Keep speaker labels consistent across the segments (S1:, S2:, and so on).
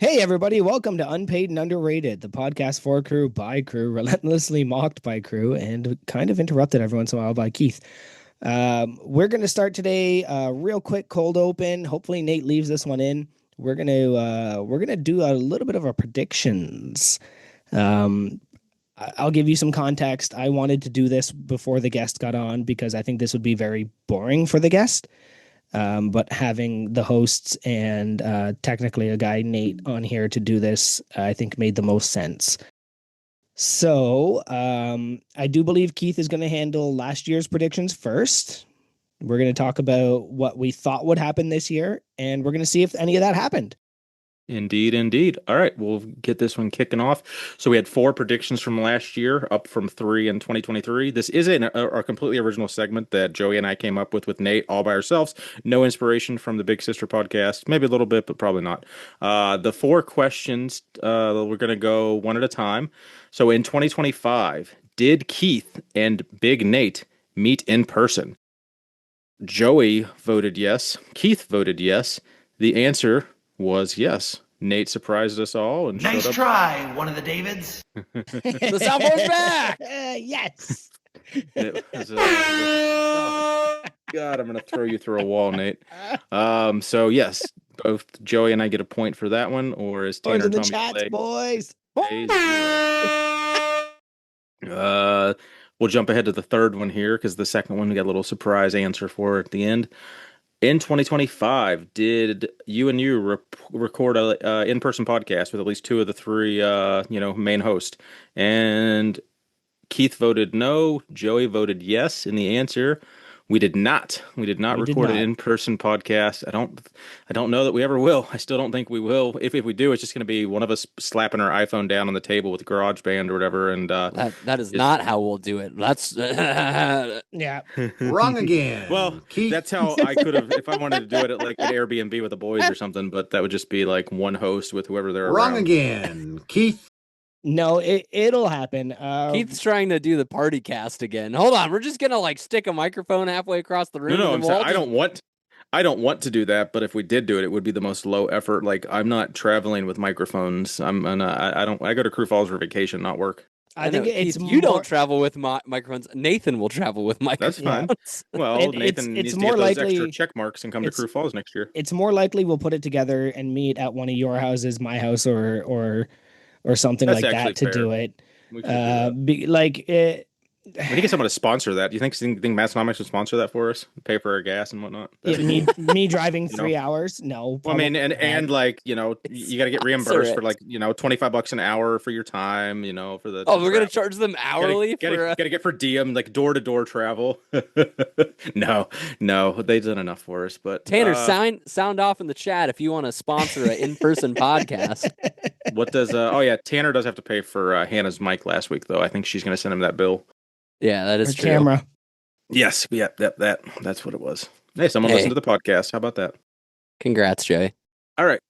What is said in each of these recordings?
S1: Hey, everybody, welcome to Unpaid and Underrated, the podcast for crew, by crew, relentlessly mocked by crew, and kind of interrupted every once in a while by Keith. We're going to start today real quick cold open. Hopefully Nate leaves this one in. We're gonna do a little bit of our predictions. I'll give you some context. I wanted to do this before the guest got on because I think this would be very boring for the guest. But having the hosts and technically a guy, Nate, on here to do this, I think made the most sense. So I do believe Keith is going to handle last year's predictions first. We're going to talk about what we thought would happen this year, and we're going to see if any of that happened.
S2: Indeed, indeed. All right, we'll get this one kicking off. So we had 4 predictions from last year, up from 3 in 2023. This is a completely original segment that Joey and I came up with Nate all by ourselves. No inspiration from the Big Sister podcast. Maybe a little bit, but probably not. The 4 questions, we're going to go one at a time. So in 2025, did Keith and Big Nate meet in person? Joey voted yes. Keith voted yes. The answer was yes. Nate surprised us all and
S3: nice
S2: showed up.
S3: Try, one of the Davids.
S1: The Salvo's back. Yes.
S2: God, I'm gonna throw you through a wall, Nate. So yes, both Joey and I get a point for that one, or is Tanner
S1: in the
S2: Tommy
S1: chats,
S2: Clay
S1: boys.
S2: We'll jump ahead to the third one here because the second one we got a little surprise answer for at the end. In 2025, did you and you record a in-person podcast with at least 2 of the 3 main hosts? And Keith voted no, Joey voted yes, and the answer, we did not. We did not record an in-person podcast. I don't know that we ever will. I still don't think we will. If we do, it's just going to be one of us slapping our iPhone down on the table with GarageBand or whatever. And
S4: that is not how we'll do it. That's
S1: yeah.
S3: Wrong again.
S2: Well,
S3: Keith.
S2: That's how I could have, if I wanted to do it at like an Airbnb with the boys or something, but that would just be like one host with whoever they're
S3: Wrong
S2: around.
S3: again. Keith.
S1: No, it'll happen.
S4: Keith's trying to do the party cast again. Hold on, we're just gonna like stick a microphone halfway across the room.
S2: No, I'm saying I don't want to do that, but if we did do it, it would be the most low effort. Like I'm not traveling with microphones. I go to Crew Falls for vacation, not work.
S1: I think it's
S4: Keith, you don't travel with microphones. Nathan will travel with microphones.
S2: That's fine. Well, Nathan needs to get those extra check marks and come to Crew Falls next year.
S1: It's more likely we'll put it together and meet at one of your houses, my house, or something like that to do it.
S2: We need to get someone to sponsor that. Do you think Massonomics would sponsor that for us? Pay for our gas and whatnot?
S1: Me driving 3 hours? No.
S2: Well, I mean, and like, you got to get reimbursed for like, $25 an hour for your time, for the.
S4: Oh, we're going to charge them hourly?
S2: Got to get per diem, like door-to-door travel. No, they've done enough for us. But
S4: Tanner, sound off in the chat if you want to sponsor an in-person podcast.
S2: What does, Tanner does have to pay for Hannah's mic last week, though. I think she's going to send him that bill.
S4: Yeah, that is true.
S1: Camera.
S2: Yes, that's what it was. Hey, someone listened to the podcast. How about that?
S4: Congrats, Joey.
S2: All right.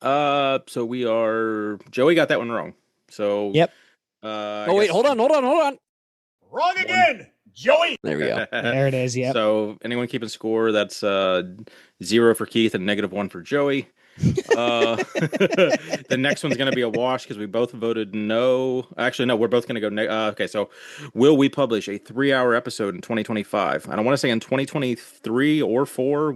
S2: So Joey got that one wrong. So
S1: yep.
S4: Wait, hold on.
S3: Wrong again, Joey.
S4: There we go.
S1: There it is. Yep.
S2: So anyone keeping score? That's 0 for Keith and -1 for Joey. The next one's going to be a wash because we both voted no. Actually, no, we're both going to go. Okay, so will we publish a 3-hour episode in 2025? I don't want to say in 2023 or 4.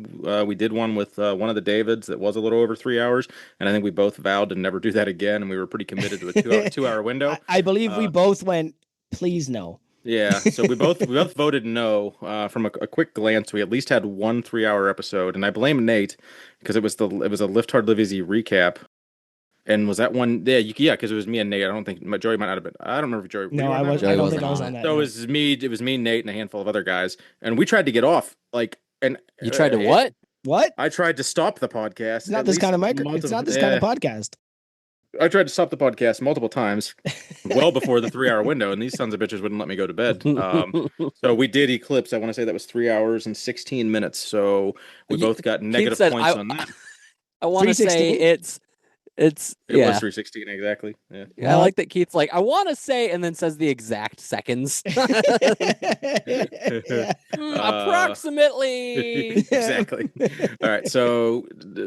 S2: We did one with one of the Davids that was a little over 3 hours, and I think we both vowed to never do that again, and we were pretty committed to a 2-hour window.
S1: I believe we both went, please no.
S2: Yeah, so we both voted no. From a quick glance, we at least had one 3-hour episode, and I blame Nate because it was a Lift Hard Live Easy recap. And was that one? Yeah, because it was me and Nate. I don't think Joey might not have been. I don't remember if Joey.
S1: No, I was. I don't think I was on that.
S2: So it was me. It was me, Nate, and a handful of other guys, and we tried to get off. And
S4: you tried to what?
S1: What?
S2: I tried to stop the podcast.
S1: It's not this kind of It's not this kind of podcast.
S2: I tried to stop the podcast multiple times, well before the 3-hour window, and these sons of bitches wouldn't let me go to bed. So we did eclipse. I want to say that was 3 hours and 16 minutes. So we both got negative points on that.
S4: I want to say It's
S2: It was
S4: yeah.
S2: 316 exactly. Yeah.
S4: I like that Keith's like, I want to say, and then says the exact seconds.
S1: Yeah.
S4: Approximately.
S2: Exactly. All right. So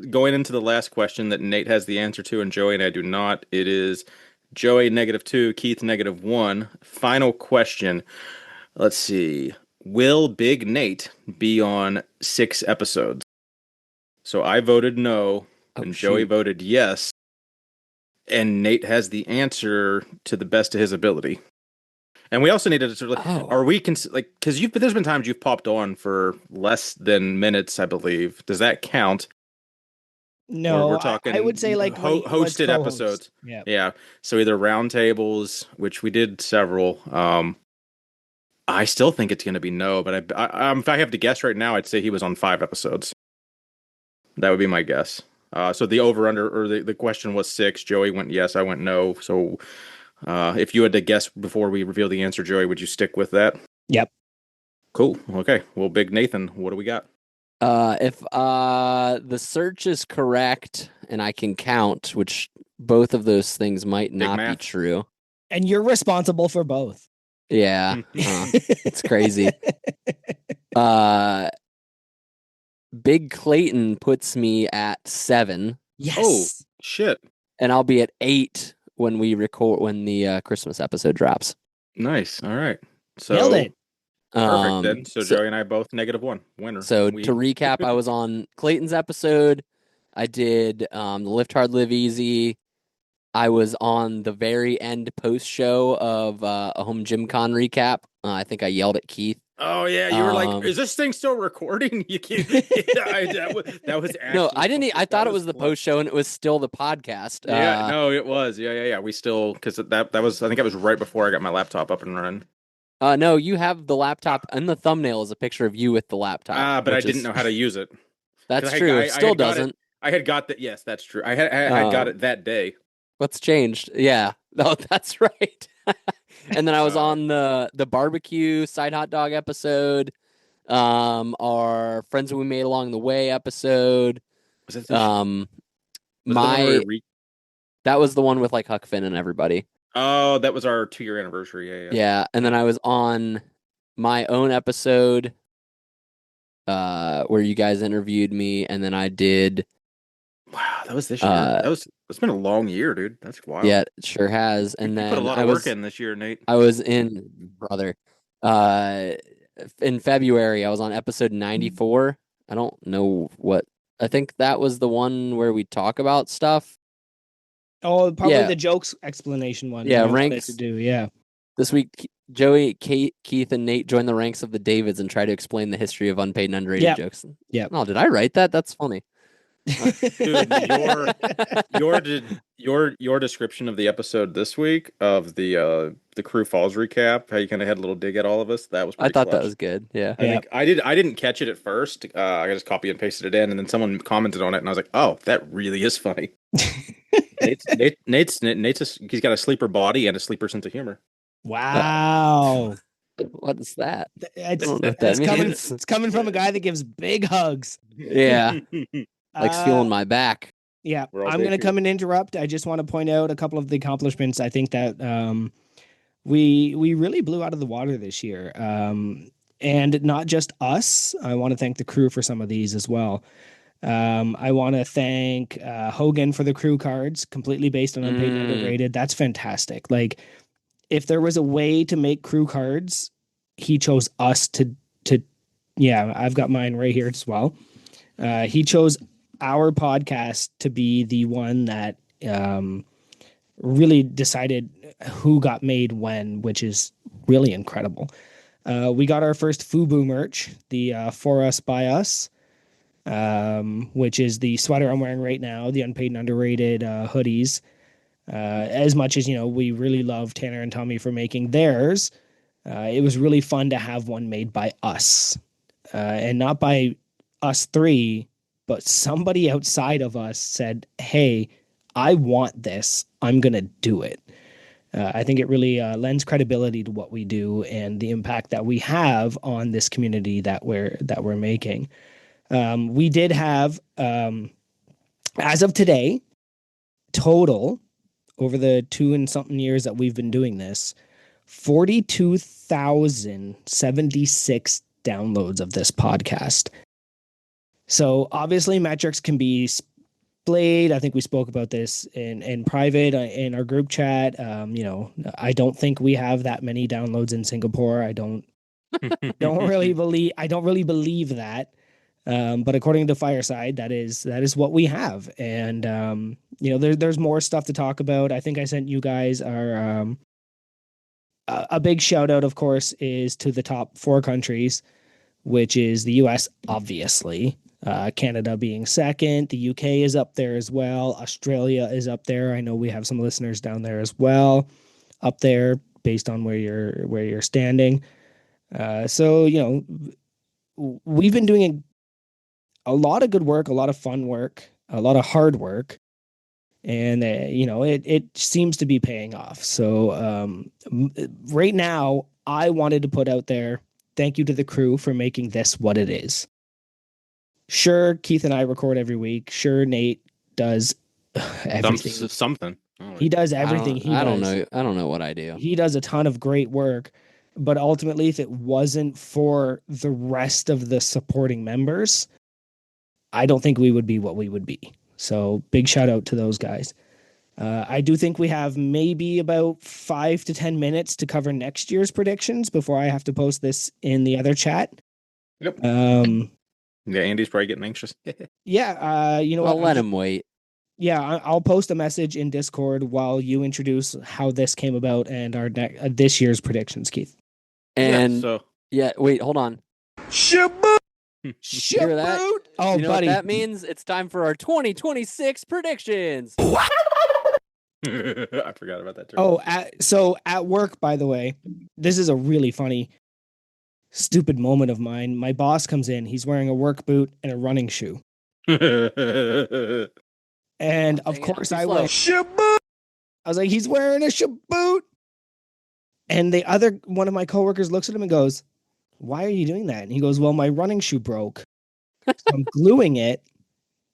S2: going into the last question that Nate has the answer to, and Joey and I do not. It is Joey -2, Keith -1. Final question. Let's see. Will Big Nate be on 6 episodes? So I voted no,
S4: Oh,
S2: and Joey
S4: shoot.
S2: voted yes. And Nate has the answer to the best of his ability. And we also needed to sort of,
S4: Oh.
S2: are we like, because there's been times you've popped on for less than minutes, I believe. Does that count?
S1: No,
S2: We're talking
S1: I would say like when he was
S2: hosted
S1: co-host.
S2: episodes.
S1: Yeah.
S2: Yeah. So either roundtables, which we did several. I still think it's going to be no, but if I have to guess right now, I'd say he was on 5 episodes. That would be my guess. So the over under or the question was 6. Joey went yes, I went no. So if you had to guess before we reveal the answer, Joey, would you stick with that?
S1: Yep.
S2: Cool. Okay. Well, Big Nathan, what do we got?
S4: If the search is correct and I can count, which both of those things might not be
S2: math.
S4: true.
S1: And you're responsible for both.
S4: Yeah. It's crazy. Big Clayton puts me at 7.
S1: Yes.
S2: Oh, shit.
S4: And I'll be at 8 when we record when the Christmas episode drops.
S2: Nice. All right. So
S1: Nailed it.
S2: Perfect then. So Joey and I both -1. Winner.
S4: So to recap, I was on Clayton's episode. I did the Lift Hard, Live Easy. I was on the very end post show of a home gym con recap. I think I yelled at Keith.
S2: Oh yeah, you were like, "Is this thing still recording?" You can't. That was
S4: No, I didn't. I thought it was the post show, and it was still the podcast.
S2: Yeah, no, it was. Yeah. We still because that was. I think it was right before I got my laptop up and running.
S4: No, you have the laptop, and the thumbnail is a picture of you with the laptop.
S2: But I didn't know how to use it.
S4: That's true. It still doesn't.
S2: I had got that. Yes, that's true. I had got it that day.
S4: What's changed? Yeah. No, that's right. And then I was on the barbecue side hot dog episode, our friends that we made along the way episode.
S2: Was it
S4: that was the one with like Huck Finn and everybody.
S2: Oh, that was our 2-year anniversary.
S4: Yeah, and then I was on my own episode, where you guys interviewed me, and then I did.
S2: Wow, that was this year. It's been a long year, dude. That's wild.
S4: Yeah, it sure has. And then
S2: put a lot of work in this year, Nate.
S4: I was in in February. I was on episode 94. I don't know what. I think that was the one where we talk about stuff.
S1: Oh, probably the jokes explanation one.
S4: Yeah, ranks
S1: to do. Yeah.
S4: This week, Joey, Keith, and Nate join the ranks of the Davids and try to explain the history of unpaid and underrated jokes.
S1: Yeah.
S4: Oh, did I write that? That's funny.
S2: Dude, your description of the episode this week of the Crew Falls recap, how you kind of had a little dig at all of us, that was pretty
S4: I thought
S2: clutch.
S4: that was good. Yeah.
S2: I didn't catch it at first. I just copy and pasted it in, and then someone commented on it, and I was like, oh, that really is funny. Nate's he's got a sleeper body and a sleeper sense of humor.
S1: Wow.
S4: What is that?
S1: It's coming from a guy that gives big hugs.
S4: Yeah. Like feeling my back.
S1: Yeah. I'm going to come and interrupt. I just want to point out a couple of the accomplishments. I think that we really blew out of the water this year. And not just us. I want to thank the crew for some of these as well. I want to thank Hogan for the crew cards, completely based on unpaid and underrated. That's fantastic. Like, if there was a way to make crew cards, he chose us to yeah, I've got mine right here as well. He chose our podcast to be the one that really decided who got made when, which is really incredible. We got our first FUBU merch, the For Us By Us, which is the sweater I'm wearing right now, the unpaid and underrated hoodies. As much as, we really love Tanner and Tommy for making theirs, it was really fun to have one made by us. And not by us three, but somebody outside of us said, hey, I want this. I'm going to do it. I think it really lends credibility to what we do and the impact that we have on this community that we're making. We did have, as of today, total over the 2 and something years that we've been doing this, 42,076 downloads of this podcast. So obviously metrics can be splayed. I think we spoke about this in private in our group chat. I don't think we have that many downloads in Singapore. I don't really believe that. But according to Fireside, that is what we have. And there's more stuff to talk about. I think I sent you guys our a big shout out, of course, is to the top 4 countries, which is the US, obviously. Canada being second. The UK is up there as well. Australia is up there. I know we have some listeners down there as well, up there based on where you're standing. So we've been doing a lot of good work, a lot of fun work, a lot of hard work, and it seems to be paying off. So right now, I wanted to put out there, thank you to the crew for making this what it is. Sure, Keith and I record every week. Sure, Nate does everything.
S2: Something.
S1: He does everything.
S4: I don't know what I do.
S1: He does a ton of great work, but ultimately, if it wasn't for the rest of the supporting members, I don't think we would be what we would be. So big shout out to those guys. I do think we have maybe about 5 to 10 minutes to cover next year's predictions before I have to post this in the other chat.
S2: Yep. Yeah, Andy's probably getting anxious.
S1: Yeah.
S4: I'll let him wait.
S1: Yeah, I'll post a message in Discord while you introduce how this came about and our this year's predictions, Keith.
S4: And wait, hold on.
S3: Shaboot!
S4: Hear that?
S1: Oh,
S4: you know
S1: buddy.
S4: what that means? It's time for our 2026 predictions.
S2: I forgot about that term.
S1: Oh, so at work, by the way, this is a really funny, stupid moment of mine. My boss comes in. He's wearing a work boot and a running shoe. And of course I went,
S3: Shaboot!
S1: I was like, he's wearing a shaboot. And the other one of my coworkers looks at him and goes, why are you doing that? And he goes, well, my running shoe broke. So I'm gluing it.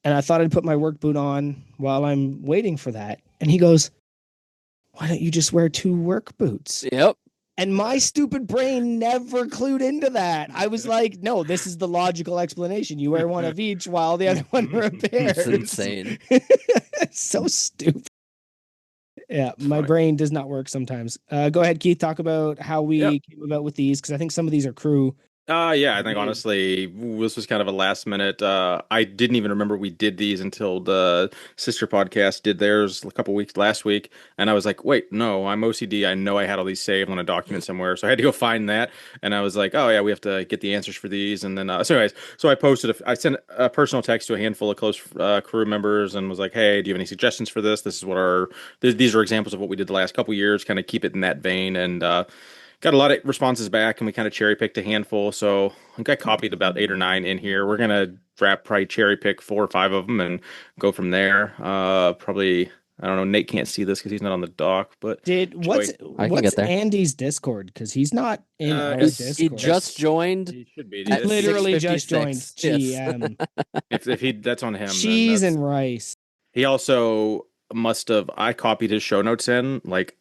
S1: And I thought I'd put my work boot on while I'm waiting for that. And he goes, why don't you just wear 2 work boots?
S4: Yep.
S1: And my stupid brain never clued into that. I was like, no, this is the logical explanation. You wear one of each while the other one repairs.
S4: It's insane.
S1: So stupid. Yeah, my brain does not work sometimes. Go ahead, Keith, talk about how we came about with these, because I think some of these are crew.
S2: I think honestly, this was kind of a last minute. I didn't even remember we did these until the sister podcast did theirs a couple weeks last week, and I was like, wait, no, I'm OCD. I know I had all these saved on a document somewhere, so I had to go find that, and I was like, oh yeah, we have to get the answers for these, and then so anyways, so I sent a personal text to a handful of close crew members and was like, hey, do you have any suggestions for this? This is what these are examples of what we did the last couple years. Kind of keep it in that vein, and got a lot of responses back, and we kind of cherry picked a handful. So I think I copied about 8 or 9 in here. We're gonna probably cherry pick 4 or 5 of them and go from there. Probably, I don't know. Nate can't see this because he's not on the dock. But
S1: what's
S4: get there.
S1: Andy's Discord? Because he's not in our
S2: he
S1: Discord.
S4: He just joined.
S2: He should be.
S4: At
S1: Literally just joined.
S4: 6:56. Yes.
S1: GM.
S2: If he, that's on him.
S1: Cheese and rice.
S2: He also must have. I copied his show notes in like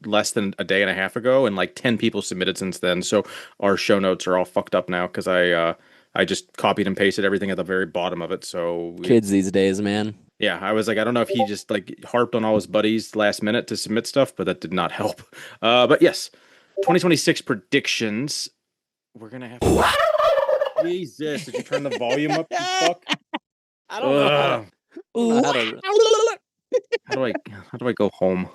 S2: less than a day and a half ago, and like 10 people submitted since then. So our show notes are all fucked up now because I just copied and pasted everything at the very bottom of it. So
S4: Kids these days, man.
S2: Yeah, I was like, I don't know if he just like harped on all his buddies last minute to submit stuff, but that did not help. But yes, 2026 predictions. We're gonna have to... Jesus, did you turn the volume up, you fuck?
S4: I don't know.
S2: How do I go home?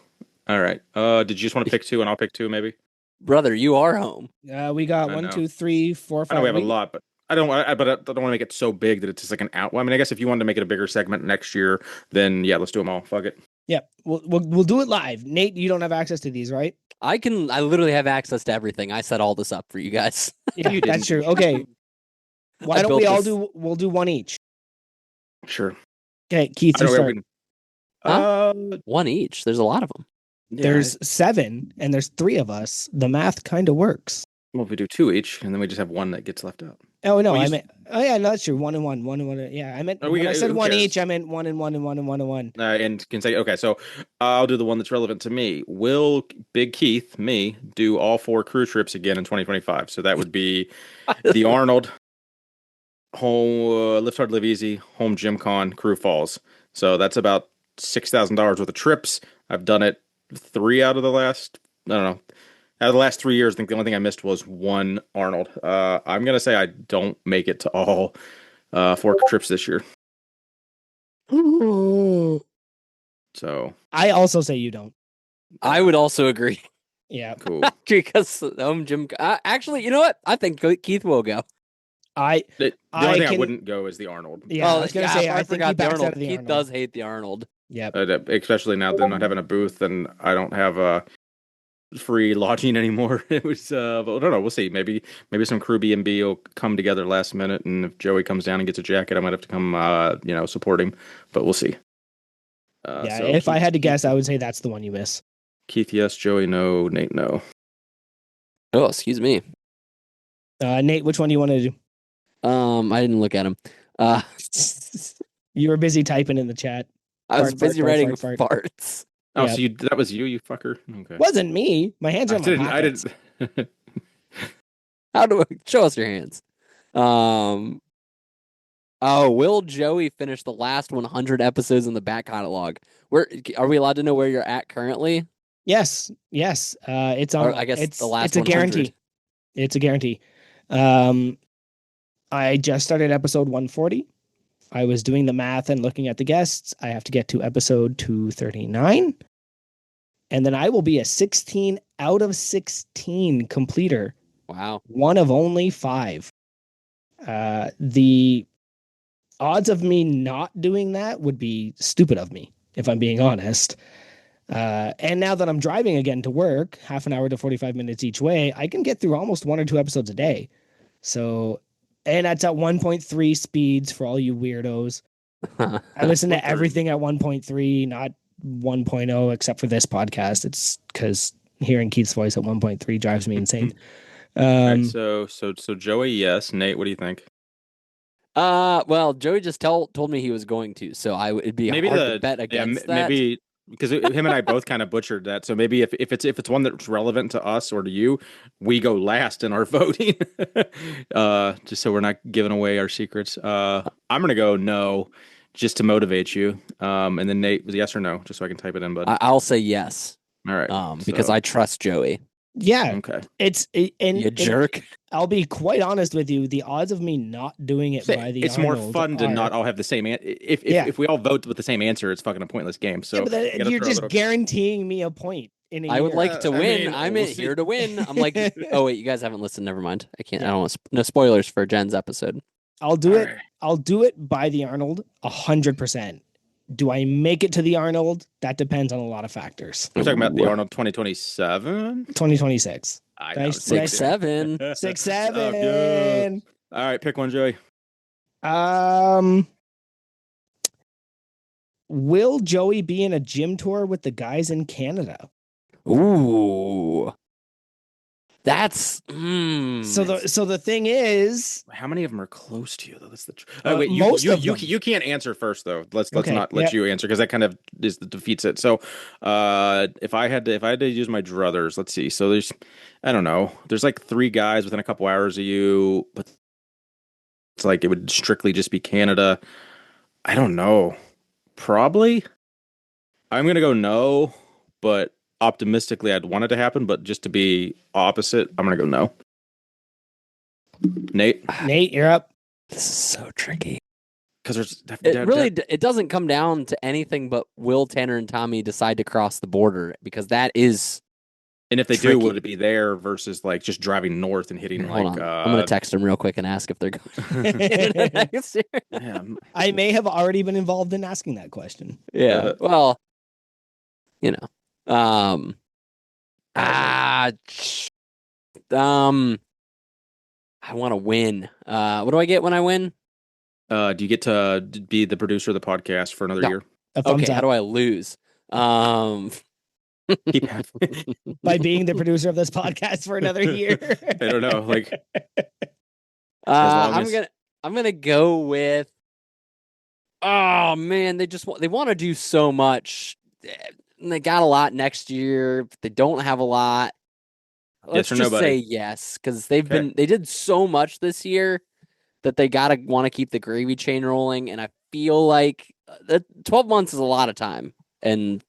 S2: All right. Did you just want to pick 2 and I'll pick 2 maybe?
S4: Brother, you are home.
S1: We got
S2: I
S1: 1,
S2: know.
S1: 2, 3, 4, 5.
S2: I know we have a lot, but I don't want to make it so big that it's just like an out. I mean, I guess if you wanted to make it a bigger segment next year, then yeah, let's do them all. Fuck it.
S1: Yeah, we'll do it live. Nate, you don't have access to these, right?
S4: I literally have access to everything. I set all this up for you guys.
S1: Yeah,
S2: You didn't.
S1: that's true. Okay. Why don't we all we'll do 1 each.
S2: Sure.
S1: Okay, Keith, you start.
S4: One each. There's a lot of them.
S1: There's 7 and there's 3 of us. The math kind of works.
S2: Well, if we do 2 each, and then we just have 1 that gets left out.
S1: Oh no,
S2: Well,
S1: I
S2: you,
S1: meant. Oh yeah, no, that's true. 1-1, 1-1. Yeah, I meant
S2: oh, we
S1: when I said
S2: who
S1: one
S2: cares?
S1: each, I meant 1-1 and 1-1 and 1-1.
S2: And can say, okay, so I'll do the one that's relevant to me. Will Big Keith, me, do all 4 crew trips again in 2025? So that would be the Arnold, home Lift Hard Live Easy, home Gym Con, Crew Falls. So that's about $6,000 worth of trips. I've done it 3 out of the last, I don't know, out of the last 3 years. I think the only thing I missed was one Arnold. I'm gonna say I don't make it to all 4 trips this year. So
S1: I also say you don't.
S4: I would also agree
S1: Yeah,
S2: cool.
S4: because Jim. Actually, you know what? I think Keith will go.
S1: I
S2: The
S1: I
S2: only thing I
S1: can.
S2: wouldn't go is the Arnold.
S1: Yeah, I was gonna say
S4: I
S1: I think he
S4: forgot the
S1: backs
S4: Arnold.
S1: out of the
S4: Keith
S1: Arnold.
S4: does hate the Arnold.
S1: Yep.
S2: Especially now they're not having a booth and I don't have a free lodging anymore. It was, but I don't know. We'll see. Maybe some crew B&B will come together last minute, and if Joey comes down and gets a jacket, I might have to come, support him. But we'll see.
S1: Yeah,
S2: So
S1: if I had to guess, I would say that's the one you miss.
S2: Keith, yes. Joey, no. Nate, no.
S4: Oh, excuse me.
S1: Nate, which one do you want to do?
S4: I didn't look at him.
S1: You were busy typing in the chat.
S4: I was
S1: Fart,
S4: busy
S1: fart,
S4: writing
S1: fart,
S4: farts.
S2: Oh,
S1: Yeah.
S2: so that was you fucker. Okay.
S1: Wasn't me. My hands are in my pockets.
S2: I didn't.
S4: How do I show us your hands? Oh, will Joey finish the last 100 episodes in the back catalog? Where are we allowed to know where you're at currently?
S1: Yes. It's on.
S4: Or I guess
S1: it's
S4: the last
S1: it's a
S4: 100.
S1: guarantee. It's a guarantee. I just started episode 140. I was doing the math and looking at the guests. I have to get to episode 239. And then I will be a 16 out of 16 completer.
S4: Wow.
S1: One of only 5. The odds of me not doing that would be stupid of me, if I'm being honest. And now that I'm driving again to work, half an hour to 45 minutes each way, I can get through almost 1 or 2 episodes a day. So, and that's at 1.3 speeds for all you weirdos. I listen to everything at 1.3, not 1.0, except for this podcast. It's because hearing Keith's voice at 1.3 drives me insane.
S2: All right, so Joey, yes. Nate, what do you think?
S4: Well, Joey just told me he was going to, so it'd be hard to bet against that.
S2: Maybe because him and I both kind of butchered that. So maybe if it's one that's relevant to us or to you, we go last in our voting. Just so we're not giving away our secrets. I'm gonna go no, just to motivate you. And then Nate, yes or no, just so I can type it in, bud.
S4: I'll say yes.
S2: All right.
S4: Because I trust Joey.
S1: Yeah.
S2: Okay.
S4: You jerk.
S1: I'll be quite honest with you. The odds of me not doing it by the
S2: it's
S1: Arnold
S2: more fun to not all have the same answer. If we all vote with the same answer, it's fucking a pointless game. So
S1: you're just guaranteeing me a point in a year.
S4: I would like to win. I'm
S2: we'll
S4: here to win. I'm like, oh wait, you guys haven't listened. Never mind. I can't. I don't want no spoilers for Jen's episode.
S1: I'll do it. Right. I'll do it by the Arnold 100%. Do I make it to the Arnold? That depends on a lot of factors.
S2: We're talking about the Arnold 2027?
S1: 2026.
S2: I know.
S4: 6-7.
S1: 6-7.
S2: All right, pick one, Joey.
S1: Will Joey be in a gym tour with the guys in Canada?
S4: Ooh. That's
S1: so the thing is,
S2: how many of them are close to you though? That's the
S1: wait,
S2: you can't answer first though. Let's not let you answer because that kind of defeats it. So if I had to use my druthers, let's see. So I don't know. There's like 3 guys within a couple hours of you, but it's like it would strictly just be Canada. I don't know. Probably. I'm gonna go no, but optimistically I'd want it to happen, but just to be opposite, I'm gonna go no. Nate,
S1: you're up.
S4: This is so tricky
S2: because
S4: it doesn't come down to anything but will Tanner and Tommy decide to cross the border, because that is,
S2: and if they
S4: tricky.
S2: do, would it be there versus like just driving north and hitting
S4: I'm gonna text them real quick and ask if they're going next year.
S2: Yeah.
S1: I may have already been involved in asking that question.
S4: Yeah. Well, you know. I want to win. What do I get when I win?
S2: Do you get to be the producer of the podcast for another year?
S4: Okay, how do I lose?
S1: By being the producer of this podcast for another year.
S2: I don't know. Like, long
S4: I'm
S2: as-
S4: gonna go with. Oh man, they want to do so much. And they got a lot next year. They don't have a lot. Let's
S2: Yes or no,
S4: just
S2: buddy?
S4: say yes, because
S2: Okay.
S4: they did so much this year that they gotta want to keep the gravy chain rolling. And I feel like 12 months is a lot of time, and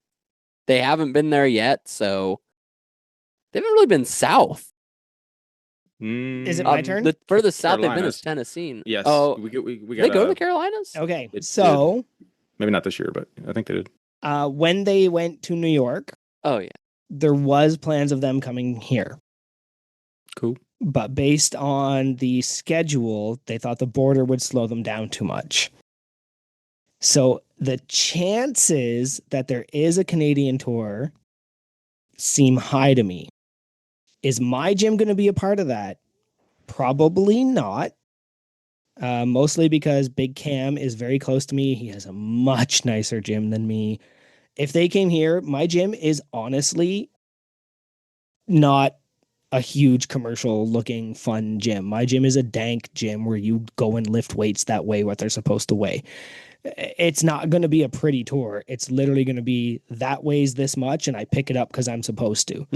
S4: they haven't been there yet. So they haven't really been south.
S1: Is it my turn?
S4: The furthest south they've been
S2: Carolinas.
S4: is Tennessee.
S2: Yes.
S4: Oh,
S2: we
S4: did
S2: got
S4: they go to the Carolinas?
S1: Okay,
S2: It
S1: so
S2: maybe not this year, but I think they did.
S1: when they went to New York,
S4: Oh yeah.
S1: there was plans of them coming here.
S2: Cool.
S1: But based on the schedule, they thought the border would slow them down too much. So the chances that there is a Canadian tour seem high to me. Is my gym going to be a part of that? Probably not. Mostly because Big Cam is very close to me. He has a much nicer gym than me. If they came here, my gym is honestly not a huge commercial looking fun gym. My gym is a dank gym where you go and lift weights that weigh what they're supposed to weigh. It's not going to be a pretty tour. It's literally going to be that weighs this much and I pick it up because I'm supposed to.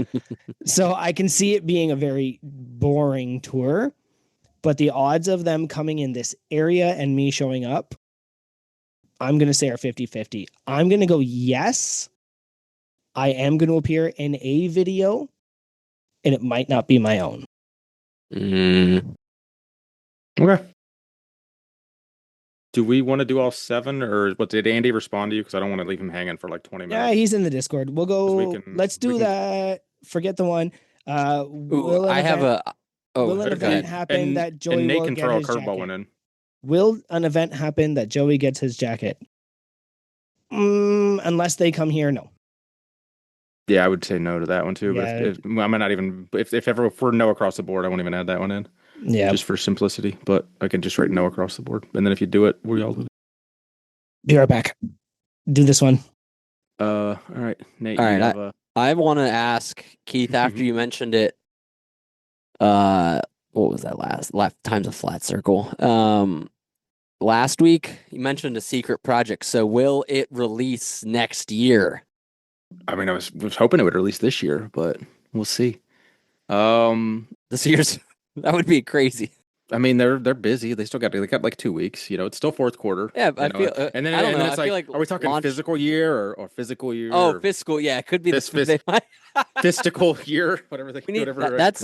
S1: So I can see it being a very boring tour, but the odds of them coming in this area and me showing up, I'm going to say are 50-50. I'm going to go yes. I am going to appear in a video and it might not be my own.
S2: Okay. Do we want to do all 7, or what? Did Andy respond to you? Because I don't want to leave him hanging for like 20 minutes.
S1: Yeah, he's in the Discord. We'll go. Let's do that. Forget the one.
S4: Ooh, I have a. Oh,
S1: will an
S4: go
S1: event
S4: ahead.
S1: happen that Joey
S2: and Nate
S1: will
S2: can
S1: get
S2: throw a
S1: his
S2: curveball
S1: jacket?
S2: one in.
S1: Will an event happen that Joey gets his jacket? Unless they come here, no.
S2: Yeah, I would say no to that one too.
S1: Yeah.
S2: But I might not even if we're no across the board, I won't even add that one in.
S1: Yeah.
S2: Just for simplicity. But I can just write no across the board, and then if you do it, we all do it.
S1: Be right back. Do this one.
S2: All right, Nate.
S4: All
S2: you
S4: right,
S2: have
S4: I want to ask Keith after you mentioned it. What was that last times a flat circle? Last week you mentioned a secret project. So will it release next year?
S2: I mean, I was hoping it would release this year, but we'll see.
S4: This year's that would be crazy.
S2: I mean, they're busy. They got like 2 weeks. You know, it's still fourth quarter.
S4: Yeah,
S2: I
S4: feel.
S2: and then
S4: I don't know.
S2: it's
S4: I feel
S2: like,
S4: like
S2: are we talking
S4: launch...
S2: physical year or physical year?
S4: Oh,
S2: or
S4: fiscal. Yeah, it could be
S2: they might... Fistical year, whatever they
S4: need,
S2: whatever.
S4: That's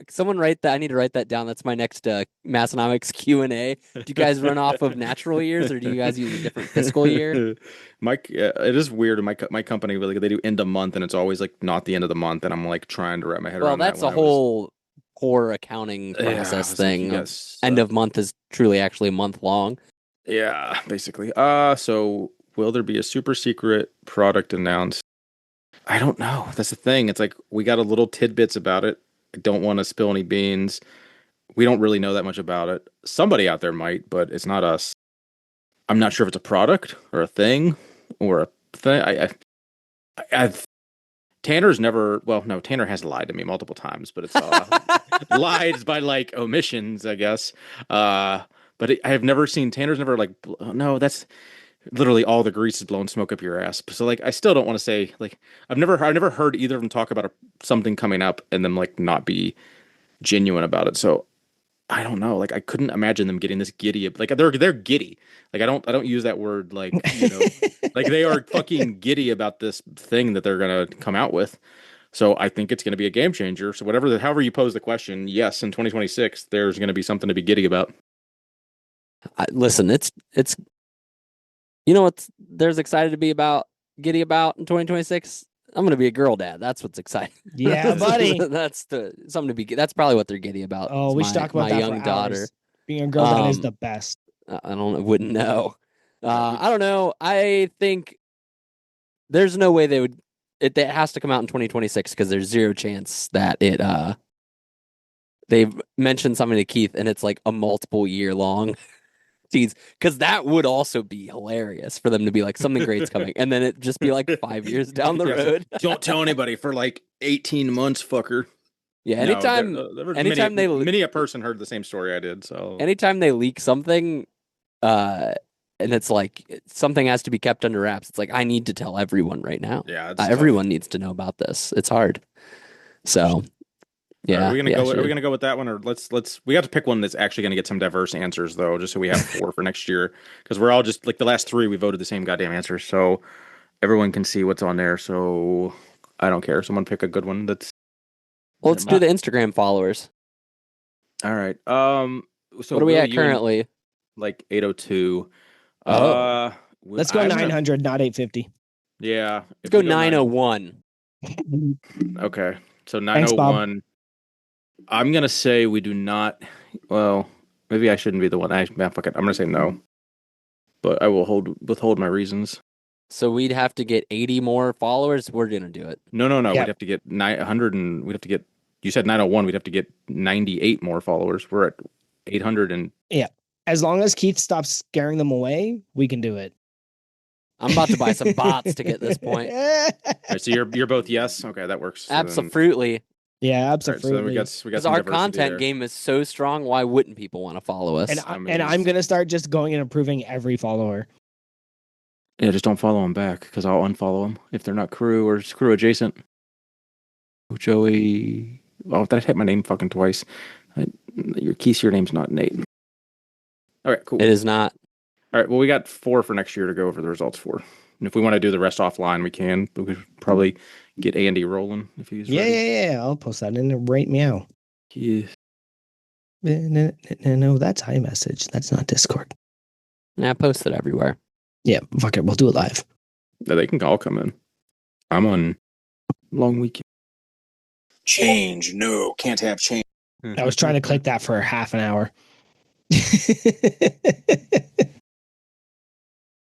S4: someone write that. I need to write that down. That's my next Massonomics Q&A. Do you guys run off of natural years or do you guys use a different fiscal year?
S2: Mike, it is weird. My company, like, they do end of month, and it's always like not the end of the month, and I'm like trying to wrap my head around.
S4: Well, that's a whole poor accounting process thing.
S2: Like,
S4: end of month is truly actually a month long.
S2: Yeah, basically. So will there be a super secret product announced? I don't know. That's the thing. It's like we got a little tidbits about it. I don't want to spill any beans. We don't really know that much about it. Somebody out there might, but it's not us. I'm not sure if it's a product or a thing or a thing. I've Tanner's never. Well, no, Tanner has lied to me multiple times, but it's lied by like omissions, I guess. But I have never seen Tanner's never like. No, that's literally all the grease is blowing smoke up your ass. So like, I still don't want to say like I've never heard either of them talk about something coming up and then like not be genuine about it. So I don't know. Like I couldn't imagine them getting this giddy. Like they're giddy. Like I don't use that word like, you know, like they are fucking giddy about this thing that they're gonna come out with. So I think it's gonna be a game changer. So however you pose the question, yes, in 2026 there's gonna be something to be giddy about.
S4: Listen, it's you know what there's excited to be giddy about in 2026? I'm going to be a girl dad. That's what's exciting.
S1: Yeah, buddy.
S4: That's something to be. That's probably what they're giddy about.
S1: Oh, we should talk about
S4: my
S1: that
S4: young
S1: for
S4: daughter.
S1: hours. Being a girl dad is the best.
S4: I wouldn't know. I don't know. I think there's no way they would. It has to come out in 2026 because there's zero chance that it. They've mentioned something to Keith and it's like a multiple year long. Because that would also be hilarious for them to be like something great's coming and then it just be like 5 years down the road.
S2: Don't tell anybody for like 18 months, fucker.
S4: Yeah,
S2: No,
S4: anytime
S2: there was
S4: anytime they
S2: many a person heard the same story I did. So
S4: anytime they leak something, uh, and it's like something has to be kept under wraps. It's like I need to tell everyone right now.
S2: yeah, it's tough.
S4: Everyone needs to know about this. It's hard. So yeah,
S2: are we gonna
S4: yeah,
S2: go? Are we gonna go with that one, or let's? We have to pick one that's actually gonna get some diverse answers, though, just so we have four for next year. Because we're all just like the last three, we voted the same goddamn answers, so everyone can see what's on there. So I don't care. Someone pick a good one. That's
S4: Well, let's do the Instagram followers.
S2: all right. So
S4: What are we
S2: Will,
S4: at
S2: you and
S4: currently?
S2: like 802.
S4: Oh.
S1: Let's go 900, not 850.
S2: Yeah,
S4: Let's go 901.
S2: Okay, so
S1: Thanks, Bob.
S2: 901. I'm gonna say we do not. Well, maybe I shouldn't be the one. Fuck it. I'm gonna say no, but I will withhold my reasons.
S4: So we'd have to get 80 more followers. We're gonna do it.
S2: No.
S1: Yep.
S2: We'd have to get 900, and we'd have to get. You said 901. We'd have to get 98 more followers. We're at 800 and.
S1: Yeah, as long as Keith stops scaring them away, we can do it.
S4: I'm about to buy some bots to get this point.
S2: All right, so you're both yes. Okay, that works. So
S4: Absolutely.
S1: Yeah,
S2: All
S1: absolutely.
S2: right, so we got
S4: Because
S2: some
S4: our
S2: diversity
S4: content
S2: there.
S4: game is so strong. Why wouldn't people want to follow us?
S1: And I'm gonna start just going and approving every follower.
S2: Yeah, just don't follow them back because I'll unfollow them if they're not crew or crew adjacent. Joey. Oh, did I type my name fucking twice? Your name's not Nate. All right, cool.
S4: It is not.
S2: All right, well, we got 4 for next year to go over the results for. And if we want to do the rest offline, we can. We could probably get Andy rolling if he's ready.
S1: Yeah. I'll post that in the right meow.
S2: Yeah.
S1: No, that's iMessage. That's not Discord.
S4: Yeah, post it everywhere.
S1: Yeah, fuck it. We'll do it live.
S2: Yeah, they can all come in. I'm on long weekend. Change. No, can't have change.
S1: I was trying to click that for half an hour.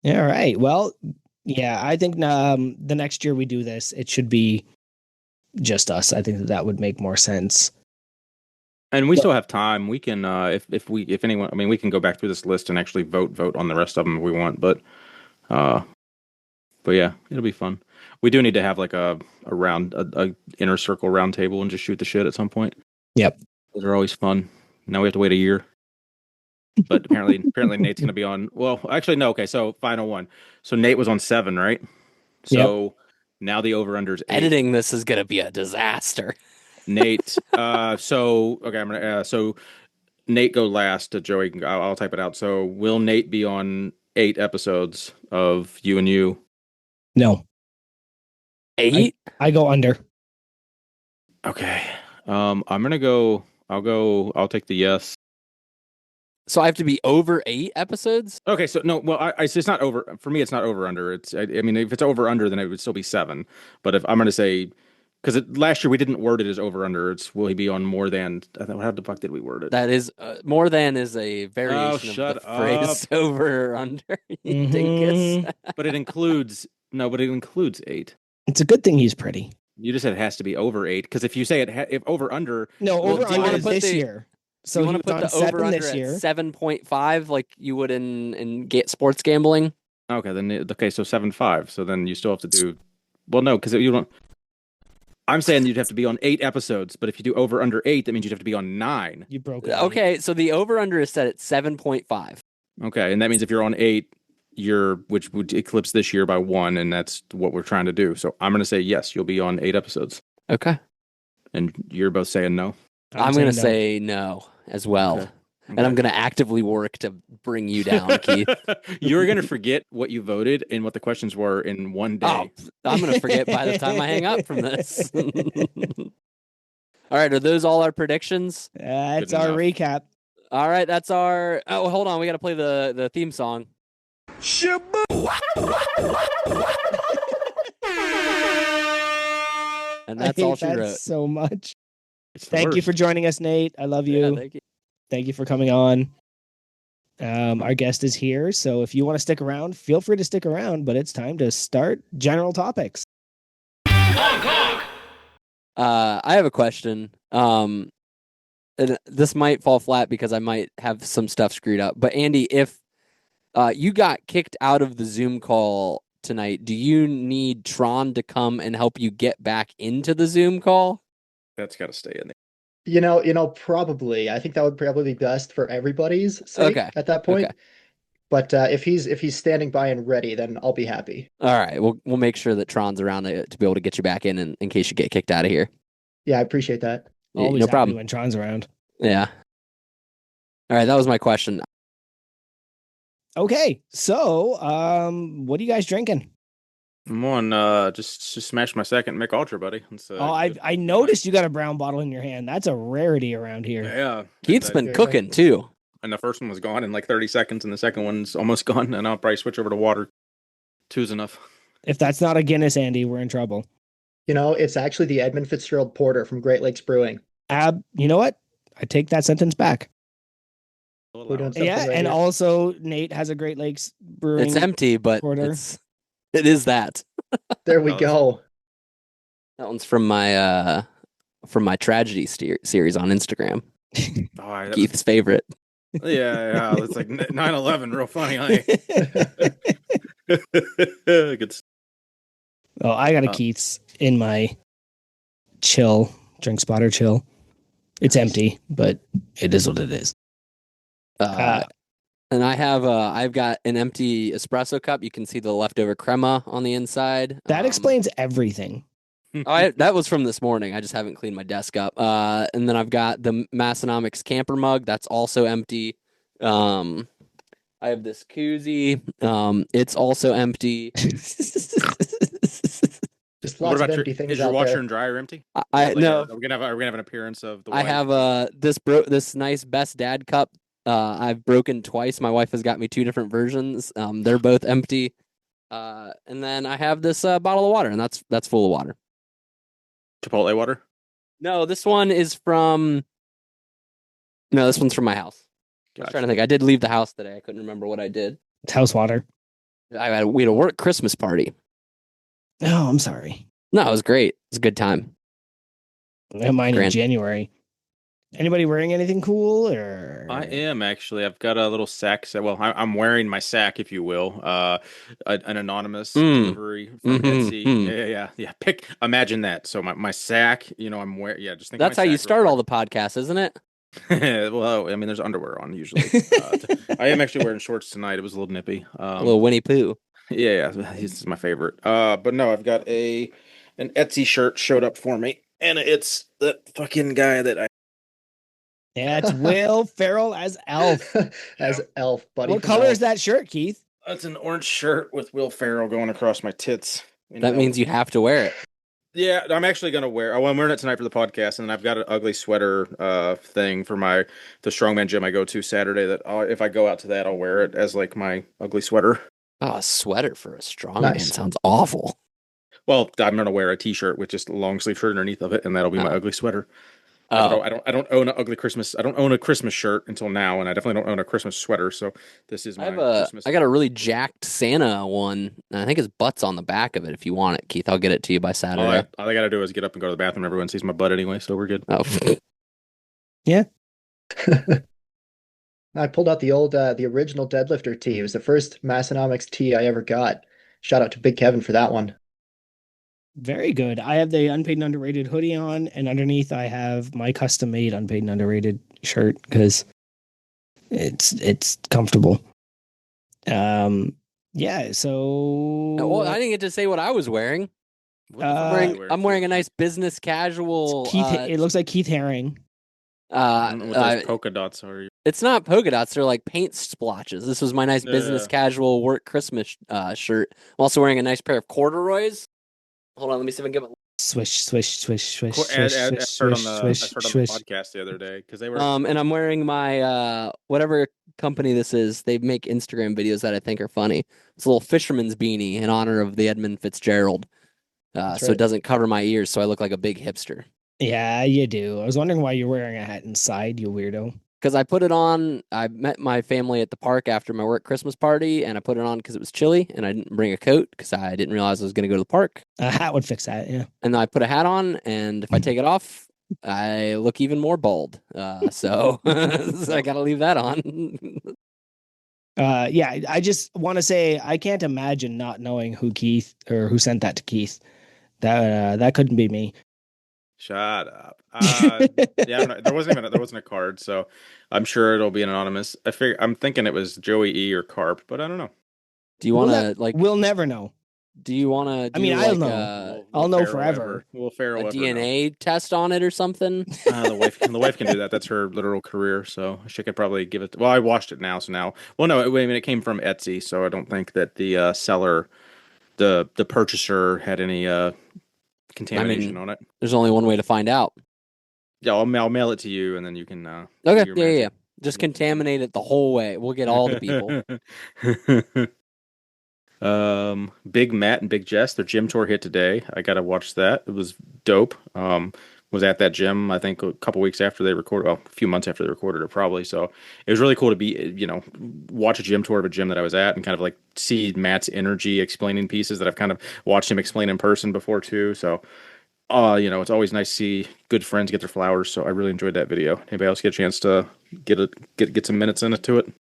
S1: All right. Well, yeah, I think the next year we do this, it should be just us. I think that would make more sense.
S2: And we still have time. We can, if anyone, I mean, we can go back through this list and actually vote on the rest of them if we want. But yeah, it'll be fun. We do need to have like a inner circle round table and just shoot the shit at some point.
S1: Yep.
S2: Those are always fun. Now we have to wait a year. But apparently Nate's going to be on. Well, actually, no. Okay, so final one. So Nate was on 7, right? So now the over/under's 8.
S4: Editing this is going to be a disaster.
S2: Nate. So okay, I'm gonna. So Nate go last. Joey, I'll type it out. So will Nate be on 8 episodes of You and You?
S1: No.
S4: 8?
S1: I go under.
S2: Okay. I'm gonna go. I'll take the yes.
S4: So I have to be over 8 episodes?
S2: Okay, so no, well, it's not over for me. It's not over under. I mean, if it's over under, then it would still be 7. But if I'm going to say, because last year we didn't word it as over under, it's will he be on more than? I thought, how the fuck did we word it?
S4: That is more than is a variation of the phrase over or under. You dingus.
S2: But it includes 8.
S1: It's a good thing he's pretty.
S2: You just said it has to be over 8 because if you say if over under,
S1: no, over
S4: do you
S1: under
S4: wanna put
S1: this
S4: the-
S1: year.
S4: So
S1: So
S4: you
S1: he
S4: want to
S1: was
S4: put
S1: on
S4: the over
S1: 7
S4: under
S1: this
S4: at
S1: year.
S4: 7.5 like you would in sports gambling?
S2: okay, then so 7.5. So then you still have to do. Well, no, because you don't. I'm saying you'd have to be on 8 episodes, but if you do over under 8, that means you'd have to be on 9.
S1: You broke it.
S4: Okay, so the over under is set at 7.5.
S2: Okay, and that means if you're on 8, which would eclipse this year by 1, and that's what we're trying to do. So I'm going to say yes, you'll be on 8 episodes,
S4: Okay.
S2: and you're both saying no.
S4: I'm going to say no as well.
S2: Okay.
S4: And I'm going to actively work to bring you down, Keith.
S2: You're going to forget what you voted and what the questions were in one day.
S4: Oh, I'm going to forget by the time I hang up from this. All right, are those all our predictions?
S1: That's
S2: Good
S1: our
S2: enough.
S1: recap.
S4: All right, that's our... Oh, hold on, we got to play the theme song. And that's
S1: I hate
S4: all she
S1: that
S4: wrote.
S1: so much.
S2: It's the
S1: Thank you
S2: worst.
S1: for joining us, Nate. I love you.
S4: Yeah, thank you.
S1: Thank you for coming on. Our guest is here, so if you want to stick around, feel free to stick around, but it's time to start general topics.
S4: I have a question. And this might fall flat because I might have some stuff screwed up. But Andy, if you got kicked out of the Zoom call tonight, do you need Tron to come and help you get back into the Zoom call?
S2: That's got to stay in there.
S5: Probably. I think that would probably be best for everybody's sake
S4: Okay.
S5: at that
S4: Okay.
S5: point. But if he's standing by and ready, then I'll be happy.
S4: All right. We'll make sure that Tron's around to be able to get you back in case you get kicked out of here.
S5: Yeah, I appreciate that.
S1: Always
S4: No
S1: happy
S4: problem.
S1: when Tron's around.
S4: Yeah. All right. That was my question.
S1: Okay, so what are you guys drinking?
S2: I'm on just smashed my second Mick Ultra, buddy.
S1: I noticed you got a brown bottle in your hand. That's a rarity around here.
S2: Yeah.
S4: Keith's
S2: and,
S4: been
S5: Very
S4: cooking too.
S2: and the first one was gone in like 30 seconds, and the second one's almost gone, and I'll probably switch over to water. Two's enough.
S1: If that's not a Guinness, Andy, we're in trouble.
S5: It's actually the Edmund Fitzgerald Porter from Great Lakes Brewing.
S1: You know what? I take that sentence back.
S5: We're doing something
S1: Yeah,
S5: right
S1: and
S5: here.
S1: also Nate has a Great Lakes Brewing.
S4: It's empty, but
S1: Porter.
S4: it is that.
S5: There we
S2: Oh,
S5: go.
S4: That one's from my tragedy series on Instagram. Keith's favorite.
S2: Yeah, it's like 9/11, real funny. Good.
S1: Oh, I got a Keith's in my drink spotter chill. It's empty, but it is what it is.
S4: And I've got an empty espresso cup. You can see the leftover crema on the inside.
S1: That explains everything.
S4: That was from this morning. I just haven't cleaned my desk up. And then I've got the Massonomics camper mug. That's also empty. I have this koozie. It's also empty.
S5: Just
S2: What
S5: lots of
S2: about
S5: empty things
S2: is your
S5: out
S2: washer
S5: there.
S2: and dryer empty?
S4: No.
S2: We're gonna have an appearance of the.
S4: I
S2: white.
S4: have this nice best dad cup. I've broken twice. My wife has got me two different versions. They're both empty. And then I have this bottle of water, and that's full of water.
S2: Chipotle water.
S4: No, this one is from. No, this one's from my house. I was trying to think. I did leave the house today. I couldn't remember what I did.
S1: It's house water.
S4: We had a work Christmas party.
S1: Oh, I'm sorry.
S4: No, it was great. It was a good time.
S1: I have mine in
S4: Grant.
S1: January. Anybody wearing anything cool or?
S2: I am actually. I've got a little sack. Well, I'm wearing my sack, if you will. An anonymous delivery from Etsy. Yeah. Imagine that. So my sack. I'm wearing. Yeah, just think.
S4: That's how you start all the podcasts, isn't it?
S2: Well, I mean, there's underwear on usually. I am actually wearing shorts tonight. It was a little nippy.
S4: A little Winnie Pooh.
S2: Yeah, this is my favorite. But no, I've got an Etsy shirt showed up for me, and it's that fucking guy that I.
S1: Yeah, it's Will Ferrell as Elf.
S5: As Elf, buddy.
S1: What
S5: from
S1: color
S5: Elf.
S1: is that shirt, Keith?
S2: That's an orange shirt with Will Ferrell going across my tits.
S4: That means you have to wear it.
S2: Yeah, I'm actually gonna wear. I'm wearing it tonight for the podcast, and then I've got an ugly sweater thing for the strongman gym I go to Saturday. That if I go out to that, I'll wear it as like my ugly sweater.
S4: Oh, a sweater for a strong
S5: Nice.
S4: man sounds awful.
S2: Well, I'm gonna wear a t-shirt with just a long sleeve shirt underneath of it, and that'll be my ugly sweater.
S4: Oh.
S2: I don't own an ugly Christmas. I don't own a Christmas shirt until now, and I definitely don't own a Christmas sweater. So this is my Christmas.
S4: I got a really jacked Santa one. I think his butt's on the back of it. If you want it, Keith, I'll get it to you by Saturday.
S2: All I gotta do is get up and go to the bathroom. Everyone sees my butt anyway, so we're good.
S4: Oh.
S1: Yeah.
S5: I pulled out the original deadlifter tee. It was the first Massonomics tee I ever got. Shout out to Big Kevin for that one.
S1: Very good. I have the unpaid and underrated hoodie on, and underneath I have my custom made unpaid and underrated shirt because it's comfortable. Yeah. So
S4: Well, I didn't get to say what I was wearing. I'm wearing a nice business casual.
S1: Keith. It looks like Keith Haring.
S2: I don't know what those polka dots are.
S4: It's not polka dots. They're like paint splotches. This was my nice business casual work Christmas shirt. I'm also wearing a nice pair of corduroys. Hold on, let me see if I can get my...
S1: Swish, swish, swish, swish,
S2: I
S1: swish,
S2: heard on the
S1: swish, swish.
S2: podcast the other day because they were.
S4: And I'm wearing my whatever company this is. They make Instagram videos that I think are funny. It's a little fisherman's beanie in honor of the Edmund Fitzgerald. So
S5: right.
S4: it doesn't cover my ears, so I look like a big hipster.
S1: Yeah, you do. I was wondering why you're wearing a hat inside, you weirdo.
S4: Because I put it on, I met my family at the park after my work Christmas party, and I put it on because it was chilly, and I didn't bring a coat because I didn't realize I was going to go to the park.
S1: A hat would fix that, yeah.
S4: And then I put a hat on, and if I take it off, I look even more bald. So I got to leave that on.
S1: Yeah, I just want to say I can't imagine not knowing who Keith or who sent that to Keith. That couldn't be me.
S2: Shut up. Yeah, there wasn't a card, so I'm sure it'll be an anonymous. I'm thinking it was Joey E or Carp, but I don't know.
S4: Do you want to like?
S1: We'll never know.
S4: Do you want to
S1: I
S4: do
S1: mean, I'll
S4: like
S1: know.
S2: Will
S1: I'll know
S2: Ferrell
S1: forever.
S2: Will
S4: a
S2: Ferrell ever know?
S4: DNA test on it or something?
S2: The wife can do that. That's her literal career, so she could probably give it. Well, I watched it now, so now. Well, no, I mean it came from Etsy, so I don't think that the seller, the purchaser, had any contamination on it.
S4: There's only one way to find out.
S2: Yeah, I'll mail it to you, and then you can do
S4: Okay,
S2: your
S4: yeah.
S2: magic.
S4: Just contaminate it the whole way. We'll get all the people.
S2: Big Matt and Big Jess, their gym tour hit today. I gotta watch that. It was dope. Was at that gym, I think a couple weeks after they recorded, well, a few months after they recorded it, probably. So it was really cool to be, watch a gym tour of a gym that I was at and kind of like see Matt's energy explaining pieces that I've kind of watched him explain in person before too. So, it's always nice to see good friends get their flowers. So I really enjoyed that video. Anybody else get a chance to get some minutes into it?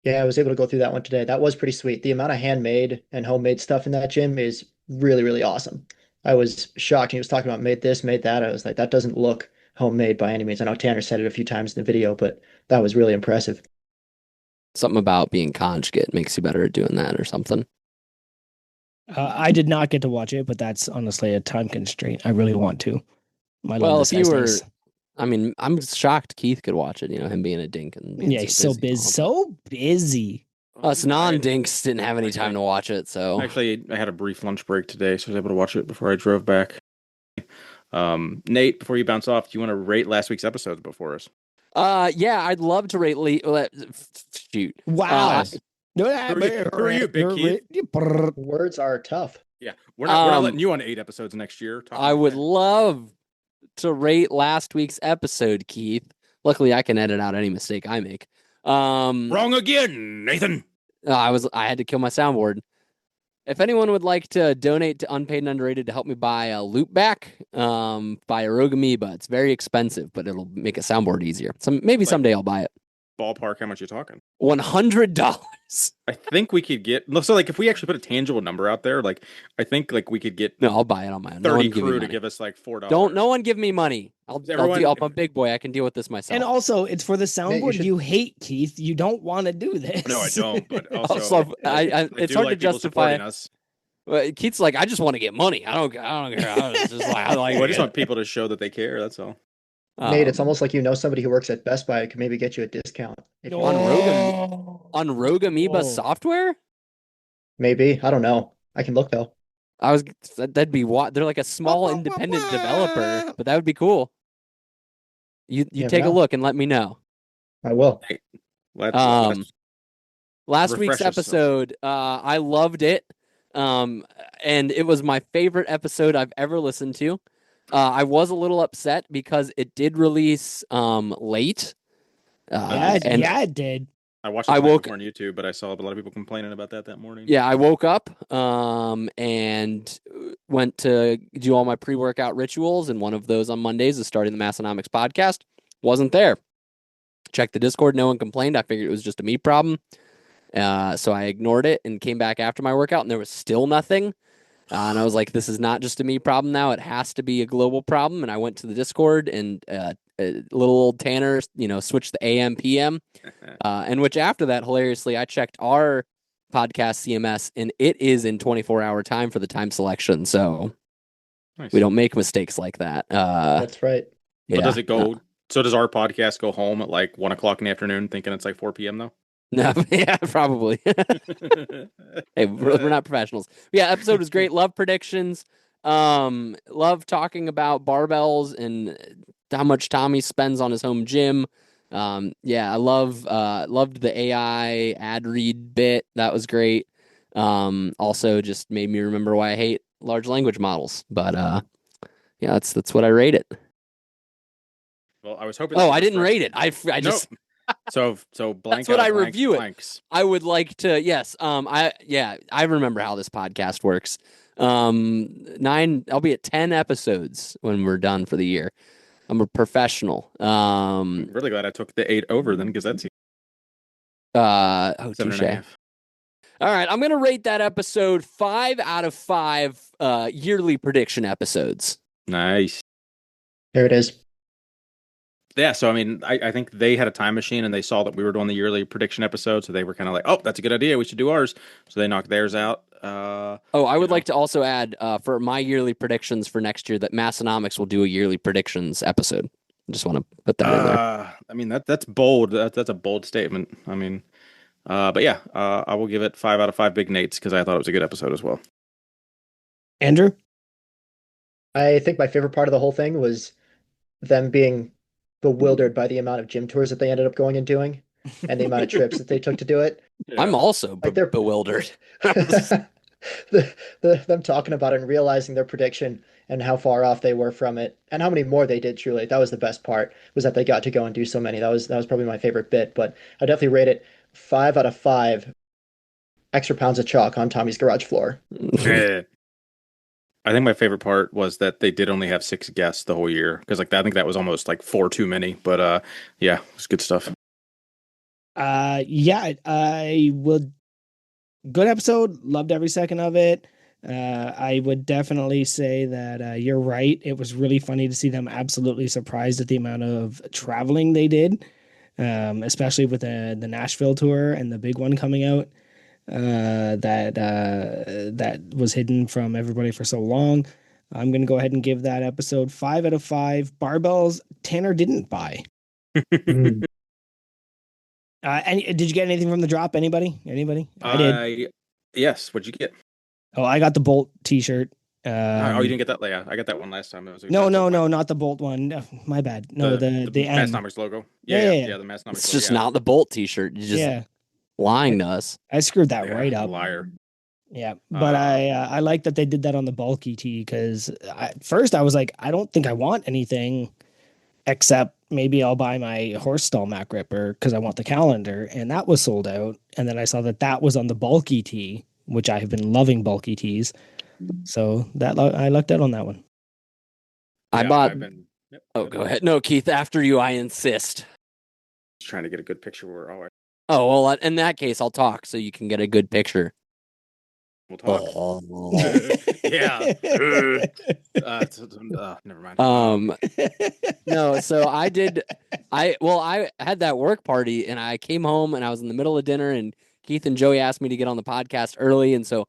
S5: Yeah, I was able to go through that one today. That was pretty sweet. The amount of handmade and homemade stuff in that gym is really, really awesome. I was shocked. He was talking about made this, made that. I was like, that doesn't look homemade by any means. I know Tanner said it a few times in the video, but that was really impressive.
S4: Something about being conjugate makes you better at doing that or something.
S1: I did not get to watch it, but that's honestly a time constraint. I really want to.
S4: Well, if you were, I mean, I'm shocked Keith could watch it. Him being a dink and being
S1: he's so busy. So busy.
S4: Us non-dinks didn't have any time to watch it, so
S2: actually, I had a brief lunch break today, so I was able to watch it before I drove back. Nate, before you bounce off, do you want to rate last week's episodes before us?
S4: Yeah, I'd love to rate shoot.
S1: Wow.
S2: Who are you, Big Keith?
S5: Words are tough.
S2: Yeah, we're not letting you on 8 episodes next year.
S4: I would love to rate last week's episode, Keith. Luckily, I can edit out any mistake I make.
S2: Wrong again, Nathan.
S4: I had to kill my soundboard. If anyone would like to donate to Unpaid and Underrated to help me buy a loop back, buy a Rogue Amoeba. It's very expensive, but it'll make a soundboard easier. So maybe someday I'll buy it.
S2: Ballpark, how much you talking?
S4: $100.
S2: I think we could get so if we actually put a tangible number out there, I think we could get
S4: I'll buy it on my own.
S2: 30 crew to give us $4.
S4: No one give me money. I'm a big boy. I can deal with this myself.
S1: And also, it's for the soundboard you hate, Keith. You don't want to do this.
S2: No, I don't. But also,
S4: it's hard to justify. Keith's like, I just want to get money. I don't care. It's just I
S2: just want people to show that they care. That's all.
S5: Nate, it's almost like somebody who works at Best Buy could maybe get you a discount.
S4: On Rogue Amoeba software?
S5: Maybe. I don't know. I can look though.
S4: That'd be what? They're like a small independent developer, but that would be cool. You take a look and let me know.
S5: I will.
S2: Let's
S4: last week's episode, I loved it. And it was my favorite episode I've ever listened to. I was a little upset because it did release late.
S1: It did.
S2: I watched it before on YouTube, but I saw a lot of people complaining about that morning.
S4: Yeah, I woke up and went to do all my pre-workout rituals, and one of those on Mondays is starting the Massonomics podcast. Wasn't there. Checked the Discord, no one complained. I figured it was just a me problem. So I ignored it and came back after my workout, and there was still nothing. And I was like, this is not just a me problem now. It has to be a global problem. And I went to the Discord, and little old Tanner, switched the AM, PM. And which after that, hilariously, I checked our podcast CMS, and it is in 24-hour time for the time selection. So we don't make mistakes like that.
S5: That's right.
S2: But does it go? So does our podcast go home at 1 o'clock in the afternoon thinking it's 4 p.m. though?
S4: No, yeah, probably. Hey, we're not professionals. Yeah, episode was great. Love predictions. Love talking about barbells and how much Tommy spends on his home gym. I loved the AI ad read bit. That was great. Also just made me remember why I hate large language models. But that's what I rate it.
S2: Well, I was hoping.
S4: Oh, I didn't rate it. I just.
S2: Nope. So blank.
S4: That's what I review
S2: blanks.
S4: it. I would like to. Yes. I remember how this podcast works. 9. I'll be at 10 episodes when we're done for the year. I'm a professional.
S2: I'm really glad I took the 8 over then, because that's
S4: 7.5. All right, I'm gonna rate that episode 5 out of 5 yearly prediction episodes.
S2: Nice.
S5: There it is.
S2: Yeah, so I mean, I think they had a time machine and they saw that we were doing the yearly prediction episode, so they were kind of like, "Oh, that's a good idea. We should do ours." So they knocked theirs out.
S4: Oh, I
S2: You
S4: would
S2: know,
S4: like to also add for my yearly predictions for next year that Massonomics will do a yearly predictions episode. I just want to put that in there.
S2: I mean that's bold. That's a bold statement. I mean, but yeah, I will give it 5 out of 5 big Nates because I thought it was a good episode as well.
S1: Andrew?
S5: I think my favorite part of the whole thing was them being bewildered by the amount of gym tours that they ended up going and doing and the amount of trips that they took to do it.
S4: I'm also
S5: Like they're
S4: bewildered.
S5: them talking about it and realizing their prediction and how far off they were from it and how many more they did truly. That was the best part, was that they got to go and do so many. That was probably my favorite bit, but I definitely rate it 5 out of 5 extra pounds of chalk on Tommy's garage floor.
S2: Yeah. I think my favorite part was that they did only have 6 guests the whole year because like I think that was almost like 4 too many. But yeah, it was good stuff.
S1: Yeah, I would. Good episode. Loved every second of it. I would definitely say that you're right. It was really funny to see them absolutely surprised at the amount of traveling they did, especially with the Nashville tour and the big one coming out. That was hidden from everybody for so long. I'm gonna go ahead and give that episode 5 out of 5 barbells Tanner didn't buy.
S5: Mm.
S1: And did you get anything from the drop? Anybody? I did.
S2: Yes. What'd you get?
S1: Oh, I got the Bolt T-shirt.
S2: Oh, you didn't get that? Yeah, I got that one last time. It was
S1: No, not the Bolt one. My bad. No, the M.
S2: Massonomics logo.
S1: Yeah.
S2: Yeah, the Massonomics
S4: It's
S2: logo.
S4: just
S2: yeah.
S4: not the Bolt T-shirt. You're just lying to us.
S1: I screwed that
S2: Yeah,
S1: right up.
S2: liar.
S1: Yeah, but I like that they did that on the bulky tee because at first I was like, I don't think I want anything except maybe I'll buy my horse stall Mac Ripper because I want the calendar, and that was sold out. And then I saw that was on the bulky tee, which I have been loving bulky tees. So that I lucked out on that one.
S4: I bought. Go ahead. No, Keith. After you, I insist.
S2: Just trying to get a good picture where all right.
S4: Oh well, in that case, I'll talk so you can get a good picture.
S2: We'll talk. Yeah. Never mind.
S4: No, so I had that work party and I came home and I was in the middle of dinner and Keith and Joey asked me to get on the podcast early. And so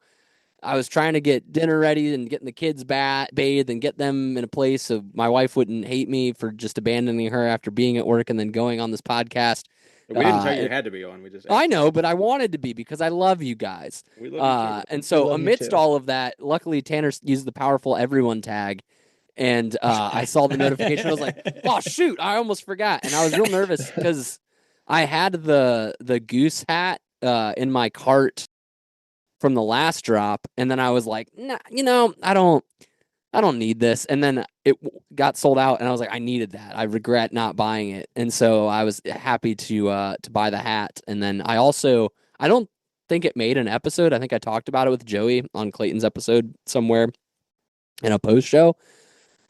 S4: I was trying to get dinner ready and getting the kids bathed and get them in a place so my wife wouldn't hate me for just abandoning her after being at work and then going on this podcast.
S2: We didn't tell you had to be on. We just.
S4: I know, but I wanted to be because I love you guys.
S2: We love you too.
S4: And so amidst
S5: too.
S4: all of that, luckily Tanner used the powerful everyone tag. And I saw the notification. I was like, "Oh shoot! I almost forgot." And I was real nervous because I had the goose hat in my cart from the last drop, and then I was like, "Nah, I don't need this." And then it got sold out, and I was like, "I needed that. I regret not buying it." And so I was happy to buy the hat. And then I don't think it made an episode. I think I talked about it with Joey on Clayton's episode somewhere in a post show.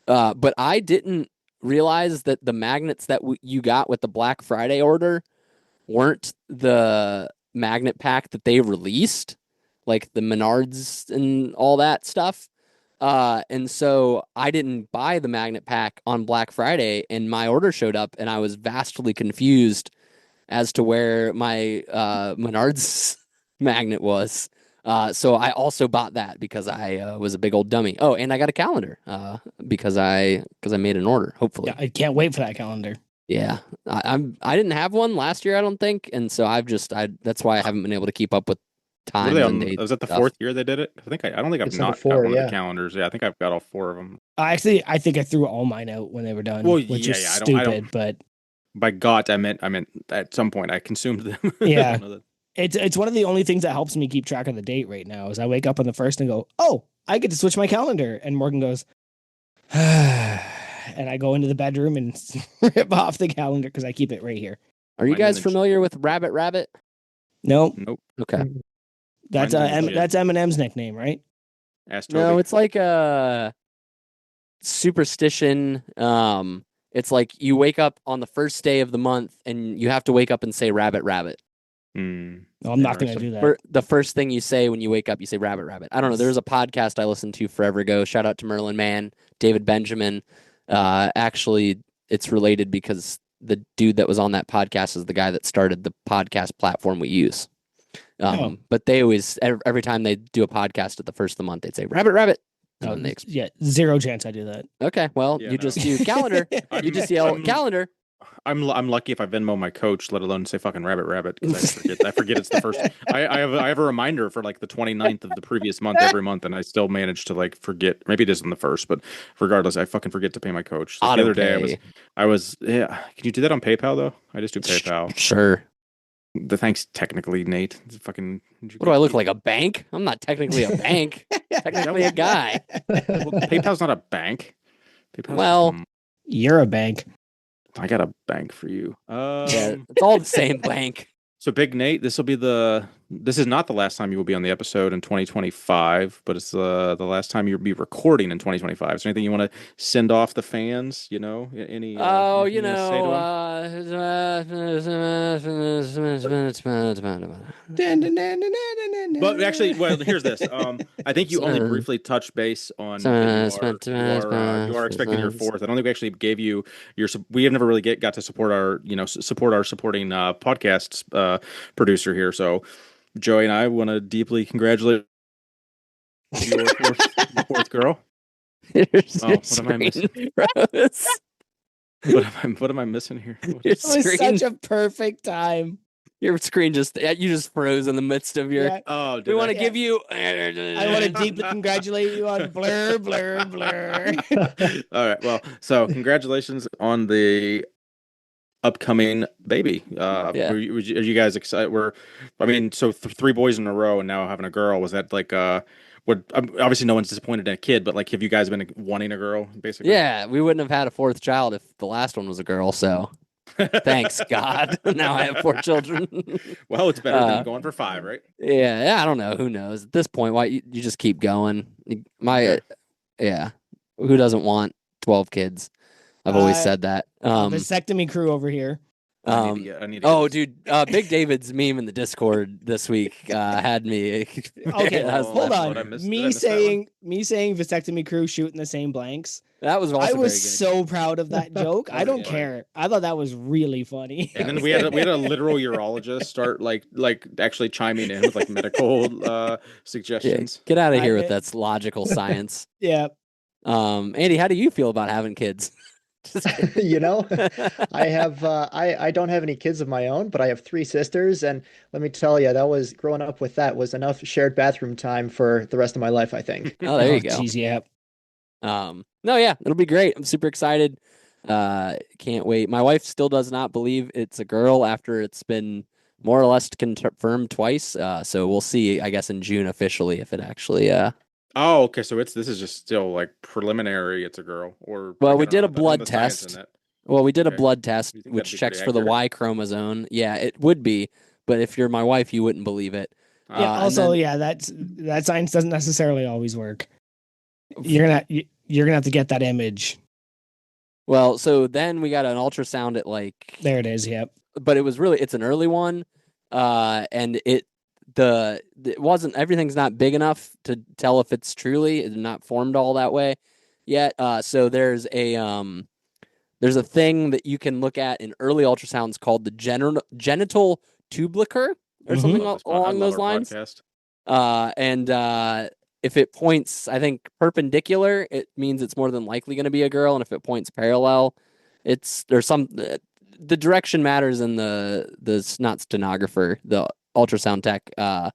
S4: But I didn't realize that the magnets that you got with the Black Friday order weren't the magnet pack that they released, like the Menards and all that stuff. And so I didn't buy the magnet pack on Black Friday, and my order showed up, and I was vastly confused as to where my Menards magnet was. So I also bought that because I was a big old dummy. Oh, and I got a calendar because I made an order. Hopefully,
S1: Yeah, I can't wait for that calendar.
S4: yeah. I didn't have one last year, I don't think, and so that's why I haven't been able to keep up with time.
S2: Was that the 4th year they did it? I don't think I've
S5: It's
S2: not
S5: number
S2: got
S5: 4,
S2: one
S5: yeah.
S2: of the calendars. Yeah, I think I've got all 4 of them.
S1: I think I threw all mine out when they were done,
S2: Well,
S1: which
S2: yeah,
S1: is
S2: I don't-
S1: stupid. But
S2: By got, I meant at some point I consumed them.
S1: Yeah.
S2: I don't know that.
S1: it's one of the only things that helps me keep track of the date right now. Is I wake up on the first and go, "Oh, I get to switch my calendar," and Morgan goes, and I go into the bedroom and rip off the calendar because I keep it right here.
S4: Are you
S2: Mine
S4: guys
S2: in the
S4: familiar with Rabbit Rabbit?
S1: No,
S2: Nope.
S4: Okay.
S1: that's
S2: Mine's in the gym.
S1: that's Eminem's nickname, right?
S2: Ask Toby.
S4: No, it's like a superstition. It's like you wake up on the first day of the month and you have to wake up and say rabbit rabbit.
S2: Hmm.
S1: No, I'm not going to
S2: Interesting.
S1: do that.
S4: For the first thing you say when you wake up, you say rabbit rabbit. I don't know. There was a podcast I listened to forever ago. Shout out to Merlin Mann, David Benjamin. Actually, it's related because the dude that was on that podcast is the guy that started the podcast platform we use. But they always, every time they do a podcast at the first of the month, they'd say, rabbit, rabbit. And then they
S1: Yeah, zero chance I do that.
S4: Okay, well,
S2: Yeah,
S4: you
S2: no.
S4: just do calendar. You just yell calendar.
S2: I'm lucky if I Venmo my coach, let alone say fucking rabbit, because I forget it's the first. I have a reminder for like the 29th of the previous month every month, and I still manage to like forget. Maybe it is on the first, but regardless, I fucking forget to pay my coach. So the other day I was yeah. Can you do that on PayPal though? I just do PayPal.
S4: Sure.
S2: The thanks technically, Nate. It's fucking.
S4: What do I look like, a bank? I'm not technically a bank. Technically a guy.
S2: Well, PayPal's not a bank. PayPal's
S4: Well,
S1: you're a bank.
S2: I got a bank for you.
S4: Yeah, it's all the same bank.
S2: So Big Nate, this is not the last time you will be on the episode in 2025, but it's the last time you'll be recording in 2025. Is there anything you want to send off the fans? You know, any?
S4: Oh,
S2: anything to say to them? But actually, well, here's this. I think you only briefly touched base on that you are expecting your fourth. I don't think we actually gave you your. We have never really got to support our supporting podcasts producer here. So Joey and I want to deeply congratulate your fourth girl. What am I missing? What am I missing here?
S1: It was such a perfect time.
S4: Your screen you just froze in the midst of your.
S1: Yeah.
S2: Oh,
S4: we want to give you.
S1: I want to deeply congratulate you on blur, blur, blur.
S2: All right. Well, so congratulations on the upcoming baby. Are you guys excited? So 3 boys in a row and now having a girl. Was that like obviously no one's disappointed in a kid, but like have you guys been wanting a girl basically?
S4: Yeah, we wouldn't have had a 4th child if the last one was a girl, so thanks God. Now I have 4 children.
S2: Well, it's better than going for 5, right?
S4: Yeah, I don't know. Who knows? At this point, why you just keep going. Who doesn't want 12 kids? I've always said that.
S1: Vasectomy crew over here.
S2: I need to get
S4: dude, Big David's meme in the Discord this week had me.
S1: Okay, hold on. Me saying
S2: that
S1: vasectomy crew shooting the same blanks.
S4: That was also
S1: I was
S4: very good.
S1: so proud of that joke. I don't care. I thought that was really funny.
S2: And then we had a literal urologist start like actually chiming in with like medical suggestions.
S4: Get out of here with that logical science.
S1: Yeah.
S4: Andy, how do you feel about having kids?
S5: I have I don't have any kids of my own, but I have 3 sisters, and let me tell you, that was growing up with that was enough shared bathroom time for the rest of my life, I think.
S4: Oh, there you go.
S1: Geez, yeah.
S4: No, yeah, it'll be great. I'm super excited. Can't wait. My wife still does not believe it's a girl after it's been more or less confirmed twice. So we'll see, I guess, in June officially if it actually
S2: Oh, okay. So this is just still like preliminary. It's a girl, or
S4: well, we did a blood test. Well, we did a blood test which checks for the Y chromosome. Yeah, it would be, but if you're my wife, you wouldn't believe it.
S1: Yeah. Also, that science doesn't necessarily always work. You're gonna have to get that image.
S4: Well, so then we got an ultrasound at like
S1: there it is. Yep.
S4: But it's an early one, and it wasn't, everything's not big enough to tell if it's not formed all that way yet. So there's a thing that you can look at in early ultrasounds called the genital tubercle or something along those lines. And if it points, I think perpendicular, it means it's more than likely going to be a girl, and if it points parallel, the direction matters in the not stenographer, the ultrasound tech. I've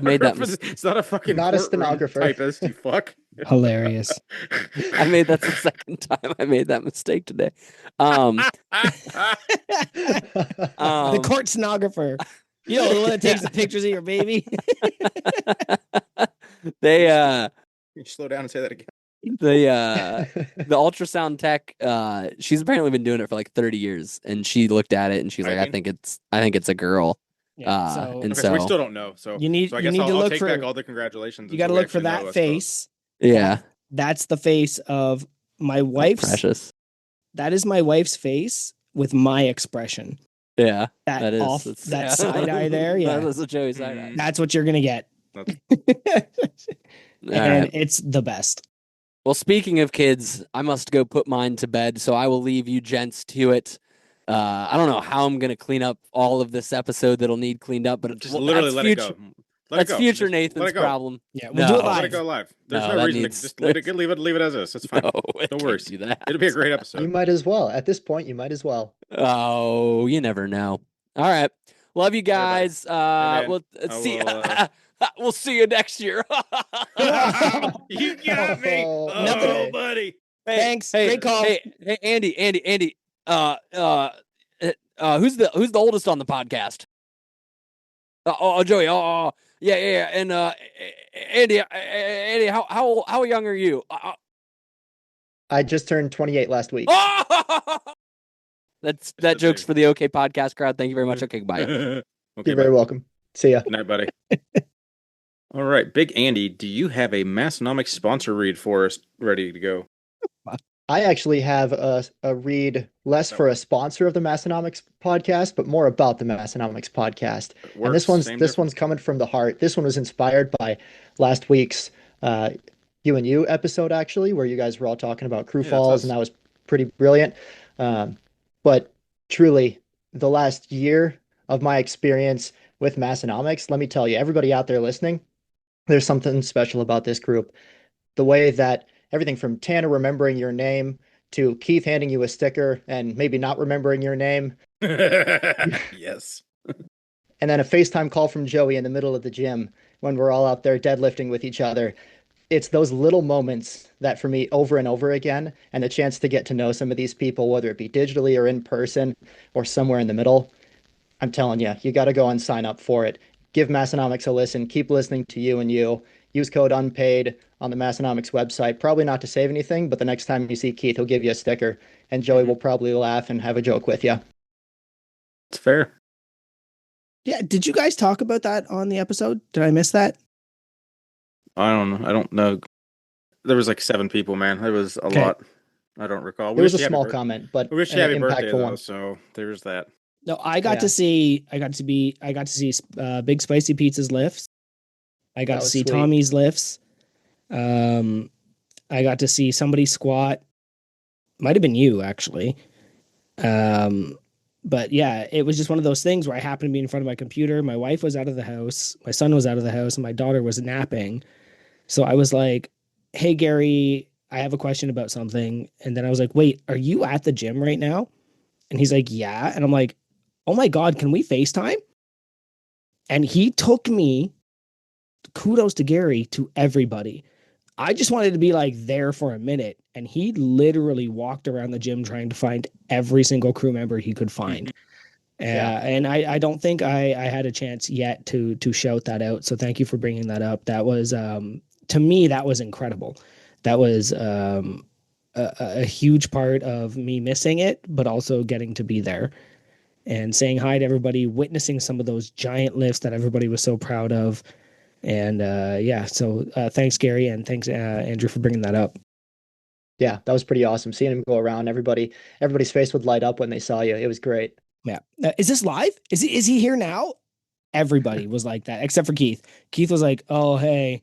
S4: made that.
S2: It's not a fucking
S5: not a stenographer.
S2: Typist, you fuck.
S1: Hilarious.
S4: I made that's the second time I made that mistake today.
S1: The court stenographer. You know, the one that takes the pictures of your baby.
S4: They
S2: Can you slow down and say that again?
S4: The ultrasound tech, she's apparently been doing it for like 30 years, and she looked at it and she's like, I think it's a girl.
S1: Yeah,
S2: so we still don't know. So
S1: you need
S2: I guess
S1: to
S2: I'll
S1: look
S2: take
S1: for
S2: back all the congratulations.
S1: You got to look for that face.
S4: Yeah,
S1: that's the face of my wife's.
S4: Precious.
S1: That is my wife's face with my expression.
S4: Yeah,
S1: that is that side eye there. Yeah,
S4: that's a Joey side eye.
S1: That's what you're gonna get. And it's the best.
S4: Well, speaking of kids, I must go put mine to bed, so I will leave you gents to it. I don't know how I'm gonna clean up all of this episode that'll need cleaned up, but
S2: Just literally
S4: that's
S2: let
S4: future.
S2: it go. Let it
S4: That's
S2: go.
S4: future
S2: Just let
S4: Nathan's
S2: it go.
S4: problem.
S1: Yeah, we'll do it
S4: No,
S2: Let it
S1: live.
S2: go live. There's
S4: No,
S2: no
S4: that
S2: reason to
S4: needs-
S2: just leave it as is. It's fine.
S4: no, it
S2: Don't
S4: can't
S2: worry.
S4: do that.
S2: It'll be a great
S5: You
S2: episode.
S5: might as well. At this point, you might as well.
S4: Oh, you never know. All right, love you
S2: Everybody.
S4: guys.
S2: man,
S4: We'll
S2: I
S4: see.
S2: will,
S4: We'll see you next year.
S2: You got me.
S5: Oh,
S1: Nothing.
S5: okay.
S2: Buddy.
S1: Thanks.
S4: Hey,
S1: Great call.
S4: Hey, Andy. Who's the oldest on the podcast? Joey. Yeah. And Andy, how young are you?
S5: I just turned 28 last week.
S4: That joke's for the OK podcast crowd. Thank you very much. Okay, bye.
S2: Okay,
S5: You're very welcome. See ya.
S2: Good night, buddy. All right, Big Andy, do you have a Massonomics sponsor read for us ready to go?
S5: I actually have a read less for a sponsor of the Massonomics podcast, but more about the Massonomics podcast. And this one's coming from the heart. This one was inspired by last week's You and You episode, actually, where you guys were all talking about Crew Falls, and that was pretty brilliant. But truly, the last year of my experience with Massonomics, let me tell you, everybody out there listening, there's something special about this group. The way that everything from Tanner remembering your name to Keith handing you a sticker and maybe not remembering your name.
S2: Yes.
S5: And then a FaceTime call from Joey in the middle of the gym when we're all out there deadlifting with each other. It's those little moments that for me over and over again, and the chance to get to know some of these people, whether it be digitally or in person or somewhere in the middle. I'm telling you, you got to go and sign up for it. Give Massonomics a listen. Keep listening to You and You. Use code UNPAID on the Massonomics website. Probably not to save anything, but the next time you see Keith, he'll give you a sticker, and Joey will probably laugh and have a joke with you.
S2: It's fair.
S1: Yeah, did you guys talk about that on the episode? Did I miss that?
S2: I don't know. There was like 7 people, man. It was a lot. I don't recall.
S5: It was a small comment, but
S2: we wish you happy birthday,
S5: impactful
S2: though,
S5: one.
S2: so there's that.
S1: No, I got to see Big Spicy Pizza's lifts. I got to see
S5: sweet.
S1: Tommy's lifts. I got to see somebody squat. Might have been you, actually. But yeah, it was just one of those things where I happened to be in front of my computer. My wife was out of the house. My son was out of the house, and my daughter was napping. So I was like, "Hey, Gary, I have a question about something." And then I was like, "Wait, are you at the gym right now?" And he's like, "Yeah." And I'm like, "Oh my God, can we FaceTime?" And he took me, kudos to Gary, to everybody. I just wanted to be like there for a minute. And he literally walked around the gym trying to find every single crew member he could find. And I don't think I had a chance yet to shout that out. So thank you for bringing that up. That was, to me, that was incredible. That was a huge part of me missing it, but also getting to be there and saying hi to everybody, witnessing some of those giant lifts that everybody was so proud of. And so thanks, Gary, and thanks, Andrew, for bringing that up.
S5: Yeah, that was pretty awesome. Seeing him go around, everybody's face would light up when they saw you. It was great.
S1: Yeah. Is this live? Is he here now? Everybody was like that, except for Keith. Keith was like, "Oh, hey."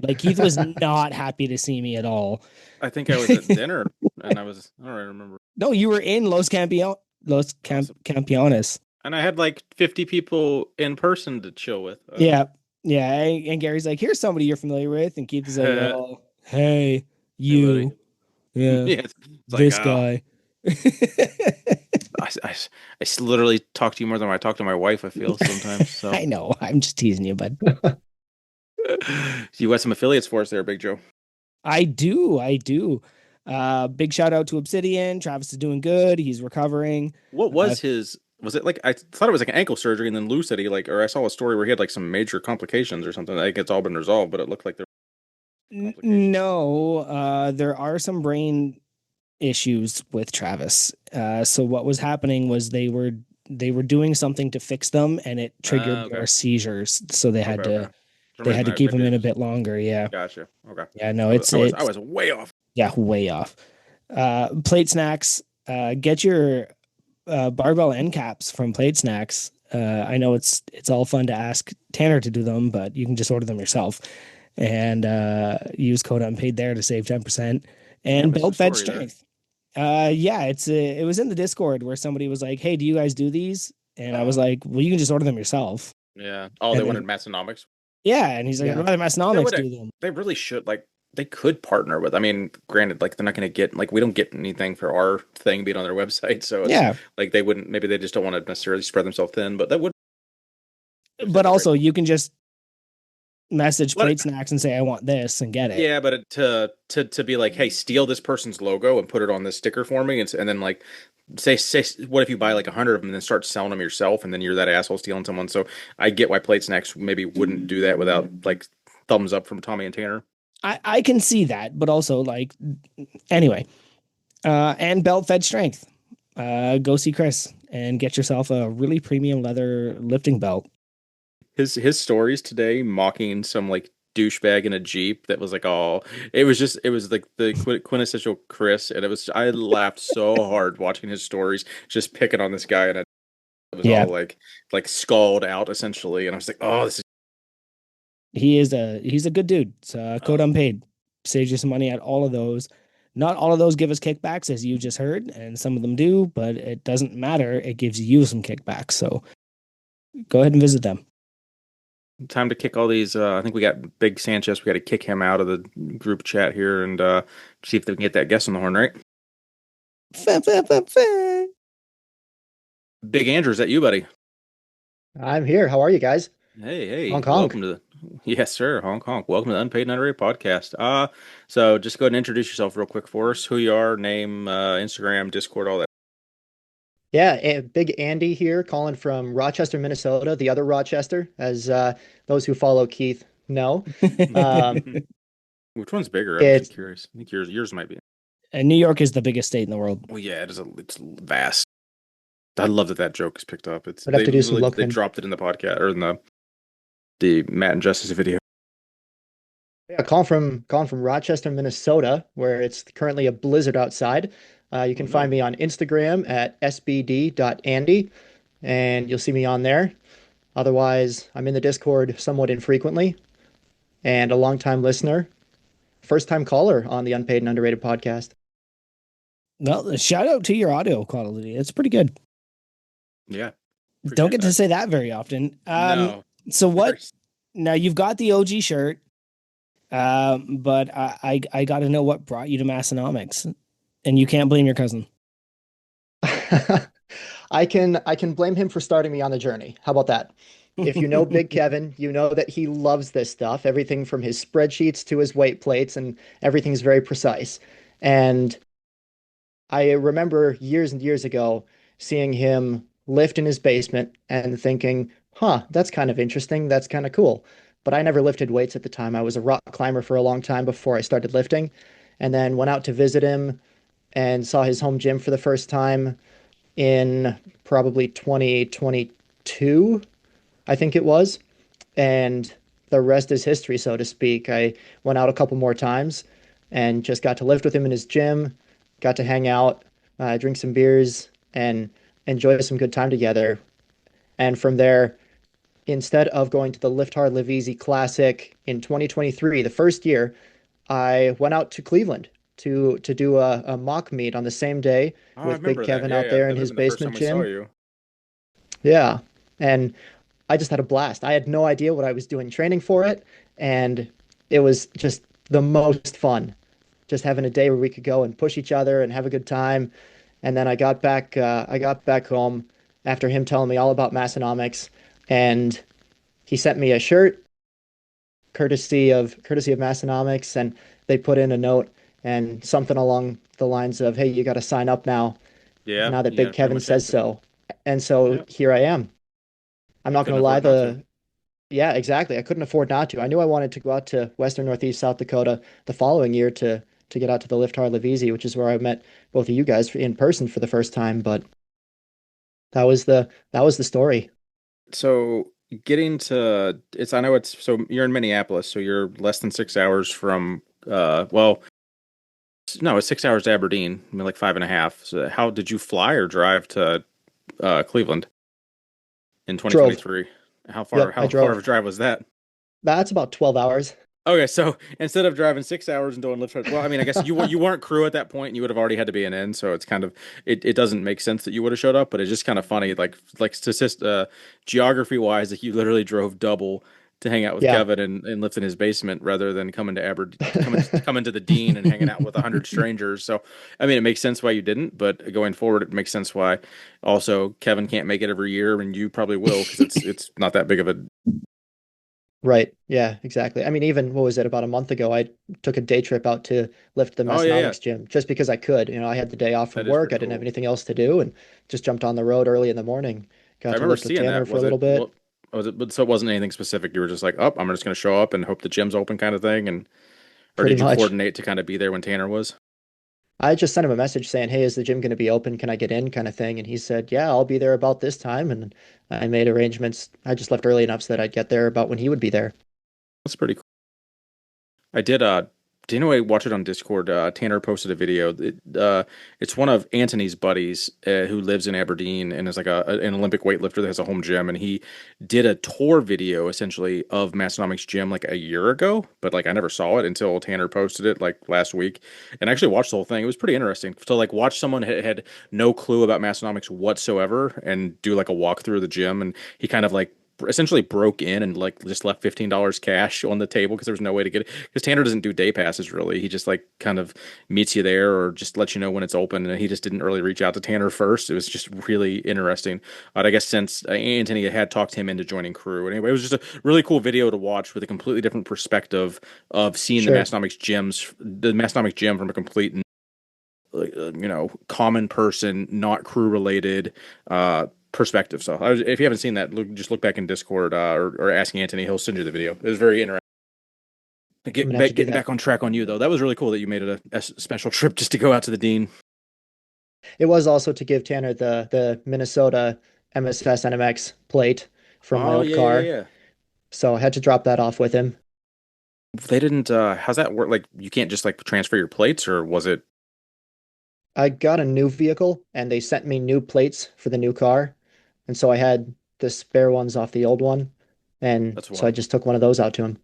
S1: Like, Keith was not happy to see me at all.
S2: I think I was at dinner, and I don't remember.
S1: No, you were in Los Campeones.
S2: And I had like 50 people in person to chill with.
S1: Yeah. And Gary's like, "Here's somebody you're familiar with," and Keith is like, "Oh, hey, you, yeah,
S2: it's
S1: this
S2: like,
S1: guy."
S2: I literally talk to you more than I talk to my wife, I feel sometimes. So
S1: I know. I'm just teasing you, bud.
S2: You got some affiliates for us there, Big Joe.
S1: I do. Big shout out to Obsidian. Travis is doing good. He's recovering.
S2: What was his? Was it like, I thought it was like an ankle surgery, and then Lou said or I saw a story where he had like some major complications or something. I think it's all been resolved, but it looked like there were complications.
S1: No, there are some brain issues with Travis. So what was happening was they were doing something to fix them, and it triggered more seizures. So they had to keep him in a bit longer. Yeah.
S2: Gotcha. Okay.
S1: Yeah. No,
S2: I was way off.
S1: Yeah, way off. Plate Snacks. Get your barbell end caps from Plate Snacks. I know it's all fun to ask Tanner to do them, but you can just order them yourself. and use code unpaid there to save 10%
S2: Yeah,
S1: and
S2: what's the
S1: build Fed
S2: story there?
S1: strength. Yeah, it was in the Discord where somebody was like, "Hey, do you guys do these?" And I was like, "Well, you can just order them yourself."
S2: Yeah. Oh, they
S1: And
S2: wanted
S1: then
S2: Massonomics.
S1: yeah, and he's like, "I'd
S5: Yeah.
S1: rather
S2: They
S1: Massonomics
S2: would.
S1: do them."
S2: They really should. Like, they could partner with. I mean, granted, like they're not going to get like we don't get anything for our thing being on their website, so it's
S1: Yeah,
S2: like they wouldn't. Maybe they just don't want to necessarily spread themselves thin, but that would
S1: but
S2: be great.
S1: also you can just message
S2: What?
S1: Plate Snacks and say, "I want this," and get it.
S2: Yeah, but to be like, hey, steal this person's logo and put it on this sticker for me, and then like say what if you buy like 100 of them and then start selling them yourself, and then you're that asshole stealing someone. So I get why Plate Snacks maybe wouldn't do that without like thumbs up from Tommy and Tanner.
S1: I can see that, but also like anyway, and belt Fed strength. Go see Chris and get yourself a really premium leather lifting belt.
S2: His stories today mocking some like douchebag in a Jeep that was like, oh, it was like the quintessential Chris, and it was I laughed so hard watching his stories, just picking on this guy, and it was
S1: Yeah,
S2: all like skulled out essentially, and I was like, oh, this is
S1: he's a good dude. It's code
S2: oh,
S1: unpaid saves you some money at all of those. Not all of those give us kickbacks, as you just heard, and some of them do, but it doesn't matter. It gives you some kickbacks. So go ahead and visit them.
S2: time to kick all these. I think we got Big Sanchez. We got to kick him out of the group chat here and see if they can get that guest on the horn, right? Big Andrew, is that you, buddy?
S5: I'm here. How are you guys?
S2: Hey,
S5: Honk honk.
S2: welcome to the yes, sir, honk honk. Welcome to the Unpaid and Underrated podcast. So just go ahead and introduce yourself real quick for us. Who you are, name, Instagram, Discord, all that.
S5: Yeah, Big Andy here, calling from Rochester, Minnesota, the other Rochester, as those who follow Keith know. Um,
S2: Which one's bigger? I'm actually
S5: it's
S2: curious. I think yours might be.
S1: And New York is the biggest state in the world.
S2: Well, yeah, it's vast. I love that that joke is picked up. It's
S5: I'd have
S2: they
S5: to do some
S2: literally they
S5: looking.
S2: dropped it in the podcast or in the Matt and Justice video.
S5: Yeah, calling from Rochester, Minnesota, where it's currently a blizzard outside. You
S2: Oh
S5: can find
S2: no.
S5: me on Instagram at sbd.andy, and you'll see me on there. Otherwise, I'm in the Discord somewhat infrequently, and a longtime listener, first time caller on the Unpaid and Underrated podcast.
S1: Well, shout out to your audio quality. It's pretty good.
S2: Yeah,
S1: Don't
S2: appreciate
S1: get to
S2: that.
S1: say that very often.
S2: No.
S1: So what?
S2: There's-
S1: Now you've got the OG shirt, but I got to know what brought you to Massonomics, and you can't blame your cousin.
S5: I can blame him for starting me on the journey. How about that? If you know Big Kevin, you know that he loves this stuff, everything from his spreadsheets to his weight plates, and everything's very precise. And I remember years and years ago seeing him lift in his basement and thinking, huh, that's kind of interesting. That's kind of cool. But I never lifted weights at the time. I was a rock climber for a long time before I started lifting. And then went out to visit him and saw his home gym for the first time in probably 2022, I think it was. And the rest is history, so to speak. I went out a couple more times and just got to lift with him in his gym, got to hang out, drink some beers, and enjoy some good time together. And from there, instead of going to the Lift Hard, Live Easy Classic in 2023, the first year, I went out to Cleveland to do a mock meet on the same day
S2: Oh, I
S5: with Big
S2: remember that.
S5: Kevin
S2: Yeah,
S5: out
S2: yeah.
S5: there
S2: That
S5: in
S2: might have
S5: his
S2: been the first
S5: basement
S2: time we saw
S5: gym.
S2: you.
S5: Yeah. And I just had a blast. I had no idea what I was doing training for it, and it was just the most fun. Just having a day where we could go and push each other and have a good time. And then I got back home after him telling me all about Massonomics, and he sent me a shirt, courtesy of Massonomics, and they put in a note and something along the lines of, "Hey, you got to sign up
S2: Yeah,
S5: now that
S2: yeah,
S5: Big
S2: pretty
S5: Kevin
S2: much have
S5: says
S2: to.
S5: so." And so
S2: Yeah,
S5: here I am. I'm not going
S2: couldn't
S5: to lie,
S2: afford not to.
S5: the yeah, exactly. I couldn't afford not to. I knew I wanted to go out to Western Northeast South Dakota the following year to get out to the Lift Hard Live Easy, which is where I met both of you guys in person for the first time. But that was the story.
S2: So getting to it's I know it's so you're in Minneapolis, so you're less than 6 hours from well no, it's 6 hours to Aberdeen. I mean like five and a half. So how did you fly or drive to Cleveland in
S5: Drove.
S2: 2023?
S5: Yep, I
S2: How far of
S5: drove.
S2: a drive was that?
S5: That's about 12 hours.
S2: Okay, so instead of driving 6 hours and doing lift hard, well, I mean, I guess you weren't crew at that point, and you would have already had to be an in, so it's kind of it doesn't make sense that you would have showed up, but it's just kind of funny, like geography wise, that you literally drove double to hang out with
S5: Yeah.
S2: Kevin and lift in his basement rather than coming to coming to the Dean and hanging out with 100 strangers. So I mean, it makes sense why you didn't, but going forward, it makes sense why also Kevin can't make it every year, and you probably will because it's not that big of a.
S5: Right. Yeah, exactly. I mean, even what was it, about a month ago, I took a day trip out to lift the
S2: Oh yeah,
S5: Massonomics gym just because I could. I had the day off from
S2: that is
S5: work.
S2: pretty
S5: I didn't have
S2: cool.
S5: anything else to do and just jumped on the road early in the morning.
S2: I
S5: Got to
S2: remember
S5: lift with
S2: seeing
S5: Tanner
S2: that.
S5: for a
S2: Was
S5: little
S2: it
S5: bit.
S2: what was it? But so it wasn't anything specific. You were just like, oh, I'm just going to show up and hope the gym's open, kind of thing. And or
S5: Pretty
S2: did you
S5: much.
S2: coordinate to kind of be there when Tanner was?
S5: I just sent him a message saying, "Hey, is the gym going to be open? Can I get in?" kind of thing. And he said, "Yeah, I'll be there about this time." And I made arrangements. I just left early enough so that I'd get there about when he would be there.
S2: That's pretty cool. I did. Didn't I watch it on Discord? Tanner posted a video. It's one of Anthony's buddies who lives in Aberdeen and is like an Olympic weightlifter that has a home gym, and he did a tour video essentially of Massonomics Gym like a year ago, but like I never saw it until Tanner posted it like last week, and I actually watched the whole thing. It was pretty interesting to like watch someone had no clue about Massonomics whatsoever and do like a walkthrough of the gym, and he kind of like essentially broke in and like just left $15 cash on the table because there was no way to get it because Tanner doesn't do day passes really. He just like kind of meets you there or just lets you know when it's open, and he just didn't really reach out to Tanner first. It was just really interesting. I guess since Anthony had talked him into joining crew. Anyway, it was just a really cool video to watch with a completely different perspective of seeing
S5: Sure.
S2: the Massonomics gym from a complete common person, not crew related perspective. So if you haven't seen that, just look back in Discord or ask Anthony. He'll send you the video. It was very interesting.
S5: I'm gonna have to do
S2: Getting
S5: that.
S2: back on track on you though. That was really cool that you made it a special trip just to go out to the Dean.
S5: It was also to give Tanner the Minnesota MSFS NMX plate from my
S2: Oh
S5: old
S2: yeah, yeah,
S5: car.
S2: yeah.
S5: So I had to drop that off with him.
S2: They didn't. How's that work? Like you can't just like transfer your plates, or was it?
S5: I got a new vehicle and they sent me new plates for the new car. And so I had the spare ones off the old one. And
S2: That's
S5: so I
S2: wild.
S5: just took one of those out to him.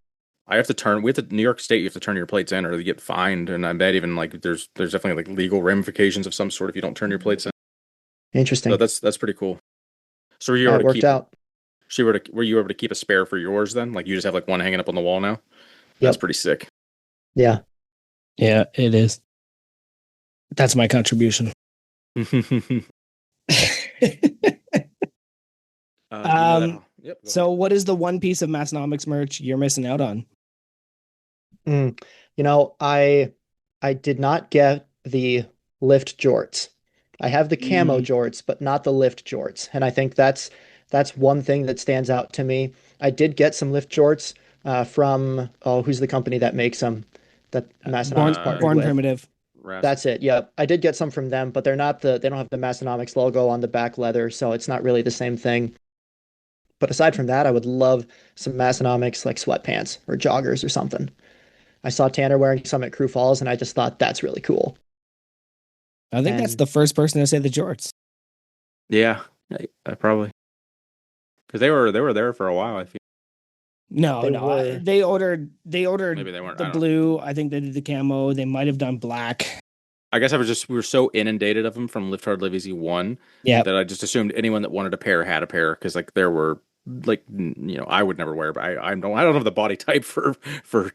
S2: I have to turn with the New York State. You have to turn your plates in, or you get fined. And I bet even like there's definitely like legal ramifications of some sort if you don't turn your plates in. So
S5: Interesting.
S2: that's pretty cool. So were you
S5: Yeah,
S2: able
S5: it
S2: to
S5: worked
S2: keep?
S5: out.
S2: Were you able to keep a spare for yours then? Like you just have like one hanging up on the wall now? That's
S5: Yep.
S2: pretty sick.
S5: Yeah.
S1: Yeah, it is. That's my contribution.
S2: Yep. Go
S1: So what is the one piece of Massonomics merch you're missing out on?
S5: Mm. You know, I did not get the lift jorts. I have the camo
S2: ahead.
S5: jorts, but not the lift jorts. And I think that's one thing that stands out to me. I did get some lift jorts from, oh, who's the company that makes them that Massonomics partnered
S1: Born
S5: with?
S1: Primitive.
S5: That's it. Yeah, I did get some from them, but they don't have the Massonomics logo on the back leather, so it's not really the same thing. But aside from that, I would love some Massonomics like sweatpants or joggers or something. I saw Tanner wearing some at Crew Falls, and I just thought that's really cool.
S1: I think that's
S5: And
S1: the first person to say the jorts.
S2: Yeah, I probably because they were there for a while. I feel
S1: No,
S5: they
S1: no.
S5: were,
S1: They ordered
S2: maybe they weren't.
S1: the
S2: I don't know.
S1: blue. I think they did the camo. They might have done black.
S2: I guess we were so inundated of them from Lift Hard Live Easy 1
S1: Yeah,
S2: that I just assumed anyone that wanted a pair had a pair because like there were like I would never wear, but I don't have the body type for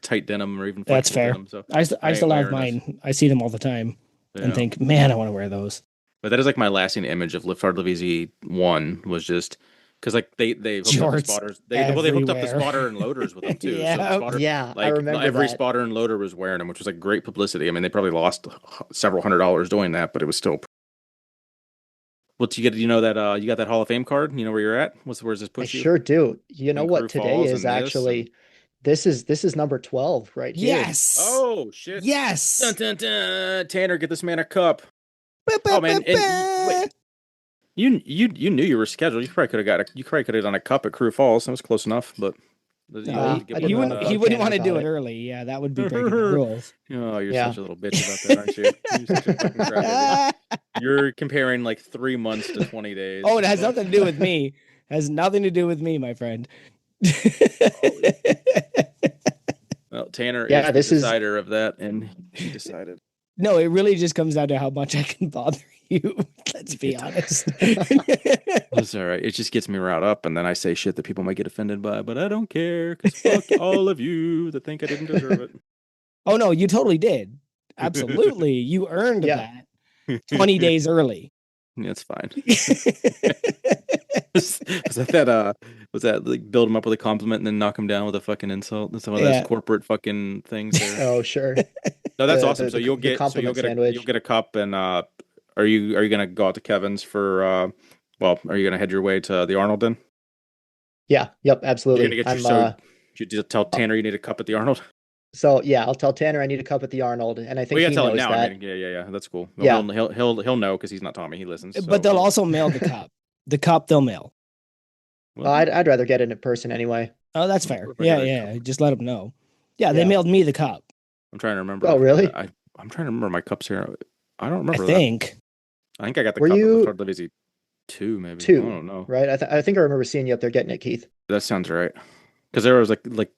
S2: tight denim or even
S1: that's
S2: flexible
S1: fair.
S2: denim. So
S1: I
S2: I ain't
S1: still have
S2: wearing this.
S1: mine. I see them all the time and
S2: Yeah.
S1: think, man, I want to wear those.
S2: But that is like my lasting image of Lift Hard Live Easy 1 was just because like they hooked up the
S1: Jorts
S2: spotters. They hooked up the
S1: everywhere.
S2: spotter and loaders with them too. So the
S1: Yeah.
S2: spotter
S5: yeah, I
S2: like
S5: remember
S2: every
S5: that.
S2: spotter and loader was wearing them, which was like great publicity. I mean, they probably lost several $100s doing that, but it was still. What you get? You know that you got that Hall of Fame card. You know where you're at. Where's this
S5: I
S2: push you?
S5: sure do. You know
S2: And Crew
S5: what today
S2: Falls
S5: is
S2: and this and
S5: actually this is number 12 right here.
S1: Yes.
S2: oh shit! Dun,
S1: Yes.
S2: dun, dun. Tanner, get this man a cup.
S1: Ba, ba,
S2: Oh man,
S1: ba,
S2: and
S1: ba.
S2: wait, you knew you were scheduled. You probably could have done a cup at Crew Falls. That was close enough, but you
S1: No,
S2: didn't get
S5: I
S2: one
S1: he
S5: didn't
S2: of
S5: want
S2: the.
S5: to
S1: he
S5: bug
S1: wouldn't
S5: Tanner
S1: want to do
S5: about
S1: it
S5: it.
S1: early. Yeah, that would be breaking the rules.
S2: Oh, you're
S5: Yeah.
S2: such a little bitch about that, aren't you? You're such a fucking crybaby. You're comparing like 3 months to 20 days.
S1: Oh, it has
S2: Fuck.
S1: nothing to do with me. Has nothing to do with me, my friend.
S2: Well, Tanner
S5: Yeah,
S2: is the
S5: this is
S2: decider of that, and he decided.
S1: No, it really just comes down to how much I can bother you. Let's be honest.
S2: That's all right. It just gets me riled up, and then I say shit that people might get offended by, but I don't care because fuck all of you that think I didn't deserve it.
S1: Oh no, you totally did. Absolutely. You earned
S5: Yeah.
S1: that 20 days early.
S2: It's fine. Was that like build him up with a compliment and then knock him down with a fucking insult? That's one of those
S1: Yeah.
S2: corporate fucking things there.
S5: Oh, sure.
S2: No, that's
S5: The
S2: awesome. So you'll get
S5: compliment
S2: you'll
S5: sandwich.
S2: get a cup and are you gonna go out to Kevin's for well, are you gonna head your way to the Arnold then?
S5: Yeah, yep,
S2: You're gonna
S5: absolutely.
S2: get your
S5: I'm
S2: so you just tell Tanner you need a cup at the Arnold?
S5: so yeah, I'll tell Tanner I need a cup at the Arnold, and I
S2: Well,
S5: think
S2: you gotta
S5: he
S2: tell him
S5: knows
S2: now. I
S5: that.
S2: mean, yeah. That's cool. Well,
S5: Yeah.
S2: he'll know because he's not Tommy. He listens. So
S1: But they'll also mail the cup. The cup they'll mail.
S2: well,
S5: I'd rather get it in person anyway.
S1: Oh, that's fair.
S2: What if I
S1: Yeah,
S2: get a
S1: yeah.
S2: cup?
S1: Just let them know. Yeah, they
S5: Yeah.
S1: mailed me the cup,
S2: I'm trying to remember.
S5: Oh, really?
S2: I'm trying to remember my cups here. I don't
S1: I
S2: remember that.
S1: think.
S2: I think I got the
S5: Were
S2: cup at
S5: you-
S2: Lift Hard Live Easy 2, maybe. I
S5: Two,
S2: don't know.
S5: right? I think I remember seeing you up there getting it, Keith.
S2: That sounds right. Because there was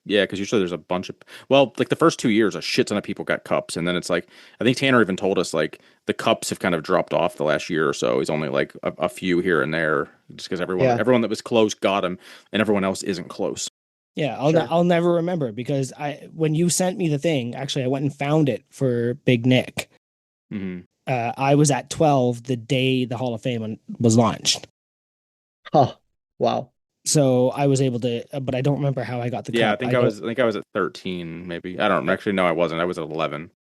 S2: yeah, because usually there's a bunch of like the first 2 years, a shit ton of people got cups, and then it's like I think Tanner even told us like the cups have kind of dropped off the last year or so. He's only like a few here and there, just because
S5: Yeah.
S2: everyone that was close got him, and everyone else isn't close.
S1: Yeah,
S5: Sure.
S1: I'll never remember because when you sent me the thing, actually I went and found it for Big Nick.
S2: Hmm.
S1: I was at 12 the day the Hall of Fame was launched.
S5: Huh. Wow.
S1: So I was able to, but I don't remember how I got the
S2: Yeah,
S1: cup.
S2: I think I was at 13, maybe. I don't actually. No, I wasn't. I was at 11.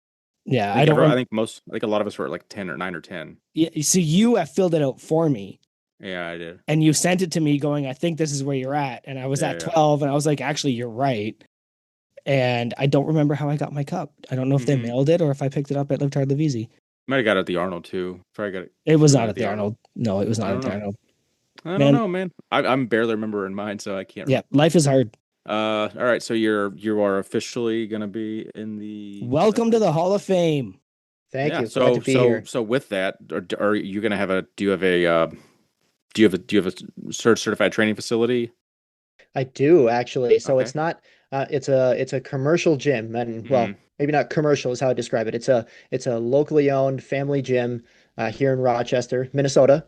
S1: Yeah,
S2: I think I think a lot of us were at like 10 or 9 or 10.
S1: Yeah, so you have filled it out for me,
S2: Yeah, I did.
S1: and you sent it to me, going, "I think this is where you're at," and I was
S2: Yeah,
S1: at
S2: yeah.
S1: 12, and I was like, "Actually, you're right." And I don't remember how I got my cup. I don't know if they
S2: Mhm.
S1: mailed it or if I picked it up at Live Hard Live Easy.
S2: Might have got it at the Arnold too. Probably got it.
S1: It was
S2: Should've
S1: not
S2: been
S1: at the Arnold. No, it was
S2: I
S1: not at
S2: don't
S1: the
S2: know.
S1: Arnold.
S2: I don't
S1: Man.
S2: know, man. I'm barely remembering mine, so I can't.
S1: Yeah, life is hard.
S2: All right. So you are officially gonna be in the
S1: Welcome to the Hall of Fame.
S5: Thank
S2: yeah.
S5: you. Glad to be here.
S2: So with that, are you gonna have a? Do you have a certified training facility?
S5: I do actually. So
S2: Okay.
S5: it's not it's a commercial gym, and well,
S2: Mhm.
S5: maybe not commercial is how I describe it. It's a locally owned family gym here in Rochester, Minnesota,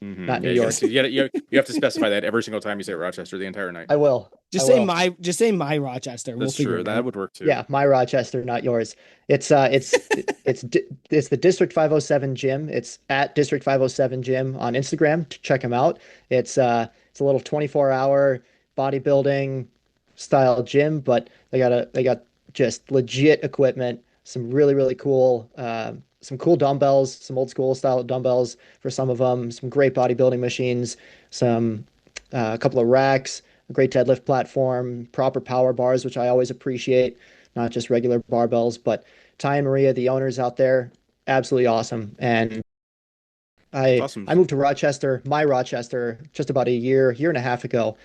S5: not New
S2: Yeah,
S5: York.
S2: you have to specify that every single time you say Rochester the entire night.
S5: I will.
S1: Just
S5: I
S1: say
S5: will.
S1: just say my Rochester. We'll
S2: That's
S1: figure
S2: true.
S1: it
S2: That
S1: out.
S2: would work too.
S5: Yeah, my Rochester, not yours. It's the District 507 gym. It's at District 507 gym on Instagram to check them out. It's a little 24-hour bodybuilding style gym, but they got just legit equipment, some really cool some cool dumbbells, some old school style dumbbells for some of them, some great bodybuilding machines, some a couple of racks, a great deadlift platform, proper power bars, which I always appreciate, not just regular barbells. But Ty and Maria, the owners out there, absolutely awesome. And
S2: That's
S5: I
S2: awesome.
S5: I moved to Rochester, my Rochester, just about a year and a half ago,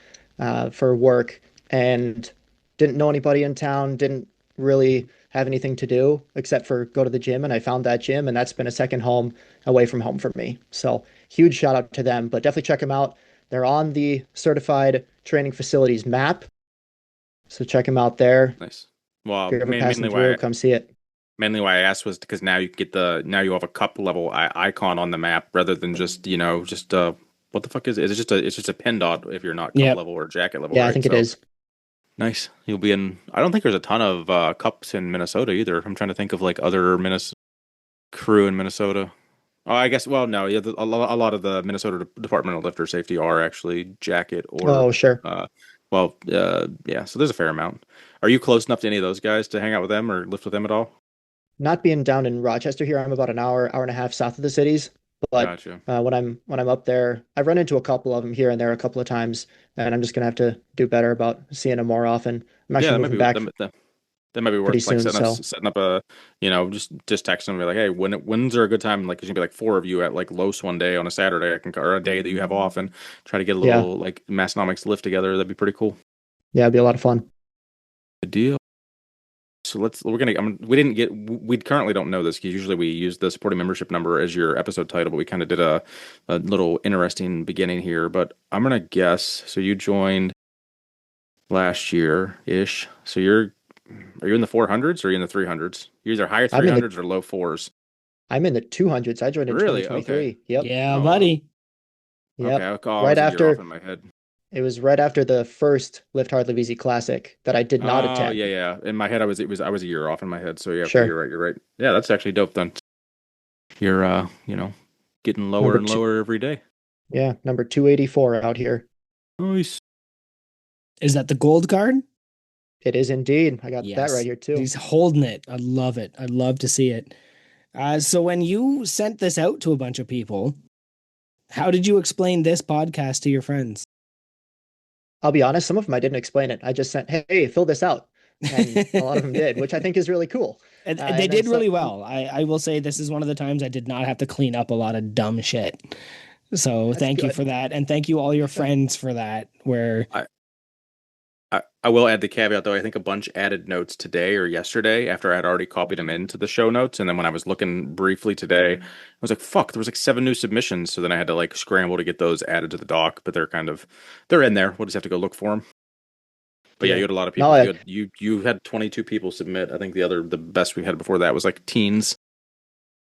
S5: for work, and didn't know anybody in town, didn't really have anything to do except for go to the gym, and I found that gym, and that's been a second home away from home for me. So huge shout out to them, but definitely check them out. They're on the certified training facilities map, so check them out there.
S2: Nice. Well,
S5: If you're ever passing through, come see it.
S2: mainly why I asked was because now you get now you have a cup level icon on the map rather than just what the fuck is it? It's just a pin dot if you're not cup
S1: Yep.
S2: level or jacket level.
S5: Yeah, I
S2: right?
S5: think it
S2: So,
S5: is.
S2: nice. You'll be in. I don't think there's a ton of cups in Minnesota either. I'm trying to think of like other Minnesota crew in Minnesota. Oh, I guess. Well, no, yeah, a lot of the Minnesota Department of Lifter Safety are actually jacket or.
S5: Oh, sure.
S2: Yeah. So there's a fair amount. Are you close enough to any of those guys to hang out with them or lift with them at all?
S5: Not being down in Rochester here, I'm about an hour and a half south of the cities. But
S2: Gotcha.
S5: when I'm up there, I've run into a couple of them here and there a couple of times, and I'm just gonna have to do better about seeing them more often. I'm
S2: Yeah,
S5: actually moving back
S2: that might be
S5: pretty
S2: worth like
S5: soon, so
S2: setting up a just texting them and be like, hey, when's there a good time? Like, there's gonna be like 4 of you at like Los one day on a Saturday, or a day that you have off, and try to get a
S5: Yeah.
S2: little like Massonomics lift together. That'd be pretty cool.
S5: yeah, it'd be a lot of fun.
S2: Good deal. So we currently don't know this because usually we use the supporting membership number as your episode title, but we kind of did a little interesting beginning here. But I'm gonna guess. So you joined last year ish. So you're Are you in the 400s or are you in the 300s? You're either high
S5: I'm in the
S2: 300s or low fours.
S5: I'm in the 200s. I joined in
S2: Really? Okay.
S5: 2023. Yep.
S1: Yeah,
S2: Oh wow.
S1: buddy.
S2: Okay.
S5: Yep.
S2: I
S5: Right
S2: was a year off
S5: after
S2: in my head.
S5: It was right after the first Lift Hard Live Easy Classic that I did not
S2: Oh
S5: attend.
S2: yeah, yeah. In my head, I was a year off in my head. So yeah, okay,
S5: Sure.
S2: you're right. You're right. Yeah, that's actually dope. Then you're getting lower
S5: Number
S2: and
S5: two,
S2: lower every day.
S5: yeah, number 284 out here.
S2: Nice.
S1: Is that the gold card?
S5: It is indeed. I got that right
S1: Yes.
S5: here too.
S1: He's holding it. I love it. I love to see it. So when you sent this out to a bunch of people, how did you explain this podcast to your friends?
S5: I'll be honest, some of them I didn't explain it. I just sent, hey, fill this out. And a lot of them did, which I think is really cool.
S1: And they
S5: And then
S1: did really
S5: some,
S1: well. I will say this is one of the times I did not have to clean up a lot of dumb shit. So
S5: that's
S1: thank you
S5: good.
S1: for that. And thank you all your friends for that. Where
S2: I will add the caveat though. I think a bunch added notes today or yesterday after I had already copied them into the show notes, and then when I was looking briefly today, I was like, "Fuck!" There was like 7 new submissions, so then I had to like scramble to get those added to the doc. But they're in there. We'll just have to go look for them. But yeah,
S5: Yeah.
S2: you had a lot of
S5: No,
S2: people. You had 22 people submit. I think the best we had before that was like teens.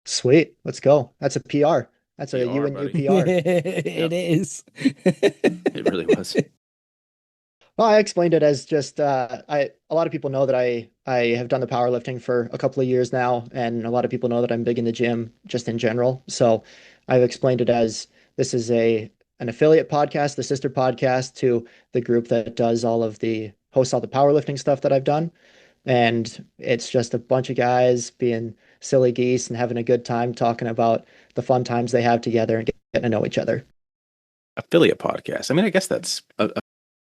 S5: sweet. Let's go. That's a PR. That's a you
S2: PR,
S5: and you
S2: buddy.
S5: PR.
S1: it is.
S2: It really was.
S5: Well, I explained it as just a lot of people know that I have done the powerlifting for a couple of years now, and a lot of people know that I'm big in the gym just in general. So I've explained it as this is an affiliate podcast, the sister podcast to the group that does hosts all the powerlifting stuff that I've done. And it's just a bunch of guys being silly geese and having a good time talking about the fun times they have together and getting to know each other.
S2: Affiliate podcast. I mean, I guess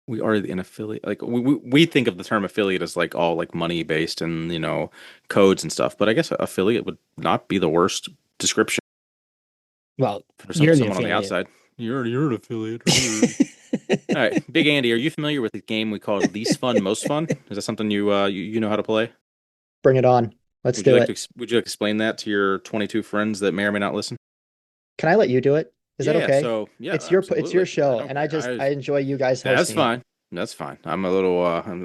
S2: we are an affiliate. Like we think of the term affiliate as like all like money based and codes and stuff. But I guess affiliate would not be the worst description
S1: Well,
S2: for
S1: you're the
S2: someone on the
S1: affiliate.
S2: outside. You're an affiliate. All right, Big Andy, are you familiar with the game we call Least Fun, Most Fun? Is that something you know how to play?
S5: Bring it on. Let's
S2: Would
S5: do
S2: you like
S5: it.
S2: would you like to explain that to your 22 friends that may or may not listen?
S5: Can I let you do it? Is that
S2: Yeah.
S5: okay?
S2: So yeah,
S5: It's your
S2: absolutely. I
S5: show,
S2: don't
S5: and
S2: care.
S5: I enjoy you guys
S2: That's
S5: hosting it.
S2: fine. That's fine. I'm a little.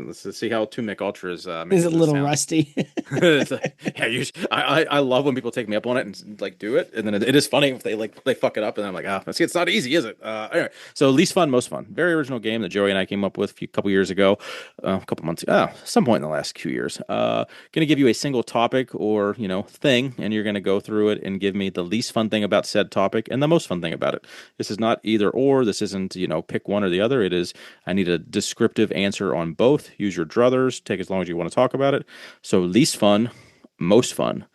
S2: Let's see how 2 Mick Ultras
S1: Is
S2: makes
S1: it a
S2: this
S1: little
S2: sound.
S1: rusty?
S2: It's like, yeah, I love when people take me up on it and like do it, and then it is funny if they fuck it up, and I'm like, see, it's not easy, is it? Anyway, so least fun, most fun, very original game that Joey and I came up with a couple years ago, a couple months, some point in the last 2 years. Gonna give you a single topic or thing, and you're gonna go through it and give me the least fun thing about said topic and the most fun thing about it. This is not either or. This isn't pick one or the other. It is I need a descriptive answer on both. Use your druthers. Take as long as you want to talk about it. So least fun, most fun.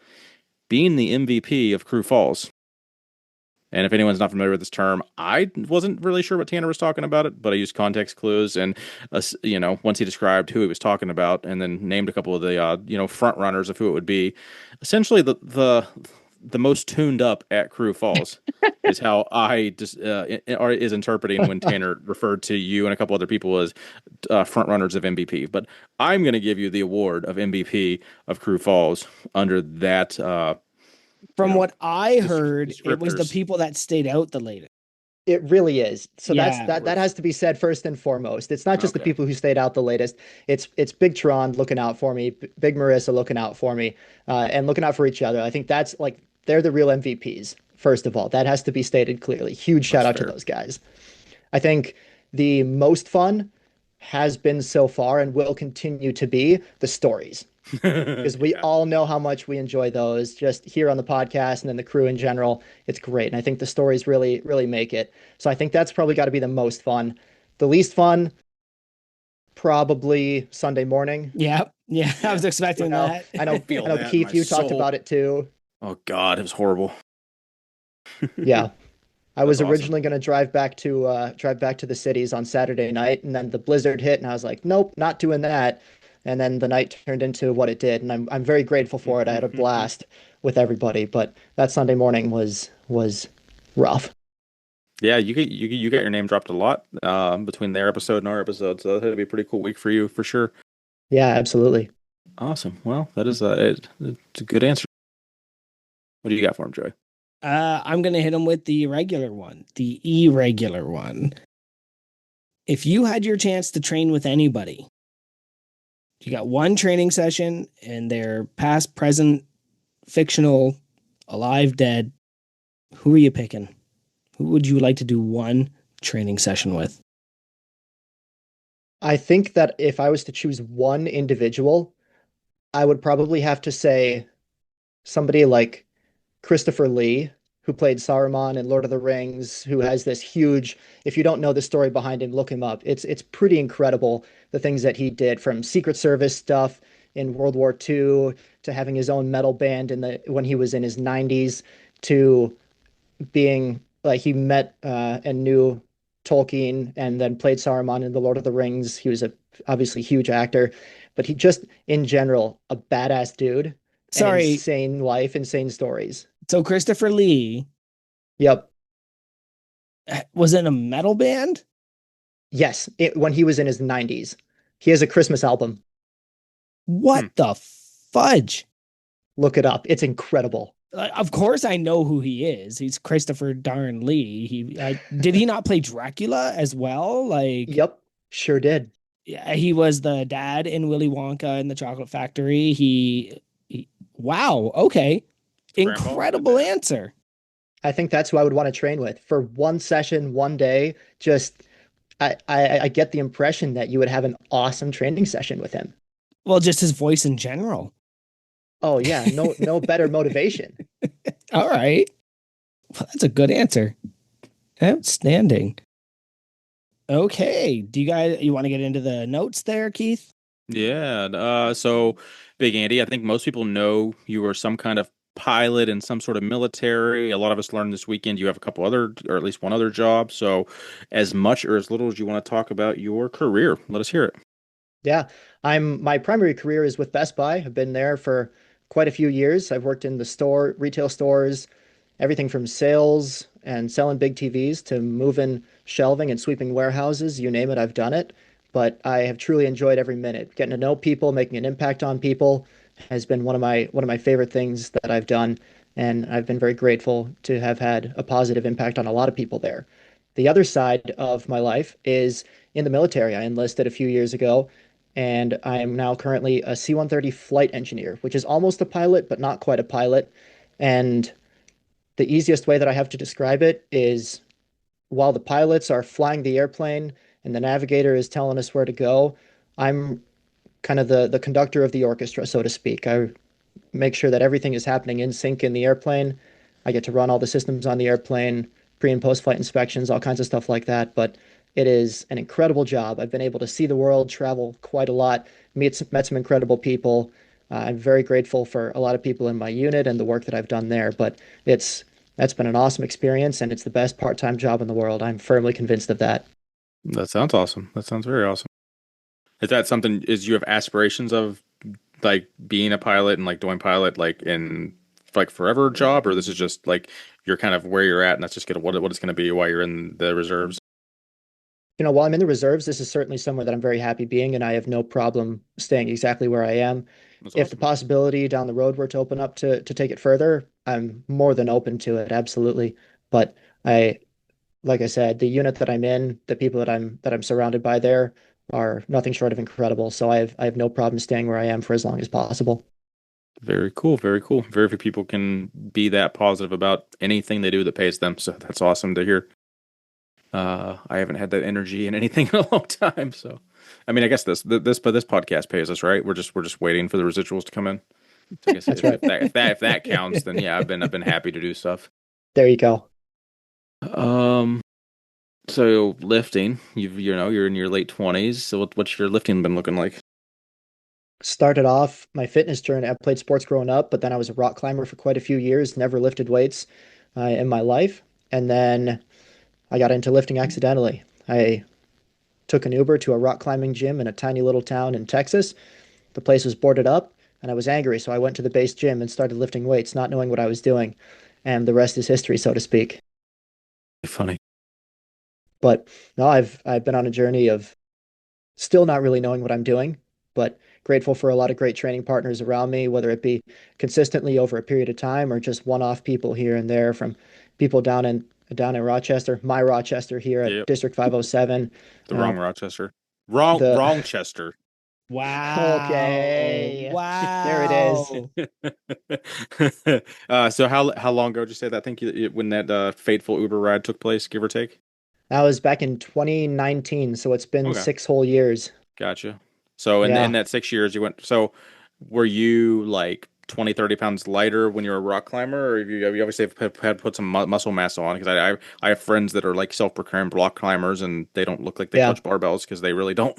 S2: Being the MVP of Crew Falls. And if anyone's not familiar with this term, I wasn't really sure what Tanner was talking about it, but I used context clues and once he described who he was talking about and then named a couple of the front runners of who it would be, essentially the most tuned up at Crew Falls is how I just is interpreting when Tanner referred to you and a couple other people as front runners of MVP. But I'm going to give you the award of MVP of Crew Falls under that.
S1: From what I heard, it was the
S2: descriptors.
S1: people that stayed out the latest.
S5: It really is. So
S1: Yeah.
S5: that has to be said first and foremost. It's not just the
S2: Okay.
S5: people who stayed out the latest. It's Big Tron looking out for me, Big Marissa looking out for me, and looking out for each other. I think that's like they're the real MVPs. First of all, that has to be stated clearly. Huge shout out to
S2: fair.
S5: those guys. I think the most fun has been so far and will continue to be the stories because we
S2: Yeah.
S5: all know how much we enjoy those just here on the podcast and then the crew in general. It's great. And I think the stories really, really make it. So I think that's probably got to be the most fun. The least fun, probably Sunday morning.
S1: Yeah. I was expecting that.
S5: I
S2: feel
S5: know
S2: that in
S5: Keith,
S2: my
S5: you talked
S2: soul.
S5: about it too.
S2: Oh God, it was horrible.
S5: Yeah. I was
S2: That's awesome.
S5: originally going to drive back to the cities on Saturday night, and then the blizzard hit, and I was like, nope, not doing that. And then the night turned into what it did, and I'm very grateful for it. I had a blast with everybody, but that Sunday morning was rough.
S2: Yeah, you got your name dropped a lot between their episode and our episode, so that'd be a pretty cool week for you for sure.
S5: Yeah, absolutely.
S2: Awesome. Well, that is it's a good answer. What do you got for him, Joey?
S1: I'm gonna hit him with the irregular one, the irregular one. If you had your chance to train with anybody, You got one training session, and they're past, present, fictional, alive, dead. Who are you picking? Who would you like to do one training session with?
S5: I think that if I was to choose one individual, I would probably have to say somebody like Christopher Lee, who played Saruman in Lord of the Rings, who has this huge, if you don't know the story behind him, look him up. It's pretty incredible the things that he did, from Secret Service stuff in World War II to having his own metal band in the when he was in his 90s to being like he met and knew Tolkien and then played Saruman in The Lord of the Rings. He was a obviously huge actor, but he just in general a badass dude and
S1: Sorry.
S5: insane life, insane stories.
S1: So Christopher Lee
S5: Yep.
S1: was in a metal band?
S5: Yes, when he was in his 90s. He has a Christmas album.
S2: Hmm.
S1: What the fudge?
S5: Look it up. It's incredible.
S1: Of course, I know who he is. He's Christopher Darn Lee. Did he not play Dracula as well? Like,
S5: Yep, sure did.
S1: yeah, he was the dad in Willy Wonka and the Chocolate Factory. Wow. Okay,
S2: Grandpa?
S1: incredible answer.
S5: I think that's who I would want to train with for one session, one day. Just I get the impression that you would have an awesome training session with him.
S1: Well, just his voice in general.
S5: Oh yeah, no better motivation.
S1: All right. Well, that's a good answer. Outstanding. Okay. You want to get into the notes there, Keith?
S2: Yeah. So, Big Andy, I think most people know you were some kind of pilot in some sort of military. A lot of us learned this weekend you have a couple other, or at least one other job. So, as much or as little as you want to talk about your career, let us hear it.
S5: Yeah, my primary career is with Best Buy. I've been there for quite a few years. I've worked in the store, retail stores, everything from sales and selling big TVs to moving shelving and sweeping warehouses. You name it, I've done it. But I have truly enjoyed every minute. Getting to know people, making an impact on people has been one of my favorite things that I've done, and I've been very grateful to have had a positive impact on a lot of people there. The other side of my life is in the military. I enlisted a few years ago and I am now currently a C-130 flight engineer, which is almost a pilot, but not quite a pilot. And the easiest way that I have to describe it is while the pilots are flying the airplane and the navigator is telling us where to go, I'm kind of the conductor of the orchestra, so to speak. I make sure that everything is happening in sync in the airplane. I get to run all the systems on the airplane, pre and post flight inspections, all kinds of stuff like that. But it is an incredible job. I've been able to see the world, travel quite a lot, met some incredible people. I'm very grateful for a lot of people in my unit and the work that I've done there. But it's that's been an awesome experience, and it's the best part-time job in the world. I'm firmly convinced of that.
S2: That sounds awesome. That sounds very awesome. Is that something, is you have aspirations of like being a pilot and like doing pilot like in like forever job, or this is just like you're kind of where you're at and that's just what it's going to be while you're in the reserves?
S5: While I'm in the reserves, this is certainly somewhere that I'm very happy being, and I have no problem staying exactly where I am.
S2: That's
S5: If the
S2: awesome.
S5: possibility down the road were to open up to take it further, I'm more than open to it, absolutely. But I, like I said, the unit that I'm in, the people that I'm surrounded by there are nothing short of incredible. So I have no problem staying where I am for as long as possible.
S2: Very cool. Very cool. Very few people can be that positive about anything they do that pays them. So that's awesome to hear. I haven't had that energy in anything in a long time. So, I mean, I guess but this podcast pays us, right? We're just waiting for the residuals to come in. So I guess
S5: That's right.
S2: if that counts, then yeah, I've been happy to do stuff.
S5: There you go.
S2: Um, so lifting, you're in your late 20s. So what's your lifting been looking like?
S5: Started off my fitness journey. I played sports growing up, but then I was a rock climber for quite a few years, never lifted weights in my life. And then I got into lifting accidentally. I took an Uber to a rock climbing gym in a tiny little town in Texas. The place was boarded up, and I was angry, so I went to the base gym and started lifting weights, not knowing what I was doing. And the rest is history, so to speak.
S2: Funny.
S5: But no, I've been on a journey of still not really knowing what I'm doing, but grateful for a lot of great training partners around me, whether it be consistently over a period of time or just one-off people here and there from people down in Rochester, my Rochester here at
S2: Yep.
S5: District 507.
S2: The
S5: Uh,
S2: wrong Rochester.
S5: the
S2: Wrongchester.
S1: Wow.
S5: Okay. There it is.
S1: Wow.
S2: So how long ago did you say that? I think when that fateful Uber ride took place, give or take.
S5: That was back in 2019, so it's been
S2: Okay,
S5: 6 whole years.
S2: gotcha. So in
S5: Yeah.
S2: that 6 years, you went. So were you like 20, 30 pounds lighter when you were a rock climber, or you obviously have had put some muscle mass on? Because I have friends that are like self-proclaimed rock climbers, and they don't look like they
S5: Yeah.
S2: clutch barbells because they really don't.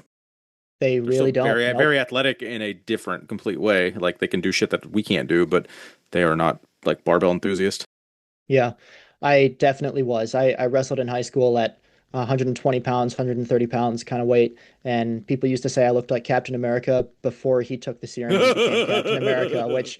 S5: They
S2: They're still
S5: really don't. Nope.
S2: very athletic in a different, complete way. Like they can do shit that we can't do, but they are not like barbell enthusiasts.
S5: Yeah. I definitely was. I wrestled in high school at 120 pounds, 130 pounds kind of weight. And people used to say I looked like Captain America before he took the serum and became Captain America, which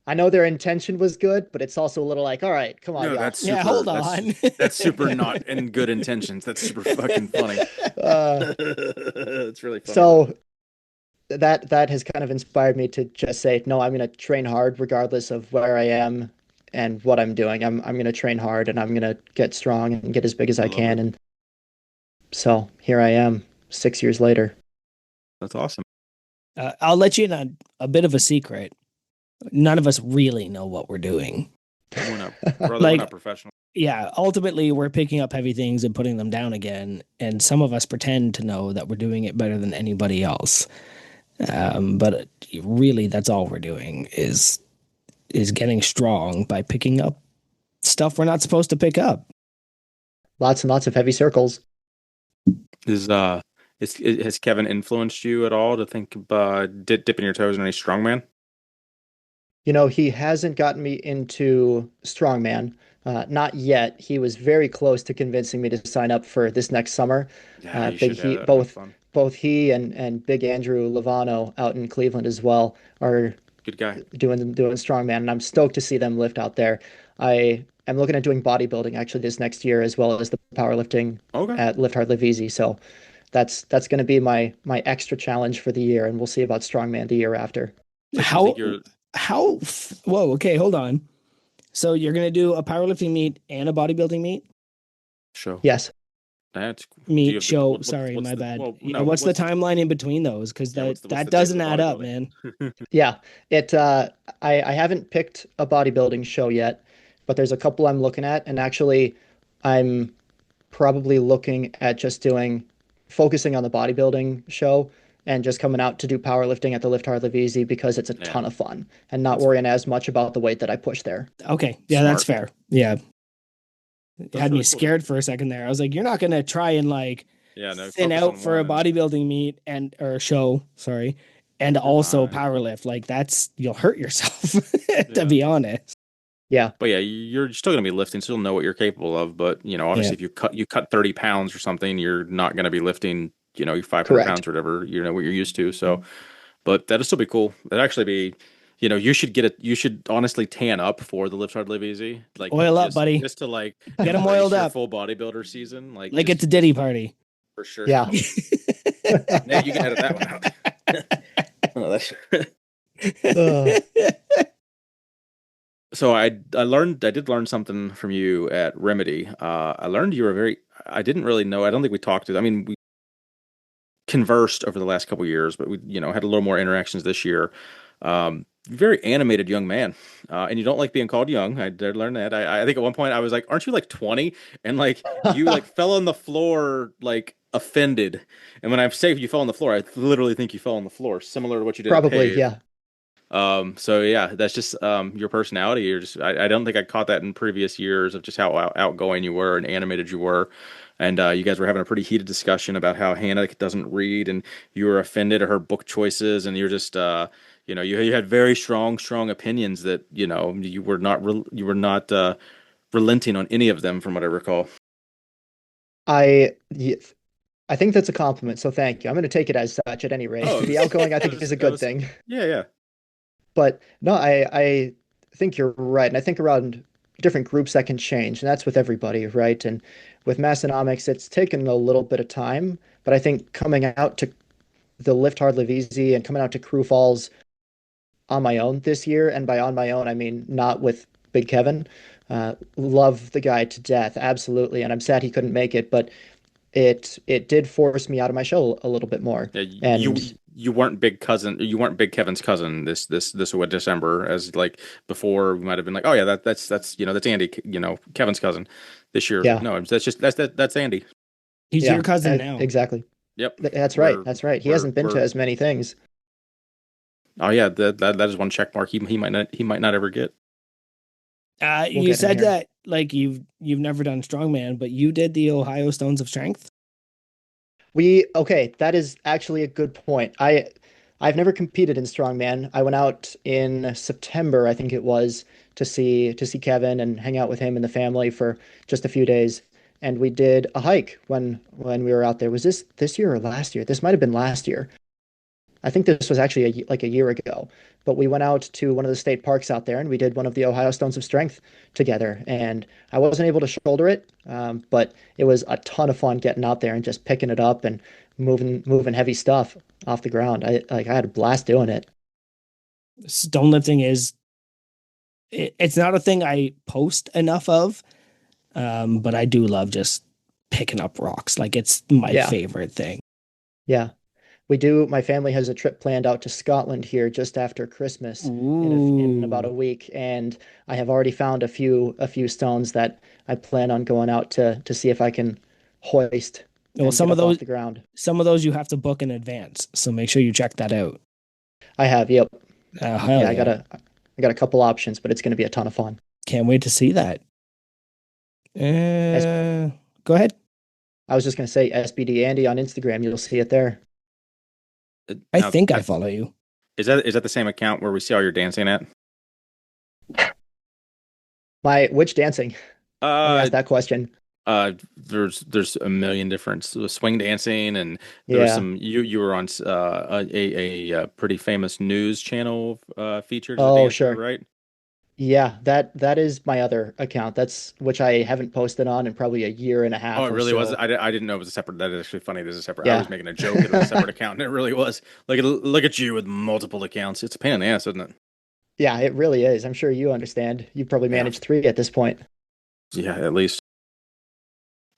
S5: I know their intention was good, but it's also a little like, all right, come on,
S2: No,
S5: y'all.
S1: Yeah, hold on.
S2: that's super not in good intentions. That's super fucking funny.
S5: Uh,
S2: It's really funny though.
S5: so that has kind of inspired me to just say, no, I'm going to train hard regardless of where I am and what I'm doing. I'm going to train hard and I'm going to get strong and get as big as
S2: I
S5: I
S2: love
S5: can.
S2: it.
S5: And so here I am 6 years later.
S2: That's awesome.
S1: I'll let you in on a bit of a secret. None of us really know what we're doing.
S2: We're not, brother. We're
S1: Like,
S2: not professional.
S1: yeah, ultimately, we're picking up heavy things and putting them down again. And some of us pretend to know that we're doing it better than anybody else. But really, that's all we're doing is getting strong by picking up stuff we're not supposed to pick up.
S5: Lots and lots of heavy circles.
S2: Is has Kevin influenced you at all to think dipping your toes in any strongman?
S5: He hasn't gotten me into strongman. Not yet. He was very close to convincing me to sign up for this next summer.
S2: Yeah, you
S5: Big
S2: should have.
S5: he
S2: That would have been fun.
S5: both he and Big Andrew Lovano out in Cleveland as well are
S2: Good guy.
S5: doing strongman, and I'm stoked to see them lift out there. I am looking at doing bodybuilding actually this next year as well as the powerlifting
S2: Okay.
S5: at Lift Hard Live Easy. So that's going to be my extra challenge for the year, and we'll see about strongman the year after.
S2: So do you think
S1: How,
S2: you're
S1: whoa, okay, hold on. So you're going to do a powerlifting meet and a bodybuilding meet?
S2: show?
S5: Yes.
S2: That's do you
S1: Meet,
S2: have the
S1: show, sorry,
S2: what's
S1: my
S2: the
S1: bad.
S2: well
S1: Yeah,
S2: no
S1: what's the
S2: what's the
S1: timeline in between those? Because
S2: yeah what's
S1: that
S2: the date for
S1: doesn't
S2: the
S1: add up,
S2: bodybuilding?
S1: man.
S5: Yeah. It I haven't picked a bodybuilding show yet, but there's a couple I'm looking at, and actually I'm probably looking at just doing focusing on the bodybuilding show and just coming out to do powerlifting at the Lift Hard Live Easy because it's a
S2: Yeah,
S5: ton of fun and not
S2: that's fine.
S5: worrying as much about the weight that I push there.
S1: Okay, yeah, that's
S2: Smart.
S1: fair. Yeah, it
S2: That's
S1: had me
S2: really cool.
S1: scared for a second there. I was like, you're not going to try and like
S2: Yeah, no,
S1: thin
S2: focus
S1: out
S2: on
S1: for a
S2: one and
S1: bodybuilding meet and or show, sorry, and
S2: you're
S1: also
S2: fine.
S1: powerlift. Like that's you'll hurt yourself, to
S2: Yeah.
S1: be honest.
S5: Yeah,
S2: But yeah, you're still going to be lifting, still know what you're capable of. But
S1: Yeah.
S2: obviously, if you cut 30 pounds or something, you're not going to be lifting, your 500
S5: correct.
S2: pounds or whatever, what you're used to. So, but that'll still be cool. That'd actually be, you should get it. You should honestly tan up for the Lift Hard Live Easy, like
S1: Oil up, buddy.
S2: just to like
S1: Get them
S2: embrace
S1: oiled
S2: your
S1: up
S2: full bodybuilder season, like
S1: like
S2: just
S1: it's a Diddy party.
S2: for sure.
S5: Yeah.
S2: Nate, you can edit that one out. Oh, that's
S5: Uh,
S2: So I did learn something from you at Remedy. I learned you were very I didn't really know. I don't think we talked I mean we conversed over the last couple of years, but we had a little more interactions this year. Very animated young man, and you don't like being called young. I did learn that. I think at one point I was like, "Aren't you like 20?" And like you like fell on the floor like offended. And when I say you fell on the floor, I literally think you fell on the floor, similar to what you did at
S5: Probably,
S2: Pave.
S5: yeah.
S2: So yeah, that's just your personality. You're just I don't think I caught that in previous years of just how outgoing you were and animated you were. And you guys were having a pretty heated discussion about how Hannah doesn't read, and you were offended at her book choices, and you're just you had very strong opinions that you were not relenting on any of them, from what I recall.
S5: I y- I think that's a compliment, so thank you. I'm going to take it as such at any rate.
S2: Oh,
S5: To be outgoing, I think is a
S2: it
S5: good
S2: was
S5: thing.
S2: yeah.
S5: But no, I think you're right. And I think around different groups that can change, and that's with everybody, right? And with Massonomics, it's taken a little bit of time, but I think coming out to the Lift Hard Live Easy and coming out to Crew Falls on my own this year, and by on my own, I mean not with Big Kevin. Love the guy to death, absolutely, and I'm sad he couldn't make it, but it did force me out of my shell a little bit more.
S2: Yeah,
S5: And
S2: you weren't you weren't big Kevin's cousin this what December, as like before we might have been like, oh yeah, that's that's Andy, Kevin's cousin. This year,
S5: Yeah,
S2: no, that's just that's Andy.
S1: He's
S5: yeah,
S1: your cousin now.
S5: exactly.
S2: Yep.
S5: That's right.
S2: We're
S5: That's right. He
S2: we're
S5: hasn't been to
S2: we're
S5: as many things.
S2: oh yeah, that is one check mark he might not ever get.
S5: We'll
S1: You
S5: get him
S1: said
S5: here.
S1: that like you've never done strongman, but you did the Ohio Stones of Strength.
S5: Okay, that is actually a good point. I've never competed in strongman. I went out in September, I think it was, to see Kevin and hang out with him and the family for just a few days. And we did a hike when we were out there. Was this year or last year? This might have been last year. I think this was actually like a year ago, but we went out to one of the state parks out there and we did one of the Ohio Stones of Strength together. And I wasn't able to shoulder it, but it was a ton of fun getting out there and just picking it up and moving heavy stuff off the ground. I had a blast doing it.
S1: Stone lifting it's not a thing I post enough of, but I do love just picking up rocks. Like it's my
S5: Yeah,
S1: favorite thing.
S5: yeah. We do. My family has a trip planned out to Scotland here just after Christmas in about
S1: Ooh.
S5: a week, and I have already found a few stones that I plan on going out to see if I can hoist
S1: Well,
S5: and get up off the ground.
S1: some of those you have to book in advance, so make sure you check that out.
S5: I have, yep.
S1: Hell
S5: Yeah,
S1: yeah.
S5: I got a couple options, but it's going to be a ton of fun.
S1: Can't wait to see that.
S5: As
S1: Go ahead.
S5: I was just going to say, SBD Andy on Instagram, you'll see it there.
S1: I
S2: Now,
S1: think I follow you.
S2: is that the same account where we see all your dancing at?
S5: Which dancing? Let me
S2: Uh,
S5: ask that question.
S2: there's a million different swing dancing, and there was
S5: Yeah.
S2: some you were on a pretty famous news channel featured as a
S5: Oh,
S2: dancer,
S5: sure.
S2: right?
S5: Yeah, that is my other account. That's which I haven't posted on in probably a year and a
S2: Oh,
S5: half
S2: it
S5: or
S2: really was.
S5: so.
S2: I didn't know it was a separate. That is actually funny. There's a separate. I was
S5: Yeah.
S2: making a joke that it was a separate account, and it really was. Like, look at you with multiple accounts. It's a pain in the ass, isn't it?
S5: Yeah, it really is. I'm sure you understand. You probably
S2: Yeah,
S5: managed three at this point.
S2: yeah, at least.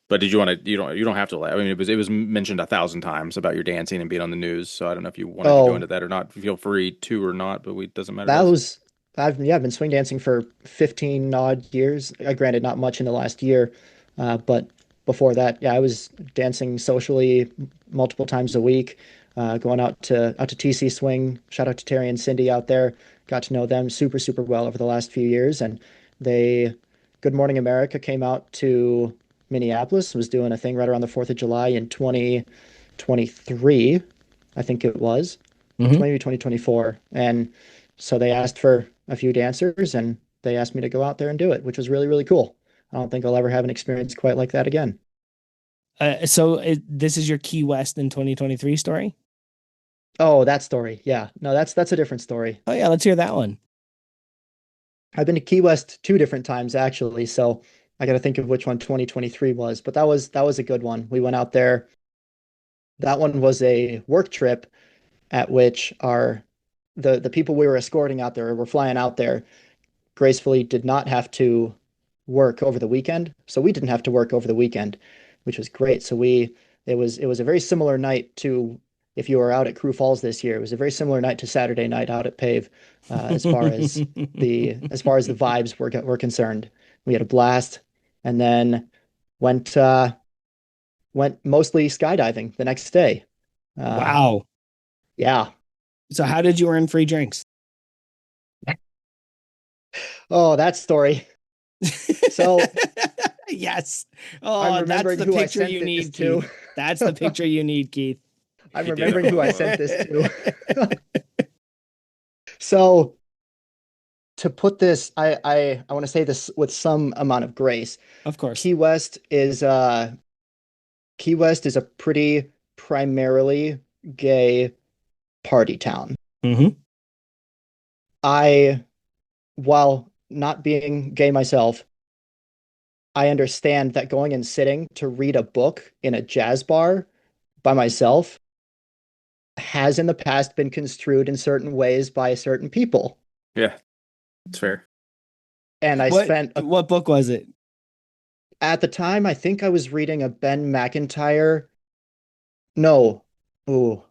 S2: But did you want to? You don't have to. I mean, it was mentioned 1,000 times about your dancing and being on the news. So I don't know if you wanted to go
S5: Oh,
S2: into that or not. Feel free to or not, but it doesn't matter to
S5: that
S2: us.
S5: was I've been swing dancing for 15 odd years. Granted, not much in the last year, but before that, yeah, I was dancing socially multiple times a week, going out to TC Swing. Shout out to Terry and Cindy out there. Got to know them super super well over the last few years, and they Good Morning America came out to Minneapolis. Was doing a thing right around the 4th of July in 2023, I think it was, or
S1: Hmm.
S5: maybe 2024, and so they asked for a few dancers and they asked me to go out there and do it, which was really, really cool. I don't think I'll ever have an experience quite like that again.
S1: This is your Key West in 2023 story.
S5: Oh, that story. Yeah. No, that's a different story.
S1: Oh yeah, let's hear that one.
S5: I've been to Key West two different times actually, so I got to think of which one 2023 was, but that was a good one. We went out there. That one was a work trip at which the people we were escorting out there were flying out there gracefully did not have to work over the weekend. So we didn't have to work over the weekend, which was great. So it was a very similar night to if you were out at Crew Falls this year. It was a very similar night to Saturday night out at Pave, as far as the vibes were concerned. We had a blast, and then went went mostly skydiving the next day. Uh,
S1: Wow.
S5: yeah.
S1: So how did you earn free drinks?
S5: Oh, that story. So
S1: Yes.
S5: I'm
S1: Oh, that's
S5: remembering
S1: the
S5: who I
S1: picture
S5: sent
S1: you
S5: this
S1: need,
S5: to.
S1: Keith. That's the picture you need, Keith.
S5: I'm
S2: He did
S5: remembering who
S2: owe
S5: I
S2: us
S5: sent
S2: one.
S5: this to. So to put this, I want to say this with some amount of grace.
S1: Of course.
S5: Key West is Key West is a pretty primarily gay party town.
S1: Hmm.
S5: I, while not being gay myself, I understand that going and sitting to read a book in a jazz bar by myself has in the past been construed in certain ways by certain people.
S2: Yeah, it's fair.
S5: And
S1: What book was it?
S5: at the time, I think I was reading a Ben McIntyre. No. Ooh.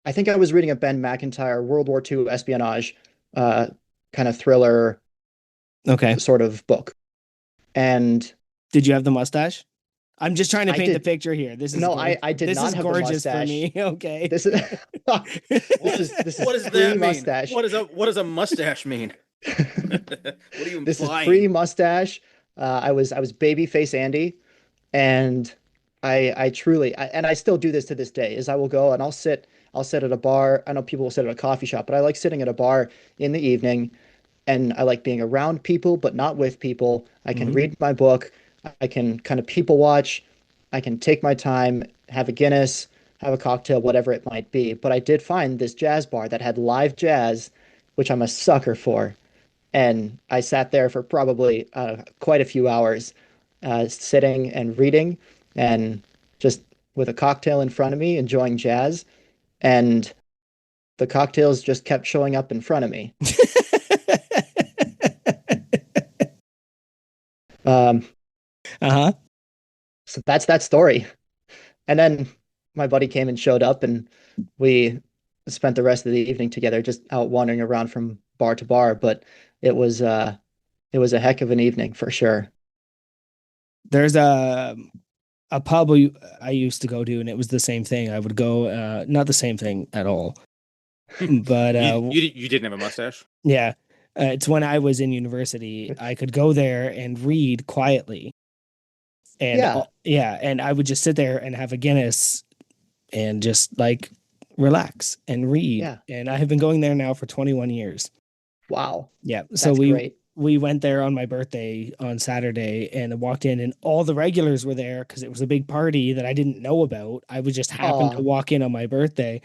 S5: I think I was reading a Ben McIntyre World War II espionage uh, kind of thriller
S1: Okay.
S5: sort of book. And
S1: Did you have the mustache? I'm just trying to
S5: I
S1: paint the
S5: did
S1: picture here. This is
S5: no,
S1: gorgeous.
S5: I did
S1: This
S5: not
S1: is
S5: have the
S1: gorgeous for
S5: mustache.
S1: me. Okay.
S5: This is
S2: What is
S5: this is
S2: what does
S5: pre
S2: that mean?
S5: mustache.
S2: What does a mustache mean? What are you
S5: This is pre
S2: implying?
S5: mustache. I was babyface Andy, and I truly and I still do this to this day. Is I will go and I'll sit at a bar. I know people will sit at a coffee shop, but I like sitting at a bar in the evening, and I like being around people, but not with people. I can
S1: Mhm.
S5: read my book. I can kind of people watch. I can take my time, have a Guinness, have a cocktail, whatever it might be. But I did find this jazz bar that had live jazz, which I'm a sucker for. And I sat there for probably quite a few hours, sitting and reading and just with a cocktail in front of me, enjoying jazz. And the cocktails just kept showing up in front of me. Um,
S1: Uh-huh.
S5: so that's that story. And then my buddy came and showed up, and we spent the rest of the evening together, just out wandering around from bar to bar. But it was uh, it was a heck of an evening for sure.
S1: There's a pub I used to go to, and it was the same thing. I would go, not the same thing at all, but
S2: You didn't have a mustache?
S1: yeah, it's when I was in university. I could go there and read quietly, and
S5: Yeah,
S1: yeah, and I would just sit there and have a Guinness and just like relax and read.
S5: yeah.
S1: And I have been going there now for 21 years.
S5: Wow,
S1: Yeah. So
S5: that's great.
S1: we went there on my birthday on Saturday and walked in and all the regulars were there because it was a big party that I didn't know about. I was just happened to
S5: Oh,
S1: walk in on my birthday.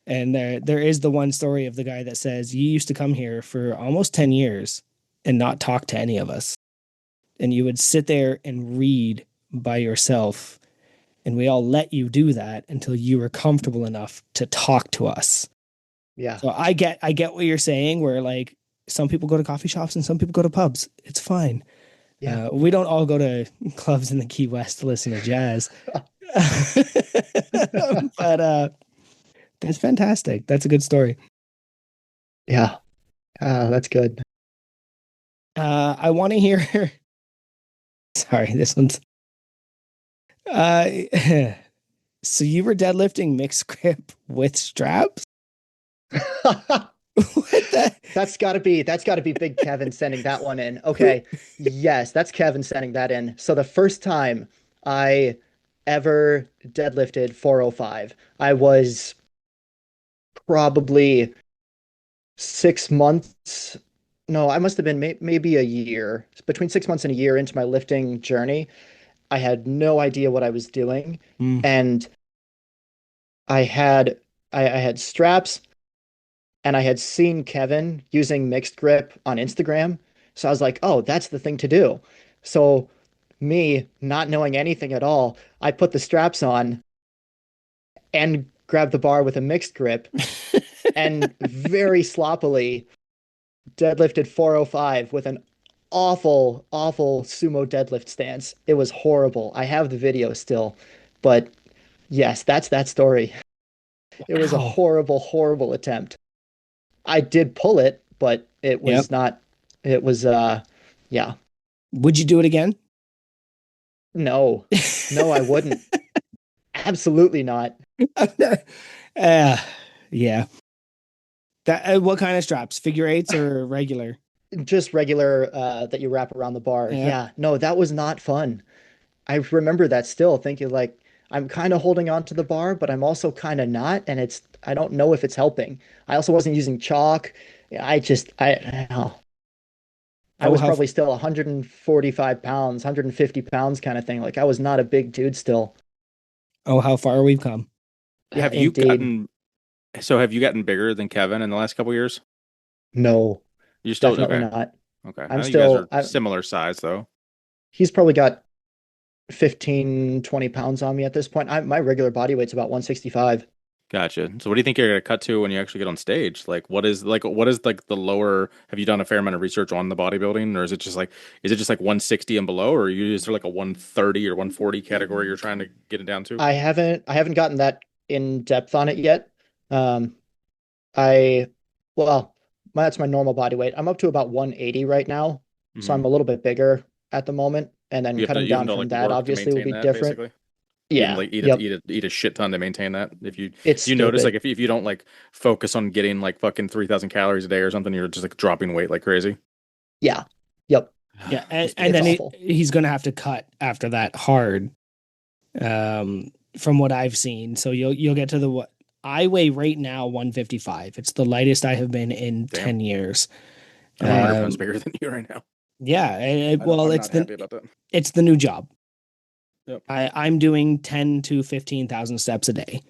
S1: And there is the one story of the guy that says, "You used to come here for almost 10 years and not talk to any of us. And you would sit there and read by yourself. And we all let you do that until you were comfortable enough to talk to us."
S5: yeah,
S1: So I get what you're saying, where like some people go to coffee shops and some people go to pubs. It's fine.
S5: yeah.
S1: We don't all go to clubs in the Key West to listen to jazz. But that's fantastic. That's a good story.
S5: Yeah, that's good.
S1: I want to hear. Sorry, this one's. Uh, so you were deadlifting mixed grip with straps? What the?
S5: That's got to be Big Kevin sending that one in. Okay. Yes, that's Kevin sending that in. So the first time I ever deadlifted 405, I was probably 6 months. No, I must have been maybe a year, between 6 months and a year into my lifting journey. I had no idea what I was doing,
S1: Mm.
S5: and I had I had straps, and I had seen Kevin using mixed grip on Instagram. So I was like, oh, that's the thing to do. So me not knowing anything at all, I put the straps on and grabbed the bar with a mixed grip and very sloppily deadlifted 405 with an awful, awful sumo deadlift stance. It was horrible. I have the video still, but yes, that's that story. It was a
S1: Ow.
S5: horrible, horrible attempt. I did pull it, but it
S1: Yep.
S5: was not, it was, yeah,
S1: Would you do it again?
S5: no, no, I wouldn't. Absolutely not.
S1: uh, yeah. That what kind of straps? Figure eights or regular?
S5: Just regular, that you wrap around the bar.
S1: Yeah.
S5: Yeah, no, that was not fun. I remember that still thinking like, I'm kind of holding on to the bar, but I'm also kind of not. And I don't know if it's helping. I also wasn't using chalk. I don't know. I
S1: Oh
S5: was
S1: how
S5: probably still 145 pounds, 150 pounds kind of thing. Like I was not a big dude still.
S1: oh how far we've come.
S5: Yeah,
S2: Have you
S5: indeed.
S2: gotten have you gotten bigger than Kevin in the last couple years?
S5: No,
S2: You're still
S5: definitely
S2: okay.
S5: not.
S2: Okay. I
S5: I'm
S2: know you guys
S5: still,
S2: are similar size though.
S5: he's probably got 15, 20 pounds on me at this point. My regular body weight's about 165.
S2: Gotcha. So what do you think you're gonna cut to when you actually get on stage? What is like the lower, have you done a fair amount of research on the bodybuilding, or is it just like 160 and below, or is there like a 130 or 140 category you're trying to get it down to?
S5: I haven't gotten that in depth on it yet. Um, I, well, that's my normal body weight. I'm up to about 180 right now, so
S2: Hmm.
S5: I'm a little bit bigger at the moment, and then cutting
S2: You have
S5: down
S2: to
S5: from
S2: like
S5: that
S2: work to
S5: obviously will
S2: maintain
S5: be
S2: that,
S5: different.
S2: basically. Even
S5: Yeah,
S2: like
S5: yep,
S2: eat a shit ton to maintain that.
S5: it's
S2: If you notice, like
S5: stupid.
S2: if you don't like focus on getting like fucking 3,000 calories a day or something, you're just like dropping weight like crazy.
S5: Yeah, yep,
S1: Yeah,
S2: Must be
S1: and
S5: it's
S1: then
S2: tough.
S5: awful.
S1: he's going to have to cut after that hard, from what I've seen. So you'll get to the what I weigh right now 155. It's the lightest I have been in
S2: Damn,
S1: 10 years.
S2: I'm 100 pounds
S1: Um,
S2: bigger than you right now.
S1: yeah, well,
S2: I'm not happy about that.
S1: it's the new job.
S2: Yep.
S1: I'm doing 10 to 15,000 steps a day.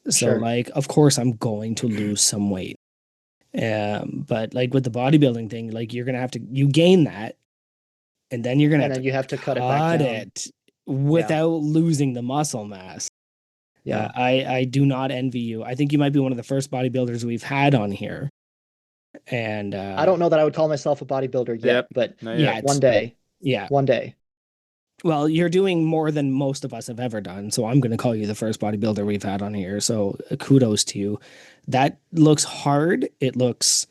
S1: So
S5: Sure.
S1: like, of course, I'm going to lose some weight. But like with the bodybuilding thing, like you're gonna have to you gain that, and then you're gonna
S5: And
S1: have
S5: then
S1: to
S5: you have to cut it back
S1: cut
S5: down.
S1: it
S5: Yeah,
S1: without losing the muscle mass.
S5: yeah.
S1: I do not envy you. I think you might be one of the first bodybuilders we've had on here, and
S5: I don't know that I would call myself a bodybuilder yet,
S2: Yep.
S5: but
S2: Not yet.
S1: yet,
S5: one day,
S1: yeah.
S5: one day.
S1: Well, you're doing more than most of us have ever done, so I'm going to call you the first bodybuilder we've had on here. So kudos to you. That looks hard. It looks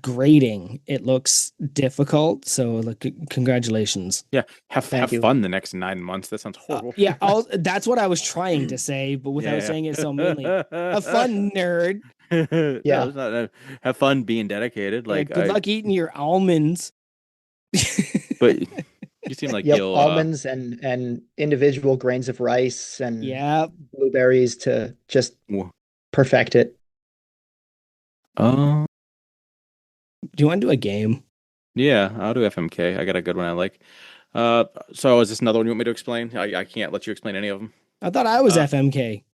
S1: grading. It looks difficult. So, like, congratulations.
S2: Yeah.
S5: Thank
S2: Have
S5: you.
S2: fun the next 9 months. That sounds horrible.
S1: Yeah, that's what I was trying to say, but without
S2: Yeah.
S1: saying it so meanly. Have fun, nerd.
S2: No,
S5: Yeah.
S2: it's not. Have fun being dedicated.
S1: Yeah,
S2: Like
S1: good luck eating your almonds.
S2: but you seem like
S5: Yep.
S2: you'll.
S5: Almonds and individual grains of rice and
S1: Yeah.
S5: blueberries to just
S2: w-
S5: perfect it.
S2: Uh,
S1: Do you want to do a game?
S2: yeah, I'll do FMK. I got a good one I like. Uh, so is this another one you want me to explain? I can't let you explain any of them.
S1: I thought I was
S2: Uh,
S1: FMK.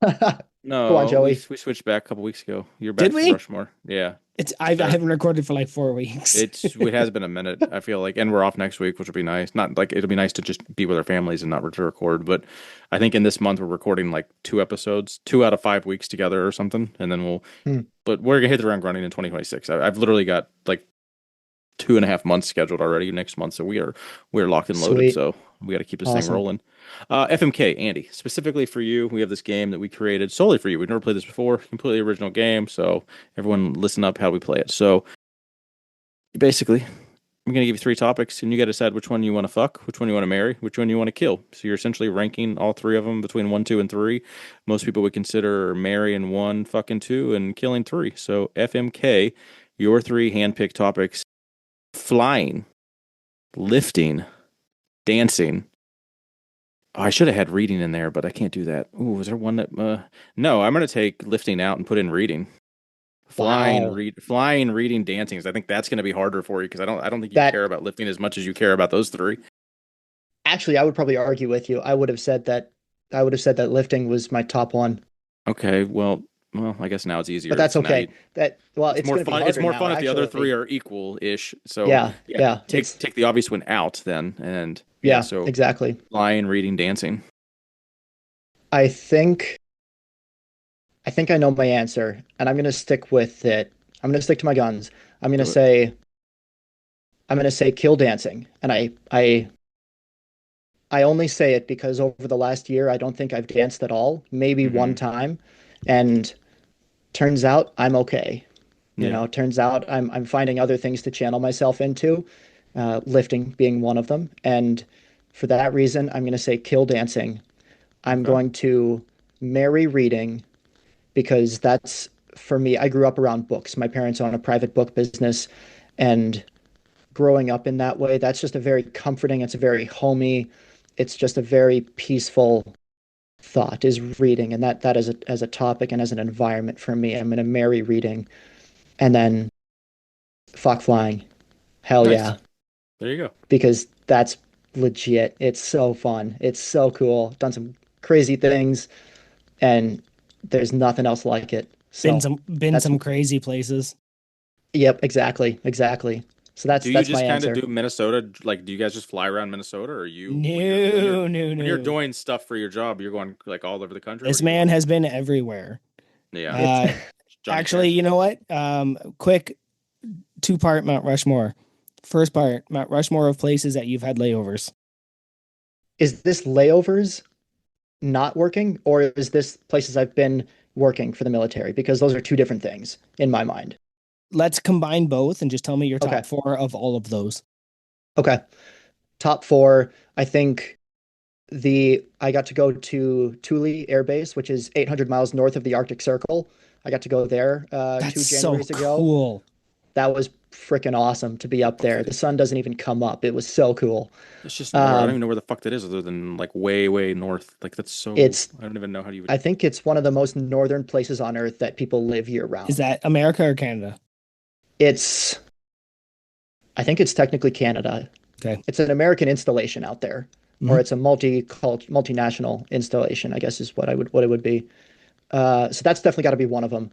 S5: Go on,
S2: no,
S5: Joey.
S2: we switched back a couple weeks ago. You're
S1: Did
S2: back to
S1: we?
S2: Rushmore. Yeah,
S1: I
S2: sure.
S1: haven't recorded for like 4 weeks.
S2: It has been a minute. I feel like, and we're off next week, which will be nice. Not like it'll be nice to just be with our families and not to record. But I think in this month we're recording like 2 episodes, 2 out of 5 weeks together or something, and then we'll.
S5: Hmm.
S2: But we're gonna hit the ground running in 2026. I've literally got like 2.5 months scheduled already next month, so we're locked and loaded.
S5: Sweet.
S2: So we got to keep this thing
S5: Awesome.
S2: rolling. FMK, Andy, specifically for you, we have this game that we created solely for you. We've never played this before, completely original game. So everyone, listen up how we play it. So basically, I'm gonna give you 3 topics, and you got to decide which one you want to fuck, which one you want to marry, which one you want to kill. So you're essentially ranking all 3 of them between 1, 2, and 3. Most people would consider marrying 1, fucking 2, and killing 3. So FMK, your 3 handpicked topics: flying, lifting, dancing. Oh, I should have had reading in there, but I can't do that. Ooh, is there one that? No, I'm gonna take lifting out and put in reading.
S5: Wow.
S2: Flying, reading, dancing. 'Cause I think that's gonna be harder for you because I don't think you
S5: That
S2: care about lifting as much as you care about those 3.
S5: actually I would probably argue with you. I would have said that lifting was my top one.
S2: Okay, well, I guess now it's
S5: But
S2: easier.
S5: that's
S2: So now
S5: okay.
S2: you,
S5: That well,
S2: it's
S5: it's
S2: more
S5: going to be
S2: fun. It's
S5: harder
S2: more
S5: now
S2: fun if the other 3
S5: actually.
S2: are equal-ish. So
S5: Yeah,
S2: yeah,
S5: yeah.
S2: take the obvious one out then, and yeah.
S5: Yeah,
S2: So
S5: exactly.
S2: flying, reading, dancing.
S5: I think I think I know my answer, and I'm going to stick with it. I'm going to stick to my guns. I'm going to
S2: Do it.
S5: say I'm going to say kill dancing. And I only say it because over the last year I don't think I've danced at all, maybe one
S2: Hmm.
S5: time, and turns out I'm okay.
S2: Yeah.
S5: Turns out I'm finding other things to channel myself into, lifting being one of them. And for that reason, I'm going to say kill dancing. I'm
S2: Okay.
S5: going to marry reading because that's for me. I grew up around books. My parents own a private book business, and growing up in that way, that's just a very comforting. It's a very homey. It's just a very peaceful thought is reading, and that as a topic and as an environment for me. I'm going to marry reading, and then fuck flying. Hell
S2: Nice.
S5: yeah,
S2: There you go.
S5: because that's legit. It's so fun. It's so cool. Done some crazy things, and there's nothing else like it. So
S1: Been
S5: that's
S1: some crazy places.
S5: yep, exactly, exactly. So
S2: Do you
S5: that's my
S2: just kind of
S5: answer.
S2: do Minnesota? Like, do you guys just fly around Minnesota, or
S1: No, no,
S2: when you're
S1: no.
S2: doing stuff for your job, you're going like all over the country? What
S1: This
S2: are you
S1: man
S2: doing?
S1: has been everywhere.
S2: Yeah,
S5: It's
S1: Uh,
S2: Johnny
S1: actually,
S2: Cash.
S1: you know what? Quick 2-part Mount Rushmore. First part, Mount Rushmore of places that you've had layovers.
S5: is this layovers? not working, or is this places I've been working for the military? Because those are two different things in my mind.
S1: Let's combine both and just tell me your top
S5: Okay.
S1: four of all of those.
S5: Okay. Top four, I think I got to go to Thule Air Base, which is 800 miles north of the Arctic Circle. I got to go there
S1: That's
S5: two
S1: so
S5: Januaries ago.
S1: cool.
S5: That was freaking awesome to be up there.
S2: Okay.
S5: The sun doesn't even come up. It was so cool.
S2: It's just north. I don't
S5: Um,
S2: even know where the fuck that is other than like way, way north. Like that's so
S5: it's
S2: I don't even know how do you would
S5: I think it's one of the most northern places on Earth that people live year
S1: Is
S5: round.
S1: that America or Canada?
S5: It's I think it's technically Canada.
S1: Okay.
S5: It's an American installation out there, or
S1: Mhm.
S5: it's a multinational installation, I guess is what it would be. So that's definitely got to be one of them.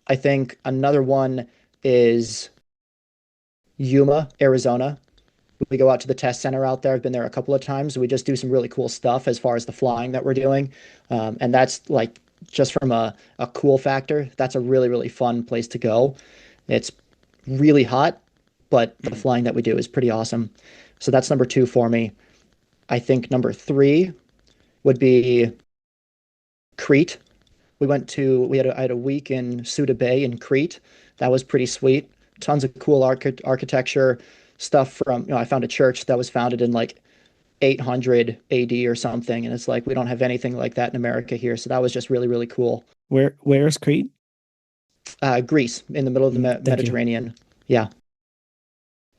S5: I think another one is Yuma, Arizona. We go out to the test center out there. I've been there a couple of times. We just do some really cool stuff as far as the flying that we're doing. And that's like just from a cool factor, that's a really, really fun place to go. It's really hot, but the
S2: Mhm.
S5: flying that we do is pretty awesome. So that's number two for me. I think number three would be Crete. I had a week in Suda Bay in Crete. That was pretty sweet. Tons of cool architecture stuff from, I found a church that was founded in like 800 AD or something. And it's like, we don't have anything like that in America here. So that was just really, really cool.
S1: Where's Crete?
S5: Greece in the middle of the
S1: Thank you.
S5: Mediterranean. Yeah.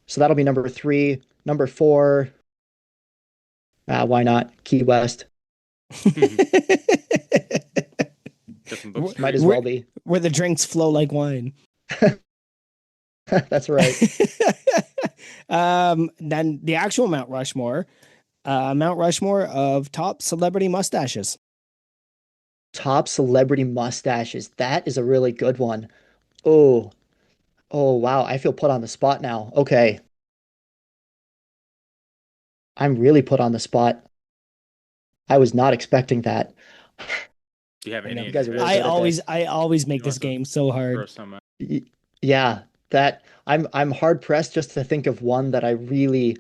S5: So that'll be number three. Number four, why not? Key West.
S2: Different book
S1: where,
S5: Might as
S2: street.
S5: well
S1: where
S5: be.
S1: where the drinks flow like wine.
S5: That's right.
S1: Then the actual Mount Rushmore of top celebrity mustaches.
S5: Top celebrity mustaches. That is a really good one. Oh, oh, wow. I feel put on the spot now. Okay. I'm really put on the spot. I was not expecting that.
S2: Do you have
S1: I
S2: any
S1: know.
S5: You
S2: in your
S5: guys are really
S2: head?
S5: good at this.
S1: I always make
S2: You
S1: this
S2: must have
S1: game so
S2: throw
S1: hard.
S2: some.
S5: Y- Yeah, that I'm hard pressed just to think of one that I really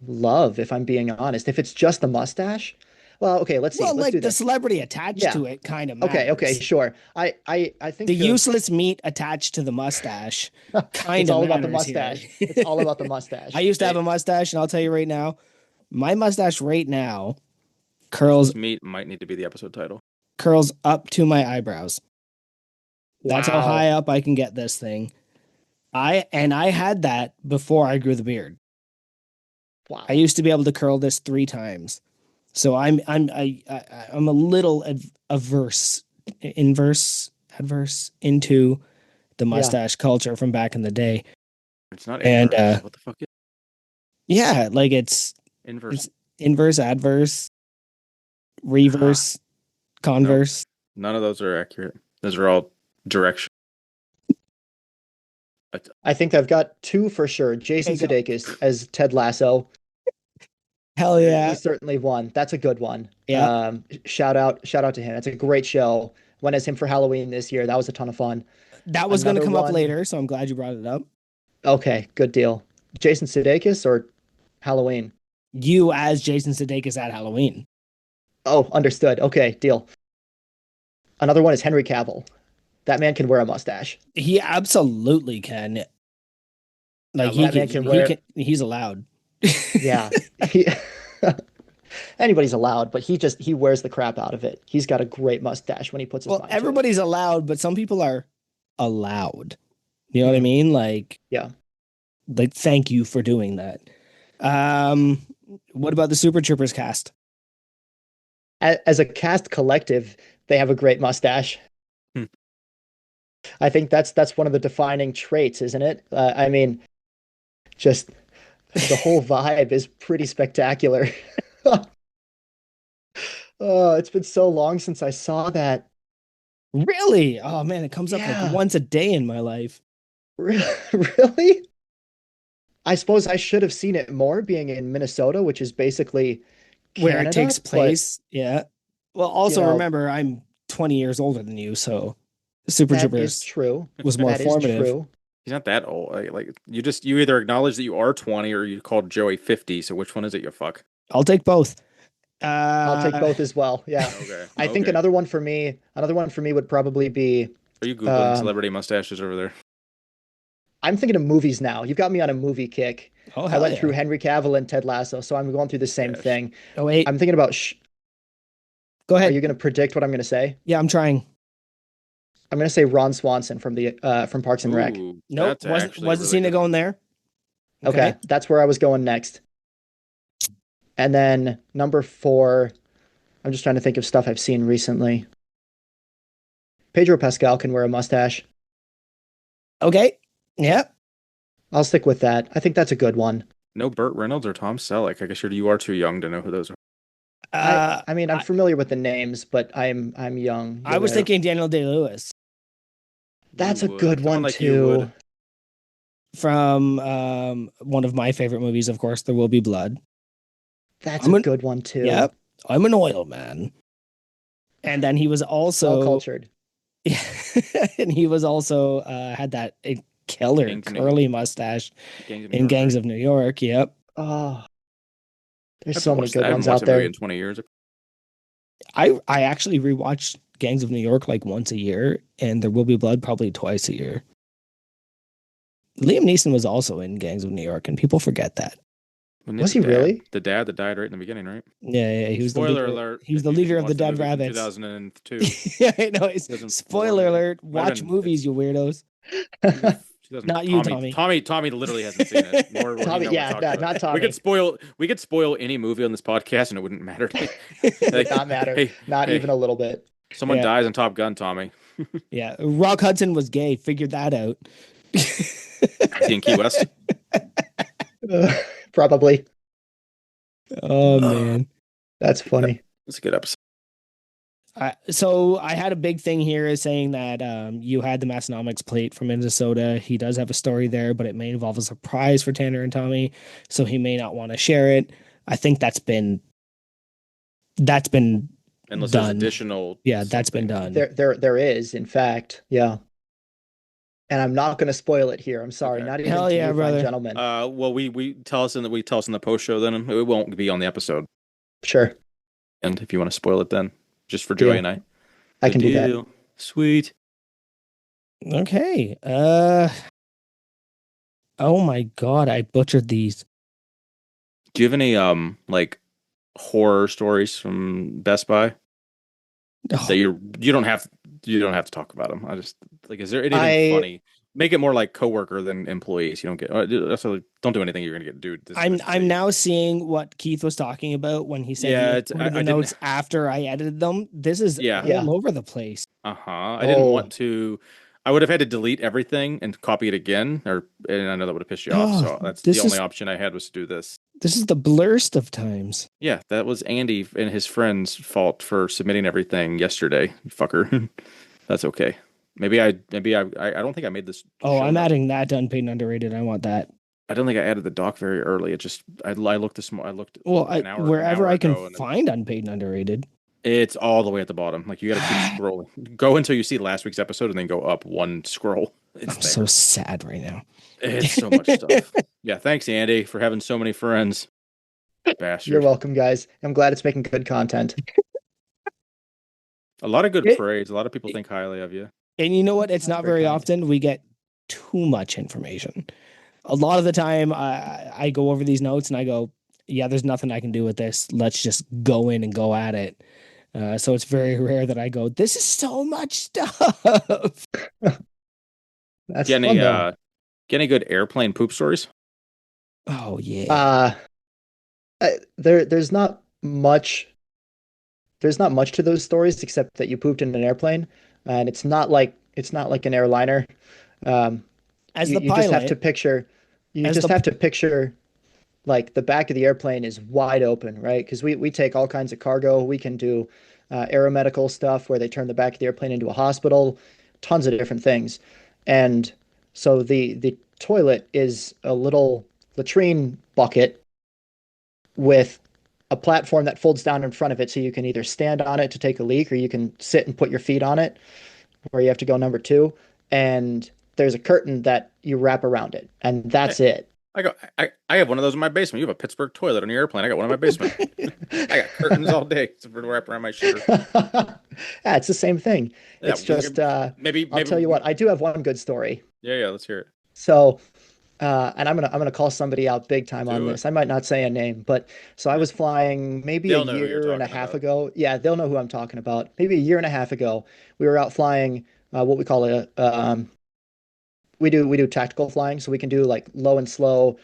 S5: love, if I'm being honest. If it's just the mustache, well, okay, let's see.
S1: Well,
S5: Let's
S1: like
S5: do
S1: the
S5: this.
S1: celebrity attached
S5: Yeah.
S1: to it kind of
S5: Okay,
S1: matters.
S5: sure. I
S1: The
S5: think of
S1: useless meat attached to the mustache kind
S5: it's
S1: of
S5: all about the
S1: matters here.
S5: mustache. It's all about the
S1: I
S5: mustache.
S1: used to have
S2: Hey,
S1: a mustache, and I'll tell you right now, my mustache right now curls
S2: useless meat might need to be the episode title.
S1: curls up to my eyebrows. That's how high
S5: Wow.
S1: up I can get this thing. I had that before I grew the beard. I
S5: Wow.
S1: used to be able to curl this 3 times. So I'm a little averse, adverse into the
S5: Yeah.
S1: mustache culture from back in the day.
S2: It's not
S1: And
S2: inverse. What the fuck is
S1: yeah, like
S2: inverse?
S1: it's inverse, adverse,
S2: Ah,
S1: reverse,
S2: nope.
S1: converse.
S2: None of those are accurate. Those are all direction.
S5: I think I've got two for sure.
S1: Okay,
S5: Jason
S1: go.
S5: Sudeikis as Ted Lasso.
S1: Hell
S5: He
S1: yeah.
S5: certainly won. That's a good one.
S1: Yeah.
S5: Shout out to him. It's a great show. Went as him for Halloween this year. That was a ton of fun.
S1: That was going to
S5: Another
S1: come up
S5: one.
S1: later, so I'm glad you brought it up.
S5: Okay, good deal. Jason Sudeikis or Halloween?
S1: You as Jason Sudeikis at Halloween.
S5: Oh, understood. Okay, deal. Another one is Henry Cavill. That man can wear a mustache.
S1: He absolutely can.
S2: I
S1: Like
S2: love his
S5: Wear.
S1: he's allowed.
S5: Yeah. He, anybody's allowed, but he wears the crap out of it. He's got a great mustache when he puts his
S1: Well,
S5: mind to it.
S1: everybody's allowed, but some people are allowed. You know what I
S5: Mhm.
S1: mean?
S5: Yeah.
S1: Like thank you for doing that. Um, what about the Super Troopers cast?
S5: As a cast collective, they have a great mustache.
S2: Hmm.
S5: I think that's one of the defining traits, isn't it? I mean, just the whole vibe is pretty spectacular. Oh, it's been so long since I saw that.
S1: Really? Oh man, it comes up like
S5: Yeah,
S1: once a day in my life
S5: really? I suppose I should have seen it more being in Minnesota, which is basically
S1: where it
S5: Canada,
S1: takes
S5: but
S1: place. Yeah. Well,
S5: you
S1: also
S5: know,
S1: remember I'm 20 years older than you, so Super
S5: that is
S1: Troopers
S5: true.
S1: was more
S5: That is
S1: formative.
S5: true.
S2: He's not that old. Like you either acknowledge that you are 20 or you called Joey 50. So which one is it? You fuck.
S1: I'll take both.
S5: I'll take both as well. Yeah.
S2: Okay.
S5: I think
S2: Okay.
S5: another one for me would probably be
S2: Are you Googling
S5: um
S2: celebrity mustaches over there?
S5: I'm thinking of movies now. You've got me on a movie kick.
S1: Oh
S5: I
S1: hell
S5: went through
S1: yeah.
S5: Henry Cavill and Ted Lasso, so I'm going through the same
S2: Mustache.
S5: thing.
S1: Oh wait.
S5: I'm thinking about
S1: Go
S5: are you
S1: ahead.
S5: going to predict what I'm going to say?
S1: Yeah, I'm trying.
S5: I'm going to say Ron Swanson from the from Parks and Rec.
S2: Ooh,
S1: Nope.
S2: that's actually a
S1: Wasn't
S2: really
S1: seeing it
S2: good one.
S1: going there.
S5: Okay,
S1: Okay.
S5: that's where I was going next. And then number 4, I'm just trying to think of stuff I've seen recently. Pedro Pascal can wear a mustache.
S1: Okay. Yep.
S5: I'll stick with that. I think that's a good one.
S2: No Burt Reynolds or Tom Selleck. I guess you are too young to know who those are.
S5: I mean, I'm familiar with the names, but I'm young.
S1: I was
S5: You're right.
S1: thinking Daniel Day-Lewis
S5: That's
S2: You
S5: a
S2: would.
S5: good
S2: Someone
S5: one
S2: like you would.
S5: too.
S1: from one of my favorite movies, of course, There Will Be Blood.
S5: That's
S1: I'm
S5: a
S1: an
S5: good one too.
S1: Yep. I'm an oil man. And then he was
S5: Well
S1: also
S5: cultured.
S1: and he was also had that killer
S2: Gangs of New York.
S1: curly mustache
S2: Gangs of New
S1: in
S2: York.
S1: Gangs
S2: Right?
S1: of New York. Yep.
S5: Oh,
S2: I
S5: there's
S2: haven't
S5: so many
S2: watched that.
S5: good
S2: I haven't
S5: ones
S2: watched
S5: out
S2: that movie
S5: there.
S2: in 20 years.
S1: I actually rewatched Gangs of New York like once a year, and There Will Be Blood probably twice a year. Liam Neeson was also in Gangs of New York, and people forget that.
S2: Wasn't it
S5: Was
S2: the
S5: he
S2: dad?
S5: really?
S2: The dad that died right in the beginning, right?
S1: Yeah, he was
S2: Spoiler
S1: the leader.
S2: alert!
S1: He was
S2: If
S1: the
S2: you
S1: leader
S2: didn't
S1: of the
S2: watch the
S1: Dead
S2: movie from
S1: Rabbits.
S2: 2002,
S1: Yeah, I know. It's
S2: 2004
S1: spoiler
S2: maybe.
S1: alert.
S2: Might have
S1: Watch
S2: been.
S1: movies, you weirdos.
S2: It's 2000.
S1: Not you, Tommy.
S2: Tommy literally hasn't seen it, nor will he
S5: Tommy,
S2: know we're
S5: yeah,
S2: talking
S5: no,
S2: about
S5: not
S2: it.
S5: Tommy.
S2: We could spoil any movie on this podcast, and it wouldn't matter.
S5: It would
S2: Like,
S5: not matter.
S2: hey,
S5: Not
S2: hey,
S5: even a little bit.
S2: someone
S1: Yeah.
S2: dies in Top Gun, Tommy.
S1: Yeah, Rock Hudson was gay. Figured that out.
S2: Is he in Key West?
S5: Probably.
S1: Oh man.
S5: That's funny.
S2: It's a good episode.
S1: So I had a big thing here is saying that you had the Massonomics plate from Minnesota. He does have a story there, but it may involve a surprise for Tanner and Tommy, so he may not want to share it. I think that's been
S2: Unless there's
S1: done.
S2: additional.
S1: Yeah, that's been
S2: something.
S1: done.
S5: There is, in fact, yeah. And I'm not going to spoil it here. I'm sorry,
S2: Okay.
S5: not even
S1: Hell
S5: to
S1: yeah,
S5: you,
S1: brother.
S5: fine gentlemen.
S2: Well, we tell us in the post show. Then it won't be on the episode.
S5: Sure,
S2: And if you want to spoil it, then just for
S5: Deal.
S2: Joey and I.
S5: I can do that.
S2: Deal. Sweet.
S1: Okay. Oh my god, I butchered these.
S2: Do you have any like horror stories from Best Buy that
S1: Oh,
S2: you don't have to talk about them? I just like, is there anything
S5: I-
S2: funny? Make it more like coworker than employees. You don't get don't do anything you're gonna get, dude.
S1: I'm now seeing what Keith was talking about when he said
S2: Yeah,
S1: he
S2: it's-
S1: included
S2: I
S1: the
S2: didn't-
S1: notes after I edited them. This is
S2: Yeah.
S5: Yeah.
S1: all over the place.
S2: I didn't
S5: Oh.
S2: want to. I would have had to delete everything and copy it again, and I know that would have pissed you off.
S1: Oh,
S2: So that's
S1: this
S2: the only
S1: is-
S2: option I had was to do this.
S1: This is the blurst of times.
S2: Yeah, that was Andy and his friends' fault for submitting everything yesterday. Fucker. That's okay. Maybe I don't think I made this.
S1: Oh,
S2: show
S1: I'm
S2: note.
S1: adding that to unpaid and underrated. I want that.
S2: I don't think I added the doc very early. It just I looked this morning. I looked
S1: Well,
S2: like an
S1: wherever
S2: hour
S1: I can
S2: ago, and
S1: find unpaid and underrated.
S2: it's all the way at the bottom. Like you got to keep scrolling. Go until you see last week's episode, and then go up one scroll. It's
S1: I'm so sad right now.
S2: It's so much stuff. Yeah, thanks Andy for having so many friends. Bastard.
S5: You're welcome, guys. I'm glad it's making good content.
S2: A lot of good
S1: It-
S2: praise. A lot of people think highly of you.
S1: And you know what? It's not very
S5: Very kind.
S1: often we get too much information. A lot of the time, I go over these notes and I go, yeah, there's nothing I can do with this. Let's just go in and go at it. So it's very rare that I go, this is so much stuff.
S5: That's
S2: Get
S5: fun
S2: any
S5: though.
S2: get any good airplane poop stories?
S1: Oh, yeah.
S5: There's not much. There's not much to those stories except that you pooped in an airplane, and it's not like an airliner.
S1: As
S5: you,
S1: the
S5: you
S1: pilot,
S5: just have to picture. You
S1: As
S5: just
S1: the-
S5: have to picture, like the back of the airplane is wide open, right? Because we take all kinds of cargo. We can do aeromedical stuff where they turn the back of the airplane into a hospital, tons of different things, and so the toilet is a little latrine bucket with a platform that folds down in front of it so you can either stand on it to take a leak or you can sit and put your feet on it where you have to go number 2, and there's a curtain that you wrap around it, and that's it.
S2: I go, I have one of those in my basement. You have a Pittsburgh toilet on your airplane. I got one in my basement. I got curtains all day to wrap around my shitter.
S5: Yeah, it's the same thing.
S2: Yeah,
S5: It's just I'll tell you
S2: maybe.
S5: what, I do have one good story.
S2: Yeah, let's hear it.
S5: So and I'm gonna call somebody out big time on
S2: Do it.
S5: this. I might not say a name, but so I
S2: Yeah.
S5: was flying maybe a
S2: They'll know who you're
S5: year and a
S2: talking
S5: half
S2: about.
S5: ago. Yeah, they'll know who I'm talking about. Maybe a year and a half ago, we were out flying what we call we do tactical flying, so we can do like low and slow,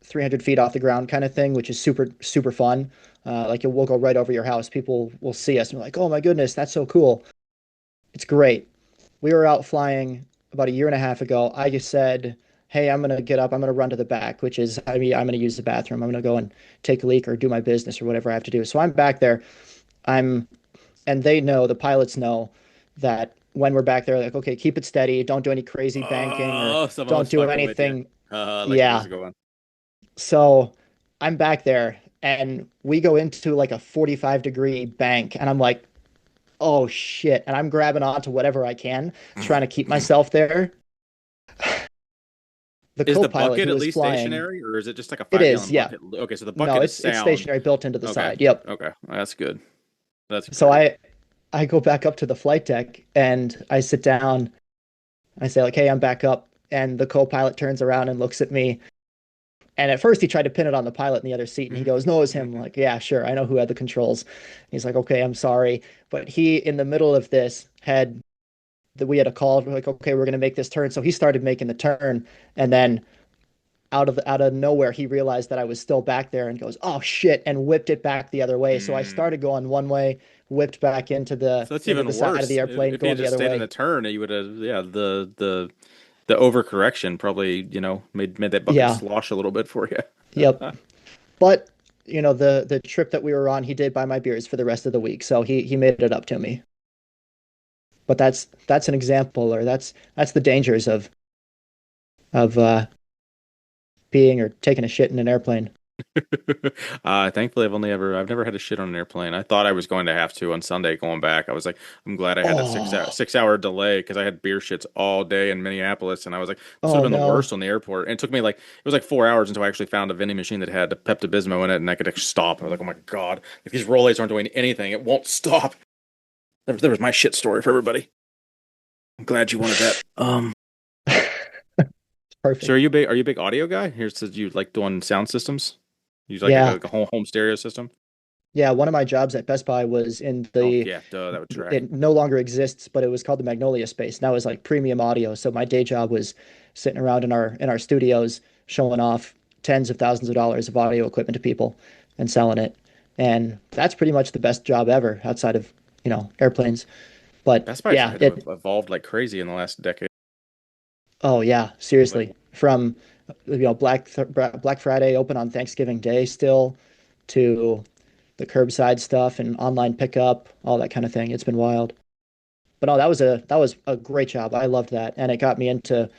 S5: 300 feet off the ground kind of thing, which is super super fun. Like we'll go right over your house. People will see us and be like, "Oh my goodness, that's so cool." It's great. We were out flying about a year and a half ago. I just said, "Hey, I'm gonna get up. I'm gonna run to the back," which is, I mean, I'm gonna use the bathroom. I'm gonna go and take a leak or do my business or whatever I have to do. So I'm back there. I'm, and they know, the pilots know that when we're back there, like, okay, keep it steady. Don't do any crazy banking or
S2: Oh, someone
S5: don't
S2: was
S5: do
S2: fucking with you.
S5: anything.
S2: I like where this
S5: Yeah.
S2: is going.
S5: So I'm back there and we go into like a 45-degree bank and I'm like, oh shit. And I'm grabbing onto whatever I can, trying to keep myself there. The
S2: Is the
S5: co-pilot
S2: bucket
S5: who
S2: at
S5: was
S2: least
S5: flying,
S2: stationary, or is it just like a
S5: it is,
S2: 5 gallon
S5: yeah.
S2: bucket? Okay, so the
S5: No,
S2: bucket is
S5: it's
S2: sound.
S5: stationary built into the
S2: Okay,
S5: side. Yep.
S2: okay, that's good. That's
S5: So
S2: great.
S5: I go back up to the flight deck and I sit down. I say like, "Hey, I'm back up." And the co-pilot turns around and looks at me. And at first he tried to pin it on the pilot in the other seat and he goes, "No, it's him." I'm like, "Yeah, sure. I know who had the controls." He's like, "Okay, I'm sorry." But he, in the middle of this, had that we had a call. We're like, "Okay, we're going to make this turn." So he started making the turn and then out of nowhere he realized that I was still back there and goes, "Oh shit," and whipped it back the other way. So I
S2: Mm.
S5: started going one way, whipped back
S2: So that's
S5: into
S2: even
S5: the side of
S2: worse.
S5: the airplane,
S2: If he had
S5: going the
S2: just
S5: other
S2: stayed in the
S5: way.
S2: turn, you would have, yeah, the overcorrection probably, made that bucket
S5: Yeah.
S2: slosh a little bit for you.
S5: Yep. But the trip that we were on, he did buy my beers for the rest of the week, so he made it up to me. But that's an example, or that's the dangers of being or taking a shit in an airplane.
S2: Thankfully, I've never had a shit on an airplane. I thought I was going to have to on Sunday going back. I was like, I'm glad I had that
S5: Oh,
S2: 6 hour delay because I had beer shits all day in Minneapolis, and I was like, this would
S5: oh
S2: have been the
S5: no.
S2: worst on the airport. And it took me like, it was like 4 hours until I actually found a vending machine that had Pepto-Bismol in it, and I could actually stop. I was like, oh my God, if these Rolaids aren't doing anything, it won't stop. There was my shit story for everybody. I'm glad you wanted that. So
S5: Perfect.
S2: are you a big audio guy? Here's to you like doing sound systems. Use like
S5: Yeah.
S2: a home stereo system.
S5: Yeah, one of my jobs at Best Buy was in
S2: Oh
S5: the
S2: yeah, duh, that would track.
S5: it no longer exists, but it was called the Magnolia space. Now it's like premium audio. So my day job was sitting around in our studios showing off tens of thousands of dollars of audio equipment to people and selling it. And that's pretty much the best job ever outside of, airplanes. But
S2: Best Buy's
S5: yeah,
S2: had to have
S5: it
S2: evolved like crazy in the last decade.
S5: oh yeah,
S2: Like,
S5: seriously. From Black Friday open on Thanksgiving Day still to the curbside stuff and online pickup, all that kind of thing. It's been wild. But no, that was a great job. I loved that, and it got me into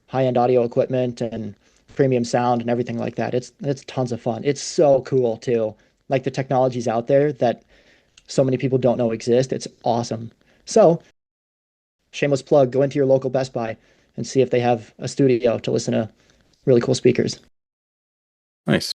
S5: high-end audio equipment and premium sound and everything like that. It's tons of fun. It's so cool too. Like the technologies out there that so many people don't know exist. It's awesome. So, shameless plug, go into your local Best Buy and see if they have a studio to listen to really cool speakers.
S2: nice.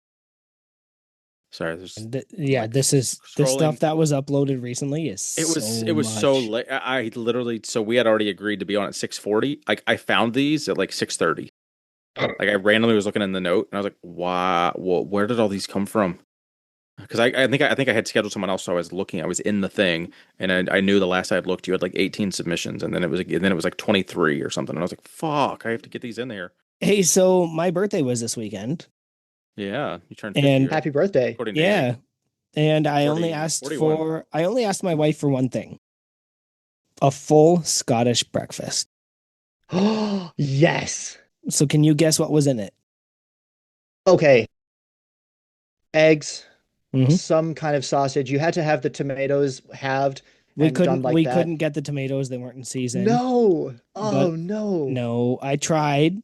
S2: Sorry, there's
S1: And
S2: I'm
S1: yeah,
S2: like
S1: this is the stuff
S2: scrolling.
S1: that was uploaded recently is
S2: It
S1: so
S2: was so
S1: much.
S2: late. I literally so we had already agreed to be on at 6:40. Like I found these at like 6:30. Like I randomly was looking in the note and I was like, wow, well, where did all these come from? Because I think I had scheduled someone else, so I was looking. I was in the thing, and I knew the last I had looked, you had like 18 submissions, and then it was like 23 or something. And I was like, "Fuck, I have to get these in there."
S1: Hey, so my birthday was this weekend,
S2: Yeah, you turned 50,
S1: and
S2: right?
S5: Happy birthday.
S2: According to Annie,
S1: yeah, and
S2: 41.
S1: I only asked my wife for one thing: a full Scottish breakfast.
S5: Oh, yes.
S1: So can you guess what was in it?
S5: Okay. Eggs,
S1: Hmm.
S5: some kind of sausage. You had to have the tomatoes halved and done like
S1: We
S5: that.
S1: couldn't get the tomatoes; they weren't in season.
S5: No.
S1: But
S5: Oh no.
S1: no, I tried,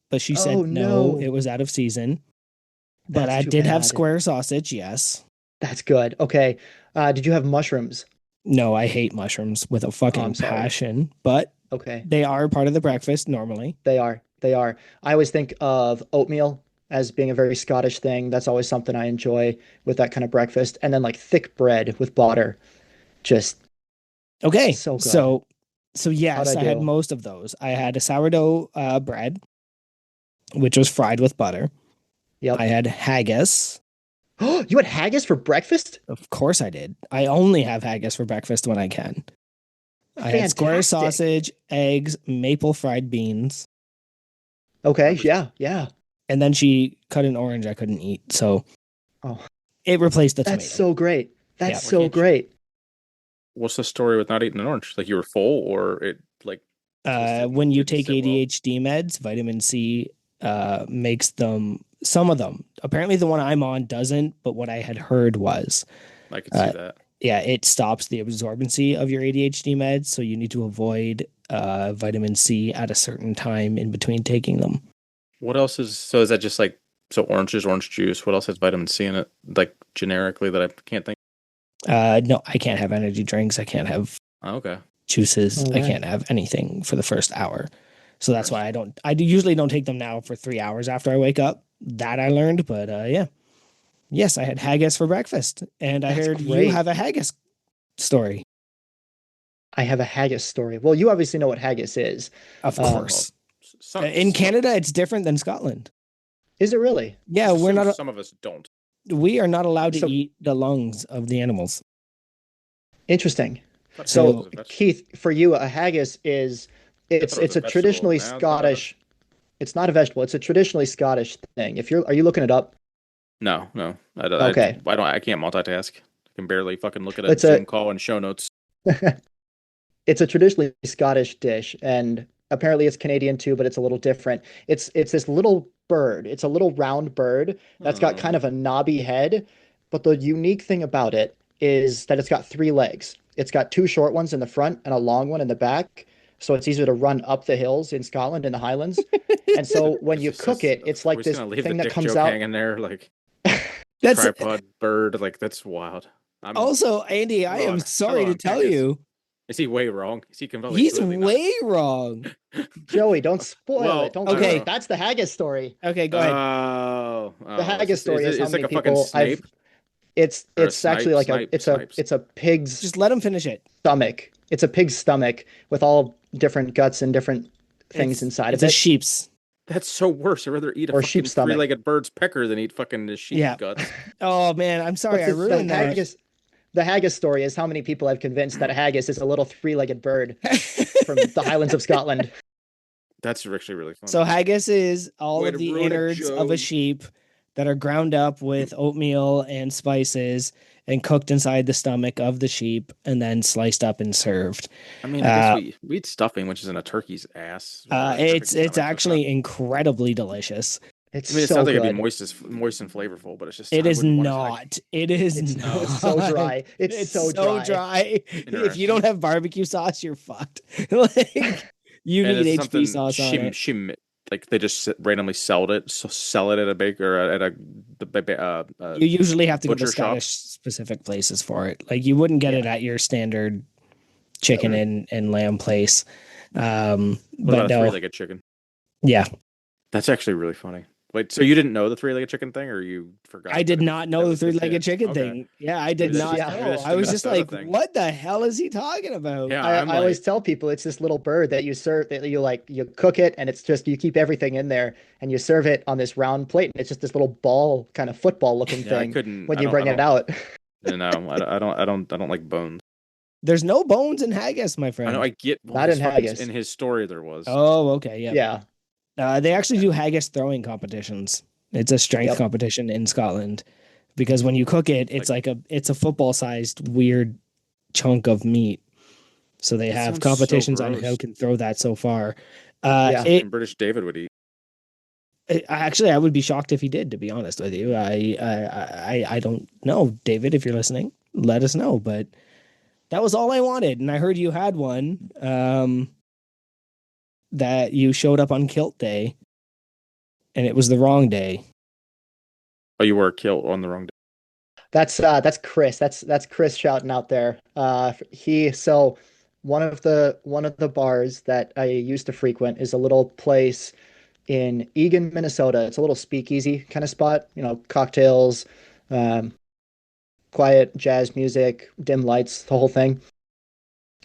S1: but she
S5: Oh
S1: said no, it
S5: no.
S1: was out of season. But
S5: That's
S1: I
S5: too
S1: did have
S5: bad.
S1: square sausage, yes.
S5: That's good. Okay. Did you have mushrooms?
S1: No, I hate mushrooms with a
S5: Oh, I'm
S1: fucking
S5: sorry.
S1: passion, but
S5: Okay.
S1: they are part of the breakfast normally.
S5: They are. They are. I always think of oatmeal as being a very Scottish thing. That's always something I enjoy with that kind of breakfast. And then like thick bread with butter, just
S1: Okay,
S5: so good.
S1: so
S5: How'd
S1: yes,
S5: I
S1: I had
S5: do?
S1: most of those. I had a sourdough bread, which was fried with butter. I
S5: Yep.
S1: had haggis.
S5: Oh, you had haggis for breakfast?
S1: Of course, I did. I only have haggis for breakfast when I can. I had square
S5: Fantastic.
S1: sausage, eggs, maple fried beans,
S5: Okay,
S2: That was
S5: yeah, yeah.
S1: and then she cut an orange I couldn't eat, so
S5: Oh,
S1: it replaced the
S5: that's
S1: tomato.
S5: so great. That's
S1: Yeah.
S2: why
S5: so
S2: can't you?
S5: great.
S2: What's the story with not eating an orange? Like you were full, or it like just
S1: When you
S2: didn't
S1: take
S2: sit well.
S1: ADHD meds, vitamin C makes them, some of them. Apparently, the one I'm on doesn't, but what I had heard was,
S2: I could see
S1: uh,
S2: that.
S1: yeah, it stops the absorbency of your ADHD meds, so you need to avoid vitamin C at a certain time in between taking them.
S2: What else is so? Is that just like so? Oranges, orange juice. What else has vitamin C in it? Like generically that I can't think.
S1: No, I can't have energy drinks. I can't have
S2: Oh, okay,
S1: juices.
S5: All
S1: I
S5: right.
S1: can't have anything for the first hour. So that's why
S2: interesting.
S1: I don't. Usually don't take them now for 3 hours after I wake up. That I learned, but yeah, yes, I had haggis for breakfast, and I
S5: That's
S1: heard you
S5: great.
S1: have a haggis story.
S5: I have a haggis story. Well, you obviously know what haggis is.
S1: Of
S5: Um,
S2: Well,
S1: course,
S2: some
S1: in
S2: some of
S1: Canada,
S2: us.
S1: it's different than Scotland.
S5: is it really?
S1: Yeah,
S2: Just assume some of us don't.
S1: we are not allowed to
S5: So
S1: eat the lungs of the animals.
S5: interesting.
S2: I thought haggis was
S1: So
S5: So
S2: a vegetable.
S5: Keith, for you, a haggis is
S2: I thought it was
S5: it's
S2: a
S5: a
S2: vegetable.
S5: traditionally
S2: Now it's not a
S5: Scottish.
S2: vegetable.
S5: It's not a vegetable. It's a traditionally Scottish thing. If you're, are you looking it up?
S2: No, no,
S5: Okay.
S2: I don't. I can't multitask. I can barely fucking look at a
S5: It's a
S2: Zoom call and show notes.
S5: it's a traditionally Scottish dish, and apparently it's Canadian too, but it's a little different. It's this little bird. It's a little round bird that's got kind
S2: Oh,
S5: of a knobby head, but the unique thing about it is that it's got three legs. It's got two short ones in the front and a long one in the back, so it's easier to run up the hills in Scotland in the Highlands. And so when
S2: is
S5: you
S2: this
S5: cook
S2: is,
S5: it, it's
S2: are we
S5: like
S2: just
S5: this
S2: gonna leave the
S5: thing that
S2: dick
S5: comes
S2: joke
S5: out.
S2: hanging there? Like
S1: that's
S2: tripod bird. Like that's wild. I'm
S1: also Andy. I am
S2: wrong.
S1: sorry to
S2: Hello,
S1: tell
S2: haggis.
S1: you,
S2: Is he way wrong? Is he
S1: he's
S2: completely not?
S1: way wrong.
S5: Joey, don't spoil it.
S2: Well,
S5: Don't
S2: I don't
S5: spoil it.
S1: Okay,
S2: know.
S5: That's the haggis story.
S1: okay, go ahead.
S5: The
S2: Oh,
S5: haggis story is how
S2: it's like
S5: many
S2: a fucking
S5: people
S2: Snape
S5: I've
S2: or a
S5: it's actually like a
S2: snipe.
S5: it's a pig's
S1: Just let him finish it.
S5: stomach. It's a pig's stomach with all different guts and different things inside
S1: It's
S5: of
S1: a
S5: it,
S1: sheep's.
S2: That's so worse. I'd rather eat a
S5: or
S2: fucking
S5: sheep's stomach.
S2: three-legged bird's pecker than eat fucking the sheep
S1: Yeah.
S2: guts.
S1: Oh man, I'm sorry
S5: But
S1: I ruined that.
S5: the haggis story is how many people I've convinced that a haggis is a little three-legged bird from the Highlands of Scotland.
S2: That's actually really
S1: So
S2: funny.
S1: haggis is all
S2: Way
S1: of
S2: to
S1: the
S2: ruin it,
S1: innards of a
S2: Joey.
S1: sheep that are ground up with oatmeal and spices and cooked inside the stomach of the sheep and then sliced up and served.
S2: I mean, I guess
S1: Uh,
S2: we eat stuffing, which is in a turkey's ass or a chick's
S1: it's
S2: stomach, so it's not.
S1: actually incredibly delicious.
S5: It's
S2: I mean, it
S5: so
S2: sounds like it'd be
S5: good.
S2: moist and flavorful, but it's just
S1: It
S2: I
S1: is
S2: wouldn't want to. Like,
S1: not. It is
S5: It's no, it's
S1: not.
S5: so dry. It's
S1: It's
S5: so
S1: so
S5: dry.
S1: dry. If you don't
S2: interesting.
S1: have barbecue sauce, you're fucked. Like you
S2: And
S1: need
S2: it's
S1: HB
S2: something
S1: sauce on it.
S2: like they just randomly sell it at a baker or at
S1: You usually have to go to
S2: butcher shop.
S1: Scottish specific places for it. Like you wouldn't get it
S5: Yeah.
S1: at your standard
S5: Nope.
S1: chicken and lamb place.
S2: What
S1: But
S2: about a
S1: no,
S2: three-legged chicken?
S1: yeah,
S2: That's actually really funny. Wait, so you didn't know the three-legged chicken thing, or you forgot
S1: I
S2: that
S1: did not
S2: that
S1: know the
S2: was the
S1: three-legged
S2: kid?
S1: chicken
S2: Okay,
S1: thing. Yeah, I did
S2: maybe that's
S1: not
S2: just
S5: Yeah.
S2: maybe
S1: know.
S2: that's just
S1: I
S2: a
S1: was just
S2: Minnesota
S1: like,
S2: thing.
S1: what the hell is he talking about?
S2: Yeah,
S5: I
S2: I'm
S5: always
S2: like,
S5: tell people it's this little bird that you serve that you like you cook it and it's just you keep everything in there and you serve it on this round plate and it's just this little ball kind of football looking
S2: yeah, I
S5: thing
S2: couldn't.
S5: when you bring it out.
S2: I don't like bones.
S1: There's no bones in haggis, my
S2: I know
S1: friend.
S2: I get well
S5: Not in
S2: his fucking in
S5: haggis.
S2: his story there was.
S1: Oh, okay, yep.
S5: Yeah.
S1: They actually do haggis throwing competitions. It's a strength
S5: Yep.
S1: competition in Scotland because when you cook it,
S2: Like
S1: it's a football sized weird chunk of meat. So they
S2: that
S1: have
S2: sounds so
S1: competitions on who
S2: gross.
S1: can throw that so far.
S2: Like
S5: Yeah.
S2: something British David would eat.
S1: Actually, I would be shocked if he did. To be honest with you, I don't know, David. If you're listening, let us know. But that was all I wanted, and I heard you had one. That you showed up on Kilt Day, and it was the wrong day.
S2: Oh, you were killed on the wrong day.
S5: That's Chris. That's Chris shouting out there. He so one of the bars that I used to frequent is a little place in Eagan, Minnesota. It's a little speakeasy kind of spot, cocktails, um, quiet jazz music, dim lights, the whole thing,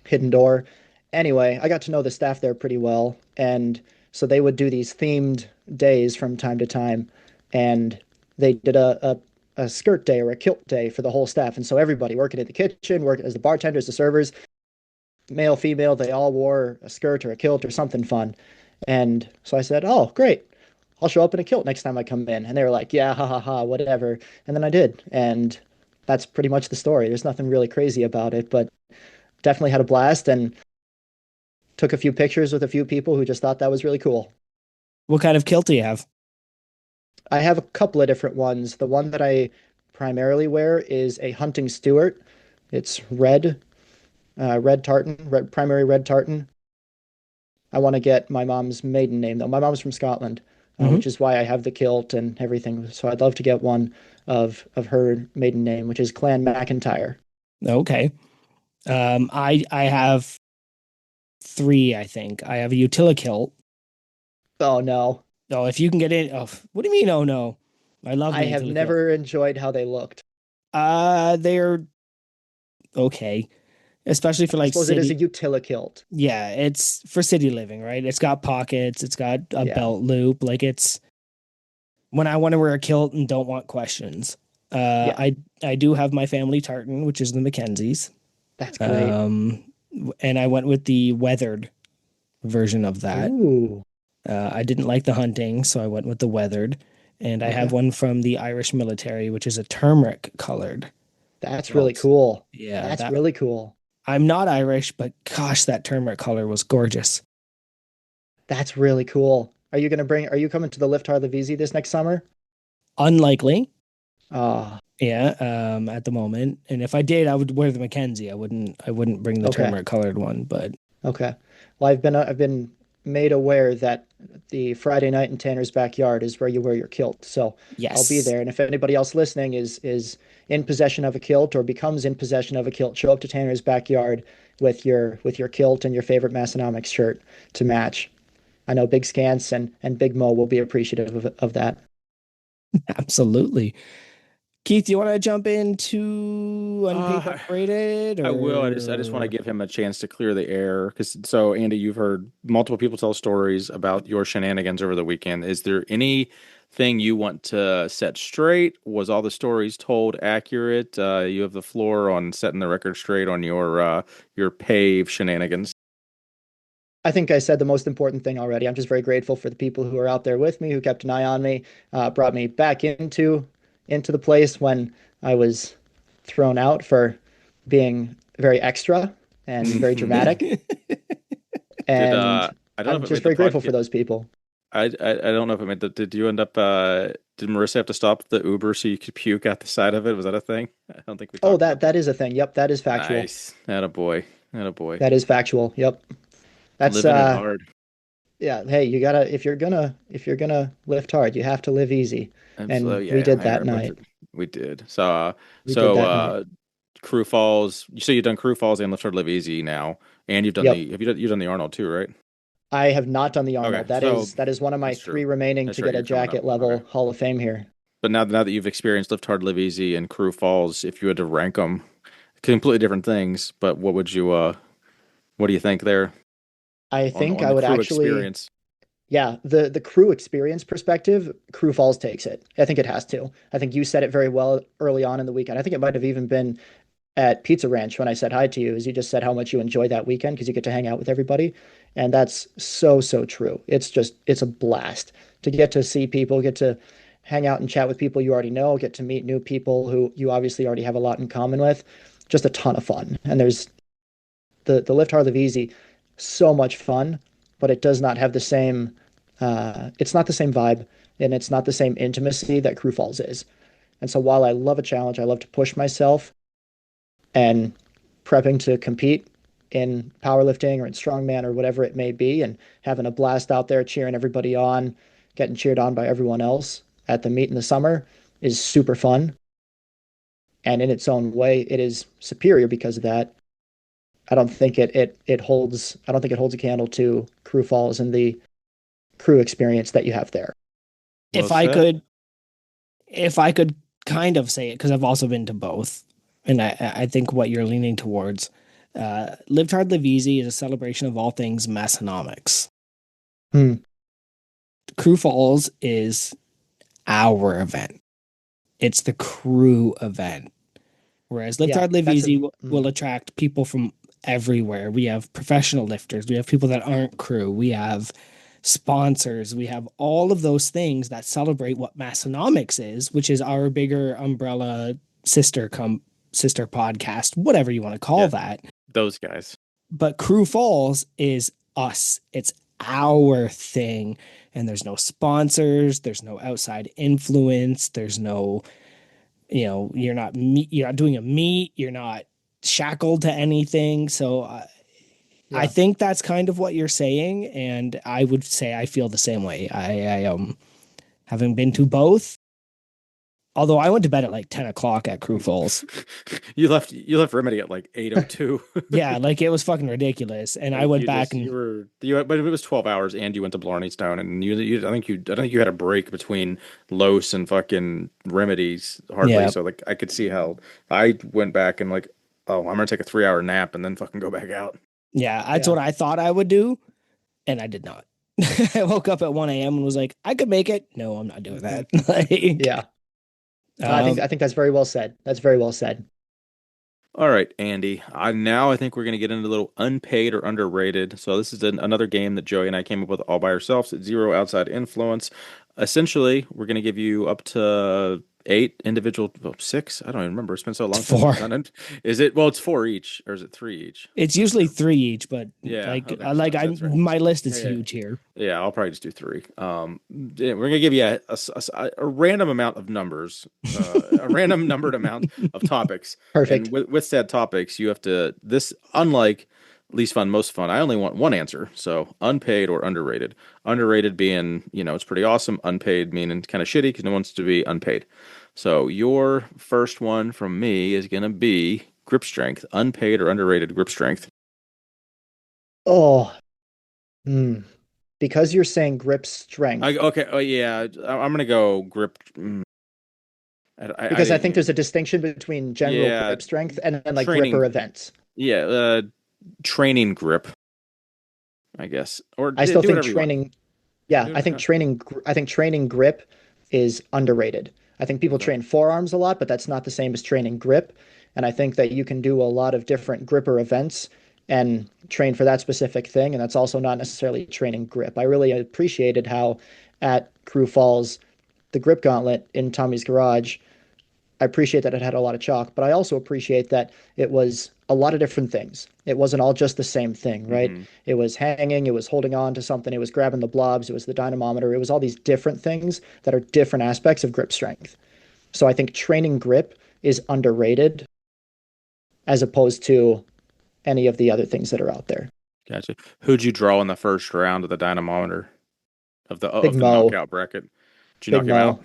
S5: hidden door. Anyway, I got to know the staff there pretty well, and so they would do these themed days from time to time, and they did a skirt day or a kilt day for the whole staff, and so everybody working in the kitchen, working as the bartenders, the servers, male, female, they all wore a skirt or a kilt or something fun. And so I said, "Oh, great. I'll show up in a kilt next time I come in." And they were like, "Yeah, ha ha ha, whatever." And then I did. And that's pretty much the story. There's nothing really crazy about it, but definitely had a blast and took a few pictures with a few people who just thought that was really cool.
S1: What kind of kilt do you have?
S5: I have a couple of different ones. The one that I primarily wear is a hunting Stuart. It's red, red tartan, primary red tartan. I want to get my mom's maiden name though. My mom's from Scotland,
S1: Hmm.
S5: which is why I have the kilt and everything. So I'd love to get one of her maiden name, which is Clan McIntyre.
S1: Okay. I have three, I think. I have a utility kilt.
S5: Oh no,
S1: Oh, if you can get in. Oh, what do you mean? Oh no, I love
S5: I
S1: my
S5: have
S1: utility kilt.
S5: never enjoyed how they looked.
S1: They're okay, especially for
S5: I
S1: like
S5: suppose it is a
S1: city.
S5: utility kilt.
S1: Yeah, it's for city living, right? It's got pockets. It's got a
S5: Yeah,
S1: belt loop. Like it's when I want to wear a kilt and don't want questions.
S5: yeah,
S1: I do have my family tartan, which is the Mackenzies.
S5: that's great.
S1: Um, and I went with the weathered version of that.
S5: Ooh,
S1: I didn't like the hunting, so I went with the weathered. And I have
S5: okay,
S1: one from the Irish military, which is a turmeric colored
S5: that's really
S1: kilt.
S5: cool.
S1: Yeah,
S5: That's
S1: that
S5: really cool.
S1: I'm not Irish, but gosh, that turmeric color was gorgeous.
S5: That's really cool. Are you coming to the Lift Hard Live Easy this next summer?
S1: Unlikely,
S5: Ah,
S1: yeah, at the moment. And if I did, I would wear the Mackenzie. I wouldn't bring the
S5: okay.
S1: turmeric colored one, but
S5: Okay. Well, I've been made aware that the Friday night in Tanner's backyard is where you wear your kilt. So I'll be
S1: yes,
S5: there. And if anybody else listening is in possession of a kilt or becomes in possession of a kilt, show up to Tanner's backyard with your kilt and your favorite Massonomics shirt to match. I know Big Scance and Big Mo will be appreciative of that.
S1: absolutely. Keith, do you want to jump into unpaid,
S2: Uh,
S1: unrated,
S2: I will. I just want to
S1: or
S2: give him a chance to clear the air because so Andy, you've heard multiple people tell stories about your shenanigans over the weekend. Is there anything you want to set straight? Was all the stories told accurate? You have the floor on setting the record straight on your pave shenanigans.
S5: I think I said the most important thing already. I'm just very grateful for the people who are out there with me, who kept an eye on me, brought me back into the place when I was thrown out for being very extra and very dramatic.
S2: Did
S5: And
S2: I don't know
S5: I'm
S2: if it
S5: just
S2: made the
S5: very grateful for
S2: podcast.
S5: those people.
S2: I don't know if it made the. Did you end up? Did Marissa have to stop the Uber so you could puke out the side of it? Was that a thing? I don't think we
S5: Oh,
S2: talked about that.
S5: that is a thing. Yep, that is factual.
S2: Nice. Atta boy. Atta boy.
S5: That is factual. Yep. That's
S2: Living it hard.
S5: yeah, hey, you gotta if you're gonna lift hard, you have to live easy. And
S2: Absolutely.
S5: we
S2: Yeah,
S5: did
S2: I
S5: that
S2: heard about
S5: night.
S2: it. We did. So,
S5: We did
S2: so
S5: that night.
S2: Crew Falls. So you've done Crew Falls and Lift Hard Live Easy now, and you've done
S5: Yep.
S2: the. Have you've done the Arnold too, right?
S5: I have not done the
S2: Okay.
S5: Arnold. That
S2: So
S5: is one of my
S2: that's true.
S5: three remaining
S2: That's
S5: to
S2: right.
S5: get a
S2: You're coming up.
S5: jacket
S2: Okay.
S5: level Hall of Fame here.
S2: But now that you've experienced Lift Hard, Live Easy, and Crew Falls, if you had to rank them, completely different things. But what would you? What do you think there
S5: I
S2: on
S5: think
S2: on
S5: I
S2: the
S5: would
S2: crew
S5: actually,
S2: experience?
S5: yeah, the crew experience perspective, Crew Falls takes it. I think it has to. I think you said it very well early on in the weekend. I think it might have even been at Pizza Ranch when I said hi to you, is you just said how much you enjoy that weekend because you get to hang out with everybody. And that's so, so true. It's a blast to get to see people, get to hang out and chat with people you already know, get to meet new people who you obviously already have a lot in common with. Just a ton of fun. And there's the Lift Hard Live Easy, so much fun, but it does not have the same, it's not the same vibe and it's not the same intimacy that Crew Falls is. And so while I love a challenge, I love to push myself and prepping to compete in powerlifting or in strongman or whatever it may be, and having a blast out there cheering everybody on, getting cheered on by everyone else at the meet in the summer is super fun. And in its own way, it is superior because of that. I don't think it holds a candle to Crew Falls in the crew experience that you have there.
S2: Well
S1: If I
S2: said.
S1: could, if I could kind of say it, because I've also been to both, and I think what you're leaning towards, Live Hard, Live Easy is a celebration of all things Massonomics.
S5: Hmm.
S1: Crew Falls is our event. It's the crew event. Whereas Lift
S5: Yeah,
S1: Hard Live
S5: that's
S1: Easy
S5: a
S1: will attract people from everywhere. We have professional lifters, we have people that aren't crew, we have sponsors, we have all of those things that celebrate what Massonomics is, which is our bigger umbrella sister podcast, whatever you want to call
S2: Yeah,
S1: that.
S2: those guys.
S1: But Crew Falls is us. It's our thing. And there's no sponsors, there's no outside influence, there's no, you're not doing a meet, you're not shackled to anything. So I
S5: Yeah.
S1: think that's kind of what you're saying, and I would say I feel the same way. Having been to both, although I went to bed at like 10 o'clock at Crew Falls.
S2: You left Remedy at like 8:02.
S1: Yeah, like it was fucking ridiculous. And I
S2: Like
S1: went
S2: you
S1: back
S2: just
S1: and
S2: but it was 12 hours and you went to Blarney Stone and I think you had a break between Los and fucking Remedies hardly.
S1: yeah,
S2: So like I could see how I went back and like, oh, I'm gonna take a 3 hour nap and then fucking go back out.
S1: yeah, that's
S5: Yeah.
S1: what I thought I would do, and I did not. I woke up at 1 a.m. and was like, I could make it. No, I'm not doing that. Like,
S5: Yeah. I think
S1: um,
S5: I think that's very well said. That's very well said.
S2: All right, Andy. I think we're going to get into a little unpaid or underrated. So this is another game that Joey and I came up with all by ourselves. It's zero outside influence. Essentially, we're going to give you up to 8 individual, well, 6. I don't even remember. It's been so long
S1: It's
S2: since we've
S1: 4.
S2: done it. Is it? Well, it's 4 each, or is it 3 each?
S1: It's usually 3 each, but
S2: Yeah.
S1: like,
S2: Okay.
S1: like
S2: That's right.
S1: my list is
S2: Yeah, yeah.
S1: huge here.
S2: Yeah, I'll probably just do 3. Yeah, we're gonna give you a random amount of numbers, a random numbered amount of topics, and
S5: Perfect.
S2: with said topics, you have to this unlike least fun, most fun. I only want one answer, so unpaid or underrated. Underrated being it's pretty awesome. Unpaid meaning kind of shitty because no one wants to be unpaid. So your first one from me is gonna be grip strength. Unpaid or underrated grip strength.
S5: Oh, hmm. Because you're saying grip strength,
S2: Okay. Oh yeah, I'm gonna go grip. I
S5: because I
S2: didn't
S5: think there's a distinction between general
S2: Yeah,
S5: grip strength and then like
S2: training.
S5: gripper events.
S2: Yeah, training grip, I guess, or
S5: I
S2: do
S5: still think
S2: whatever you want.
S5: training, yeah,
S2: Do
S5: I
S2: it,
S5: think training grip is underrated. I think people
S2: okay.
S5: train forearms a lot, but that's not the same as training grip. And I think that you can do a lot of different gripper events and train for that specific thing. And that's also not necessarily training grip. I really appreciated how at Crew Falls, the grip gauntlet in Tommy's garage, I appreciate that it had a lot of chalk, but I also appreciate that it was a lot of different things. It wasn't all just the same thing, right?
S2: Hmm.
S5: It was hanging, it was holding on to something, it was grabbing the blobs, it was the dynamometer, it was all these different things that are different aspects of grip strength. So I think training grip is underrated as opposed to any of the other things that are out there.
S2: Gotcha. Who'd you draw in the first round of the dynamometer of the
S5: Big
S2: of the
S5: Mo,
S2: knockout bracket? Did you
S5: Big
S2: knock him out?
S5: Mo,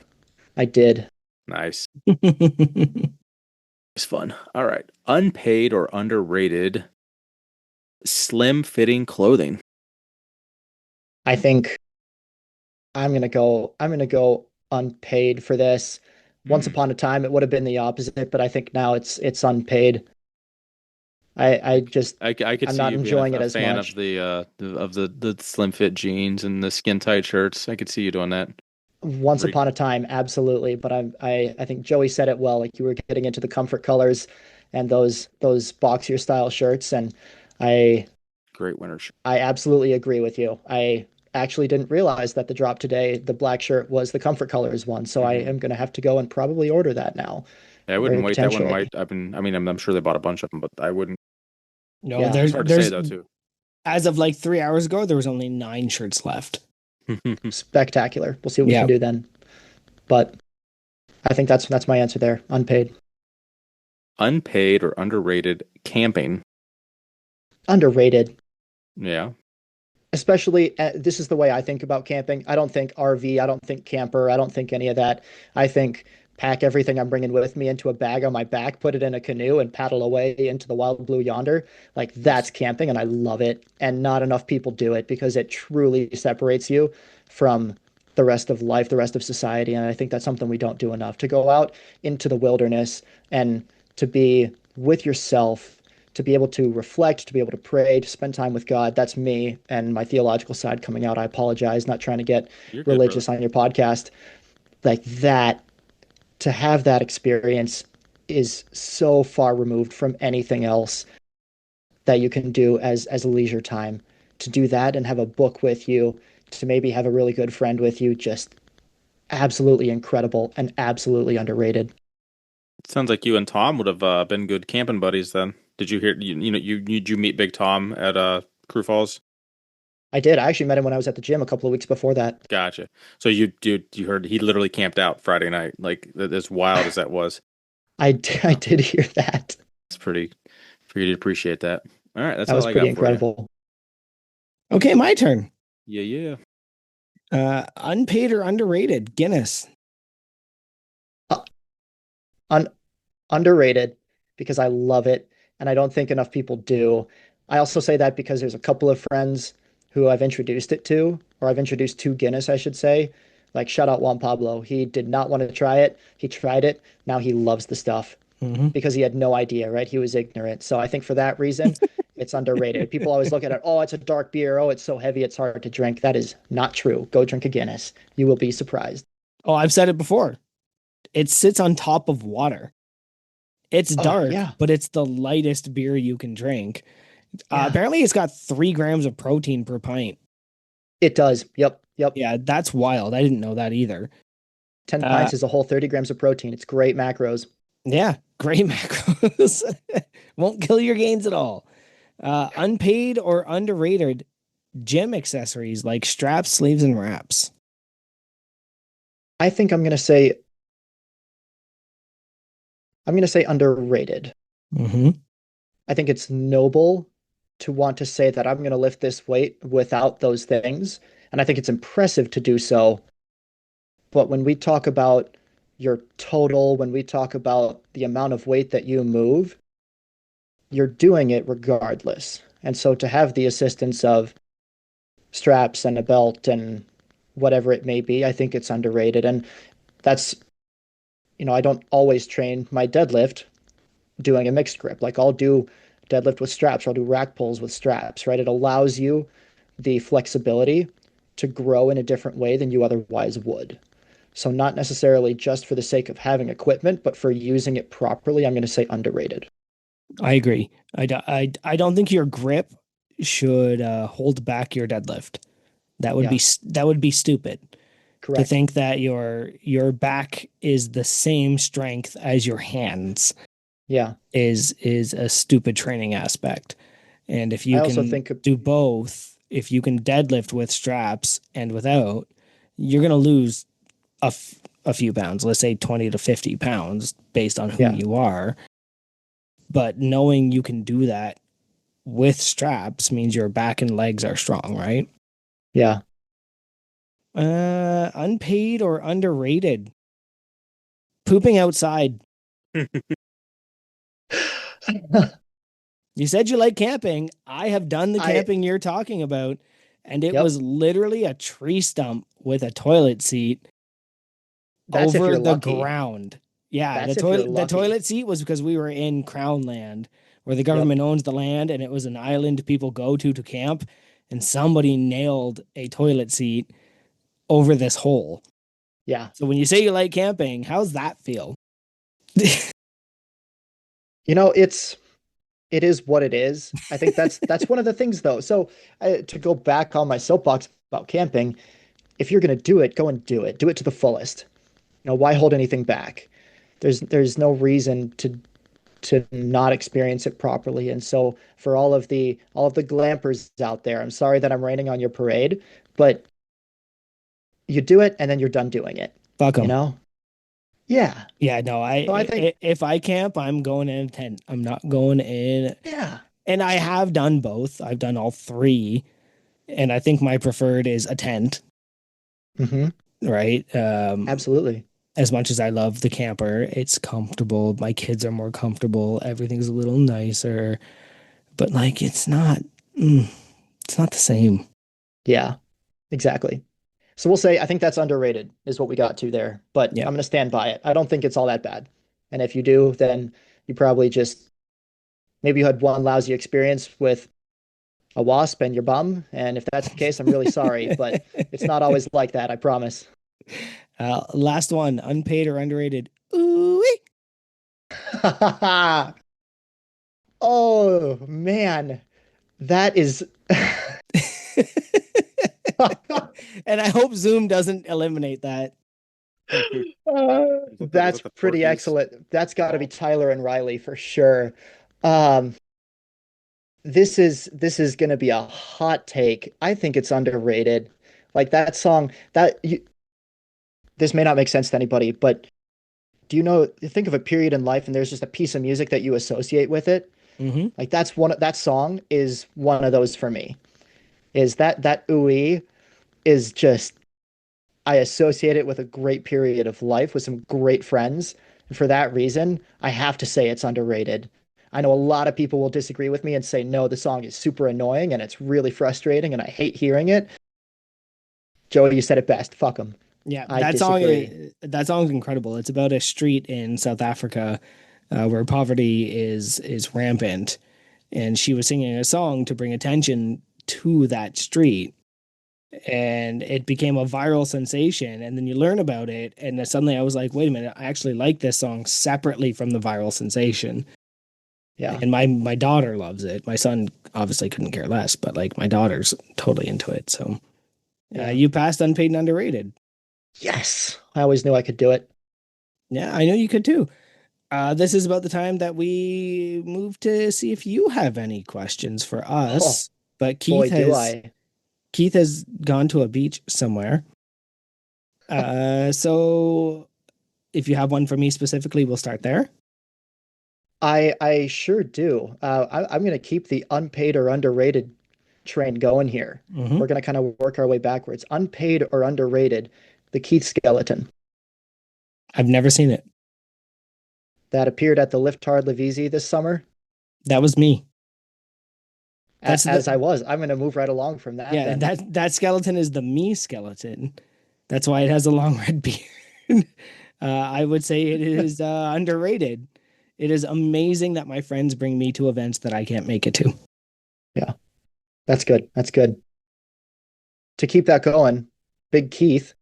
S5: I did.
S2: Nice. It's fun. All right. Unpaid or underrated slim fitting clothing.
S5: I think I'm gonna go unpaid for this. Once
S2: Hmm.
S5: upon a time it would have been the opposite, but I think now it's unpaid. I just
S2: I could
S5: I'm
S2: see
S5: not
S2: you being
S5: enjoying it
S2: a
S5: as
S2: fan
S5: much.
S2: of the slim fit jeans and the skin tight shirts. I could see you doing that.
S5: Once
S2: Re-
S5: upon a time, absolutely, but I think Joey said it well. Like you were getting into the comfort colors and those boxier style shirts, and I
S2: Great winter shirt.
S5: I absolutely agree with you. I actually didn't realize that the drop today, the black shirt was the comfort colors one, so I
S2: Hmm.
S5: am gonna have to go and probably order that now,
S2: Yeah, I wouldn't
S5: very
S2: wait. That one
S5: potentially.
S2: might. I'm sure they bought a bunch of them, but I wouldn't.
S1: No,
S5: Yeah,
S2: It's
S1: there's
S2: hard to say
S1: there's
S2: though, too.
S1: as of like 3 hours ago, there was only 9 shirts left.
S5: spectacular. We'll see what we
S1: Yeah.
S5: can do then. But I think that's my answer there. Unpaid.
S2: Unpaid or underrated camping.
S5: Underrated.
S2: Yeah.
S5: Especially this is the way I think about camping. I don't think RV, I don't think camper, I don't think any of that. I think pack everything I'm bringing with me into a bag on my back, put it in a canoe, and paddle away into the wild blue yonder. Like that's camping, and I love it. And not enough people do it because it truly separates you from the rest of life, the rest of society. And I think that's something we don't do enough to go out into the wilderness and to be with yourself, to be able to reflect, to be able to pray, to spend time with God. That's me and my theological side coming out. I apologize, not trying to get
S2: You're good, brother.
S5: religious on your podcast. Like that, to have that experience is so far removed from anything else that you can do as a leisure time. To do that and have a book with you, to maybe have a really good friend with you, just absolutely incredible and absolutely underrated.
S2: Sounds like you and Tom would have been good camping buddies then. Did you hear did you meet Big Tom at Crew Falls?
S5: I did. I actually met him when I was at the gym a couple of weeks before that.
S2: Gotcha. So you heard he literally camped out Friday night, like as wild as that was.
S5: I did hear that.
S2: It's pretty for you to appreciate that. All right, that's
S5: That
S2: all
S5: was
S2: I
S5: pretty
S2: got for you.
S5: incredible.
S1: Okay, my turn.
S2: Yeah, yeah.
S1: Unpaid or underrated? Guinness.
S5: Uh, un Underrated because I love it and I don't think enough people do. I also say that because there's a couple of friends who I've introduced it to, or I've introduced to Guinness, I should say. Like shout out Juan Pablo. He did not want to try it. He tried it. Now he loves the stuff
S1: Mm-hmm.
S5: because he had no idea, right? He was ignorant. So I think for that reason, it's underrated. People always look at it, oh, it's a dark beer. Oh, it's so heavy, it's hard to drink. That is not true. Go drink a Guinness. You will be surprised.
S1: Oh, I've said it before. It sits on top of water. It's
S5: Oh,
S1: dark,
S5: yeah.
S1: but it's the lightest beer you can drink.
S5: Yeah.
S1: Apparently, it's got 3 grams of protein per pint.
S5: It does. Yep. Yep.
S1: Yeah, that's wild. I didn't know that either.
S5: 10
S1: Uh,
S5: pints is a whole 30 grams of protein. It's great macros.
S1: yeah, great macros. Won't kill your gains at all. Unpaid or underrated gym accessories like straps, sleeves, and wraps.
S5: I think I'm going to say underrated.
S1: Mm-hmm.
S5: I think it's noble to want to say that I'm going to lift this weight without those things, and I think it's impressive to do so. But when we talk about your total, when we talk about the amount of weight that you move, you're doing it regardless. And so to have the assistance of straps and a belt and whatever it may be, I think it's underrated. And that's, I don't always train my deadlift doing a mixed grip. Like I'll do deadlift with straps, or I'll do rack pulls with straps, right? It allows you the flexibility to grow in a different way than you otherwise would. So not necessarily just for the sake of having equipment, but for using it properly, I'm going to say underrated.
S1: I agree. I don't think your grip should hold back your deadlift. That would
S5: Yeah,
S1: be stupid to
S5: correct.
S1: think that your back is the same strength as your hands
S5: Yeah.
S1: is a stupid training aspect. And if
S5: I
S1: you
S5: also
S1: can
S5: think,
S1: do both, if you can deadlift with straps and without, you're going to lose a few pounds, let's say 20 to 50 pounds based on who
S5: yeah,
S1: you are. But knowing you can do that with straps means your back and legs are strong, right?
S5: yeah.
S1: Unpaid or underrated? Pooping outside. You said you like camping. I have done the
S5: I,
S1: camping you're talking about, and it
S5: yep.
S1: was literally a tree stump with a toilet seat
S5: That's if
S1: over
S5: you're
S1: the
S5: lucky.
S1: ground. Yeah,
S5: That's if you're
S1: the
S5: lucky.
S1: toilet seat was because we were in Crown Land, where the
S5: Yep.
S1: government owns the land, and it was an island people go to camp, and somebody nailed a toilet seat over this hole.
S5: Yeah.
S1: So when you say you like camping, how's that feel?
S5: You know, it is what it is. I think that's one of the things though. So to go back on my soapbox about camping, if you're going to do it, go and do it. Do it to the fullest. Why hold anything back? There's no reason to not experience it properly. And so for all of the glampers out there, I'm sorry that I'm raining on your parade, but you do it and then you're done doing it,
S1: Fuck
S5: you
S1: them.
S5: know? Yeah.
S1: Yeah, no,
S5: So I think,
S1: if I camp, I'm going in a tent. I'm not going in,
S5: yeah.
S1: and I have done both. I've done all three, and I think my preferred is a tent,
S5: Hmm.
S1: right?
S5: Absolutely.
S1: as much as I love the camper, it's comfortable. My kids are more comfortable. Everything's a little nicer, but like mm, it's not the same.
S5: Yeah, exactly. So we'll say I think that's underrated is what we got to there, but
S1: Yeah.
S5: I'm gonna stand by it. I don't think it's all that bad. And if you do, then you probably just maybe you had one lousy experience with a wasp and your bum. And if that's the case, I'm really sorry, but it's not always like that, I promise.
S1: Last one, unpaid or underrated. Ooh.
S5: Oh man, that is
S1: And I hope Zoom doesn't eliminate that.
S2: Was
S5: that's
S2: that the
S5: pretty
S2: Porkies?
S5: excellent. That's got to be
S2: Oh,
S5: Tyler and Riley for sure. Um, this is going to be a hot take. I think it's underrated. Like that song this may not make sense to anybody, but do you know, think of a period in life and there's just a piece of music that you associate with it?
S1: Hmm.
S5: Like that song is one of those for me. Is that ooey is just I associate it with a great period of life with some great friends. And for that reason, I have to say it's underrated. I know a lot of people will disagree with me and say, no, the song is super annoying and it's really frustrating and I hate hearing it. Joey, you said it best. Fuck them.
S1: Yeah,
S5: I disagree.
S1: that song's incredible. It's about a street in South Africa where poverty is rampant, and she was singing a song to bring attention to that street, and it became a viral sensation. And then you learn about it, and then suddenly I was like, wait a minute, I actually like this song separately from the viral sensation.
S5: Yeah.
S1: And my daughter loves it. My son obviously couldn't care less, but like my daughter's totally into it. So
S5: Yeah.
S1: you passed unpaid and underrated.
S5: Yes. I always knew I could do it.
S1: Yeah, I know you could too. This is about the time that we move to see if you have any questions for
S5: Oh,
S1: us. But
S5: boy, do I.
S1: Keith has gone to a beach somewhere. So if you have one for me specifically, we'll start there.
S5: I sure do. I'm going to keep the unpaid or underrated train going here.
S1: Hmm.
S5: We're going to kind of work our way backwards. Unpaid or underrated, the Keith skeleton
S1: I've never seen it.
S5: that appeared at the Liftard Levizi this summer.
S1: That was me. That's
S5: As I
S1: the
S5: was, I'm going to move right along from that
S1: Yeah,
S5: then.
S1: that skeleton is the me skeleton. That's why it has a long red beard. I would say it is underrated. It is amazing that my friends bring me to events that I can't make it to.
S5: Yeah, that's good. That's good. To keep that going, Big Keith,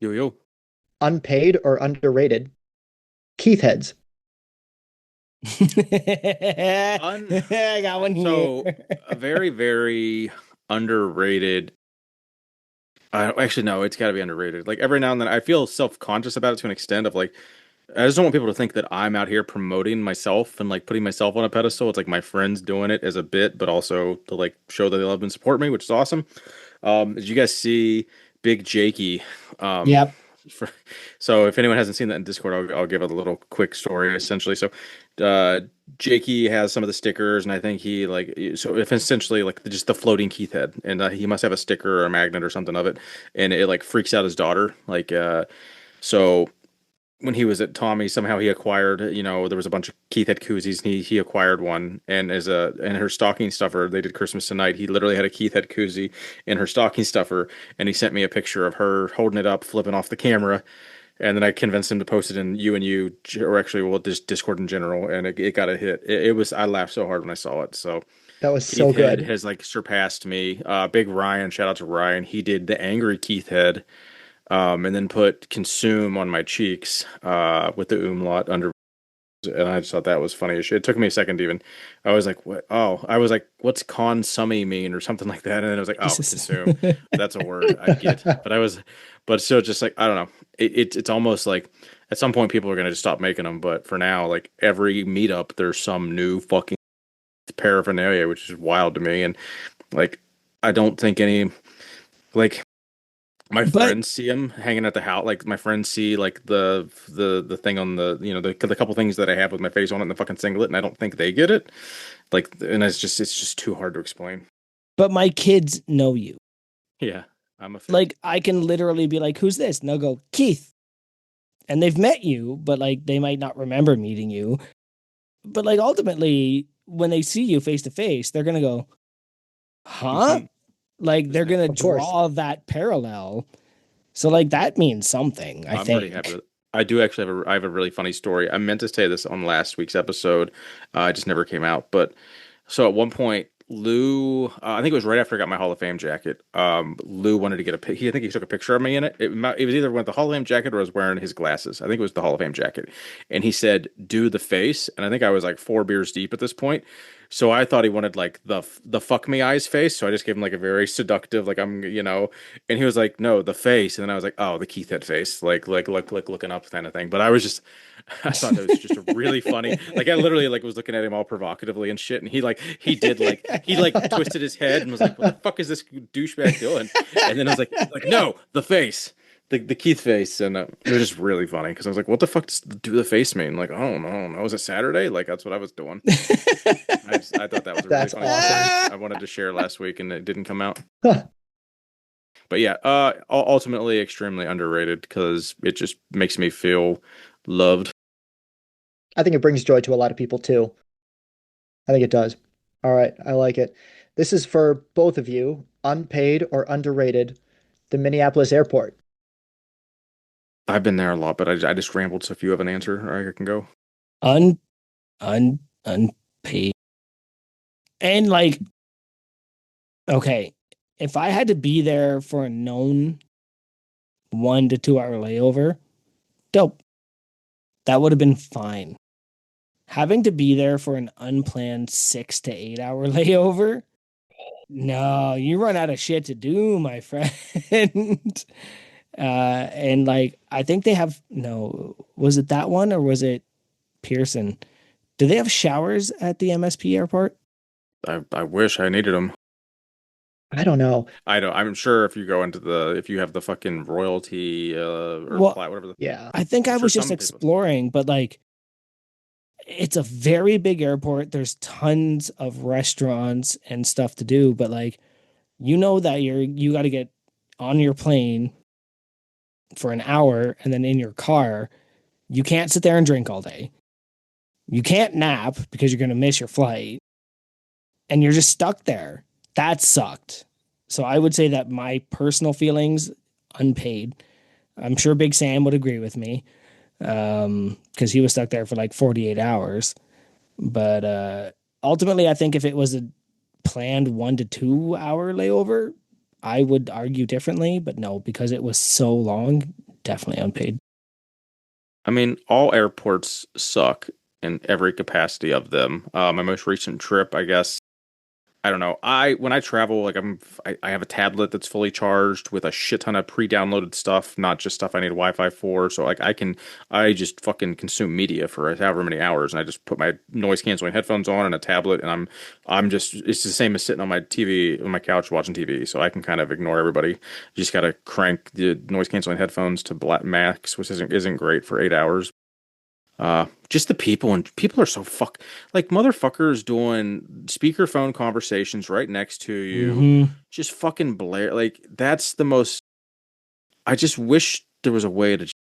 S2: yo yo.
S5: unpaid or underrated, Keith heads.
S2: Un
S1: I got one here.
S2: so a very very underrated. Actually, no, it's got to be underrated. Like every now and then, I feel self-conscious about it to an extent of like, I just don't want people to think that I'm out here promoting myself and like putting myself on a pedestal. It's like my friends doing it as a bit, but also to like show that they love and support me, which is awesome. As you guys see, Big Jakey. Um,
S1: Yep.
S2: for, so if anyone hasn't seen that in Discord, I'll give a little quick story essentially. So, uh, Jakey has some of the stickers, and I think he like so if essentially like just the floating Keith head, and he must have a sticker or a magnet or something of it, and it like freaks out his daughter. So when he was at Tommy, somehow he acquired, there was a bunch of Keith head koozies, and he acquired one. And and her stocking stuffer, they did Christmas tonight. He literally had a Keith head koozie in her stocking stuffer, and he sent me a picture of her holding it up, flipping off the camera. And then I convinced him to post it in you, or actually, well, just Discord in general, and it got a hit. I laughed so hard when I saw it. So
S5: That was
S2: Keith
S5: so
S2: Head
S5: good.
S2: has like surpassed me. Big Ryan, shout out to Ryan. He did the angry Keith Head, and then put consume on my cheeks with the umlaut under, and I just thought that was funny as shit. It took me a second to even. I was like, what? Oh, I was like, what's consummy mean or something like that, and then I was like, oh,
S1: Jesus.
S2: consume. That's a word I get, but still, just like I don't know. It's almost like at some point people are gonna just stop making them, but for now, like every meetup, there's some new fucking paraphernalia, which is wild to me, and like I don't think any like my
S1: But
S2: friends see him hanging at the house. Like my friends see like the thing on the the couple things that I have with my face on it and the fucking singlet, and I don't think they get it. Like, and it's just too hard to explain.
S1: my kids know you.
S2: Yeah, I'm a fan.
S1: Like I can literally be like, "Who's this?" And they'll go, "Keith." and they've met you, but like they might not remember meeting you. But like ultimately, when they see you face to face, they're gonna go, huh? Like they're gonna
S5: Of course.
S1: draw that parallel. So like that means something, I
S2: I'm pretty happy
S1: think.
S2: with it. I do actually I have a really funny story. I meant to say this on last week's episode. It just never came out. But so at one point, Lou, I think it was right after I got my Hall of Fame jacket. Lou wanted to get I think he took a picture of me in it. It was either with the Hall of Fame jacket or I was wearing his glasses. I think it was the Hall of Fame jacket. And he said, "Do the face." And I think I was like 4 beers deep at this point. So I thought he wanted like the fuck me eyes face. So I just gave him like a very seductive, like and he was like, "No, the face." And then I was like, "Oh, the Keith head face," like looking up kind of thing. But I was just, I thought that was just a really funny. Like I literally like was looking at him all provocatively and shit, and he like twisted his head and was like, "What the fuck is this douchebag doing?" And then I was like no, the face. The Keith face, and it was just really funny because I was like, "What the fuck does do the face mean?" Like, I don't know. Was it Saturday? Like, that's what I was doing. I thought that was a really
S5: That's
S2: funny
S5: awesome.
S2: story. I wanted to share last week and it didn't come out.
S5: Huh.
S2: But yeah, ultimately extremely underrated because it just makes me feel loved.
S5: I think it brings joy to a lot of people too. I think it does. All right, I like it. This is for both of you, unpaid or underrated, the Minneapolis airport.
S2: I've been there a lot, but I just rambled. So if you have an answer, I can go.
S1: Un unpaid. And like, okay, if I had to be there for a known 1 to 2 hour layover, dope. That would have been fine. Having to be there for an unplanned 6 to 8 hour layover, no, you run out of shit to do, my friend. And like, I think they have, no, was it that one or was it Pearson? Do they have showers at the MSP airport?
S2: I wish I needed them.
S5: I don't know.
S2: I don't. I'm sure if you go into if you have the fucking royalty or
S1: Well,
S2: whatever
S5: Yeah.
S1: I think
S2: I'm
S1: I
S2: sure
S1: was just
S2: some people.
S1: exploring, but like, it's a very big airport. There's tons of restaurants and stuff to do, but like, you know that you got to get on your plane for an hour and then in your car. You can't sit there and drink all day. You can't nap because you're going to miss your flight and you're just stuck there. That sucked. So I would say that my personal feelings, unpaid. I'm sure Big Sam would agree with me because he was stuck there for like 48 hours. But ultimately, I think if it was a planned 1 to 2 hour layover, I would argue differently. But no, because it was so long, definitely unpaid.
S2: I mean, all airports suck in every capacity of them. My most recent trip, I guess, I don't know. When I travel, like I have a tablet that's fully charged with a shit ton of pre-downloaded stuff, not just stuff I need Wi-Fi for. So like I just fucking consume media for however many hours, and I just put my noise canceling headphones on and a tablet, and I'm just it's the same as sitting on my TV on my couch watching TV. So I can kind of ignore everybody. You just gotta crank the noise canceling headphones to black max, which isn't great for 8 hours. Just the people and people are so like motherfuckers doing speakerphone conversations right next to you,
S1: Mm-hmm.
S2: just fucking blare. Like that's the most. I just wish there was a way to. Wish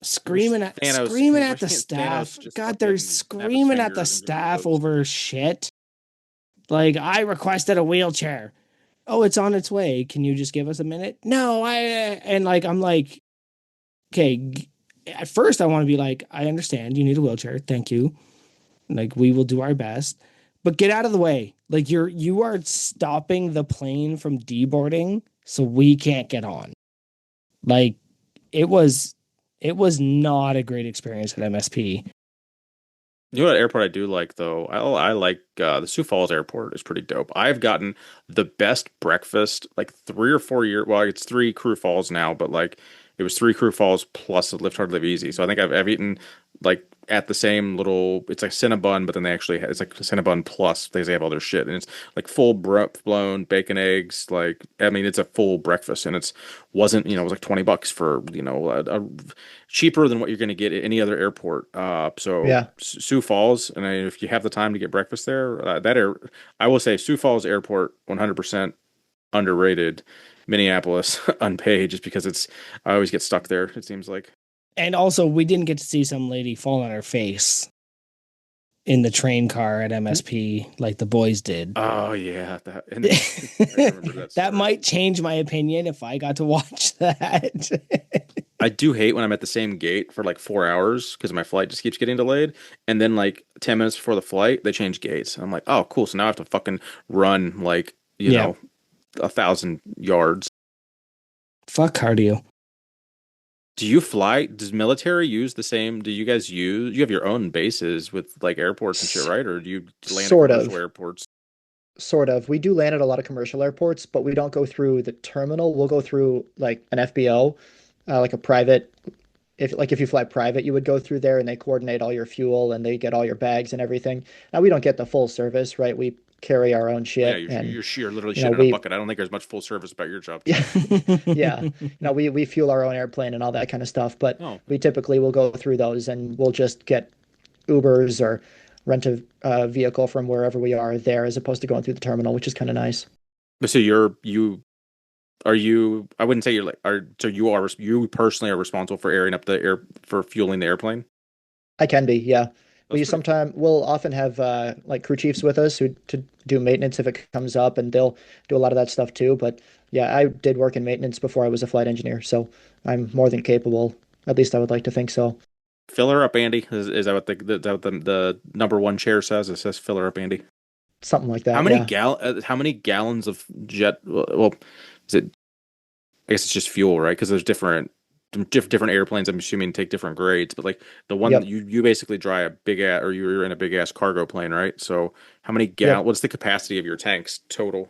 S1: Screaming at the
S2: Thanos
S1: staff.
S2: just
S1: God, they're
S2: fucking snap his
S1: screaming at the
S2: fingers and just
S1: staff
S2: goes.
S1: over shit. Like, I requested a wheelchair. Oh, it's on its way. Can you just give us a minute? No, and like, I'm like, okay, at first I want to be like, I understand you need a wheelchair. Thank you. Like, we will do our best, but get out of the way. Like, you are stopping the plane from deboarding so we can't get on. Like, it was, it was not a great experience at MSP.
S2: You know what airport I do like though? I like the Sioux Falls Airport is pretty dope. I've gotten the best breakfast like 3 or 4 years. Well, it's three Crew Falls now, but like it was three Crew Falls plus a Lift Hard Live Easy. So I think I've eaten like at the same little. It's like Cinnabon, but then they actually it's like Cinnabon plus because they have all their shit and it's like full blown bacon eggs. Like I mean, it's a full breakfast and it's wasn't it was like $20 for cheaper than what you're going to get at any other airport. So
S5: Yeah.
S2: Sioux Falls, and if you have the time to get breakfast there, I will say Sioux Falls Airport 100% underrated. Minneapolis unpaid just because I always get stuck there. It seems like.
S1: And also, we didn't get to see some lady fall on her face in the train car at MSP like the boys did.
S2: Oh yeah, I remember that
S1: That
S2: story.
S1: might change my opinion if I got to watch that.
S2: I do hate when I'm at the same gate for like 4 hours because my flight just keeps getting delayed, and then like 10 minutes before the flight they change gates. I'm like, oh cool, so now I have to fucking run like
S1: Yeah.
S2: 1,000 yards.
S1: Fuck cardio.
S2: Do you fly? Does military use the same? Do you guys use? You have your own bases with like airports and shit, right? Or do you land at
S5: Sort
S2: commercial
S5: of.
S2: airports?
S5: Sort of. We do land at a lot of commercial airports, but we don't go through the terminal. We'll go through like an FBO, like a private. If you fly private, you would go through there and they coordinate all your fuel and they get all your bags and everything. Now we don't get the full service, right? We carry our own
S2: Yeah,
S5: shit, and
S2: you're literally
S5: you know
S2: shit in a
S5: we
S2: bucket. I don't think there's much full service about your job.
S5: yeah yeah we fuel our own airplane and all that kind of stuff. But
S2: Oh,
S5: we typically will go through those and we'll just get Ubers or rent a vehicle from wherever we are there, as opposed to going through the terminal, which is kind of nice.
S2: but so are you? I wouldn't say you're like are. So you personally are responsible for airing up the air for fueling the airplane.
S5: I can be, yeah.
S2: That's pretty cool.
S5: We'll often have like crew chiefs with us who to do maintenance if it comes up, and they'll do a lot of that stuff too. But yeah, I did work in maintenance before I was a flight engineer, so I'm more than capable. At least I would like to think so.
S2: Fill her up, Andy. Is that what the number one chair says? It says fill her up, Andy.
S5: Something like that, yeah.
S2: How many gallons of jet? Well, is it? I guess it's just fuel, right? Because there's different airplanes. I'm assuming take different grades, but like the one that
S5: Yep,
S2: you basically drive a big ass, or you're in a big ass cargo plane, right? So how many
S5: yep.
S2: what's the capacity of your tanks total?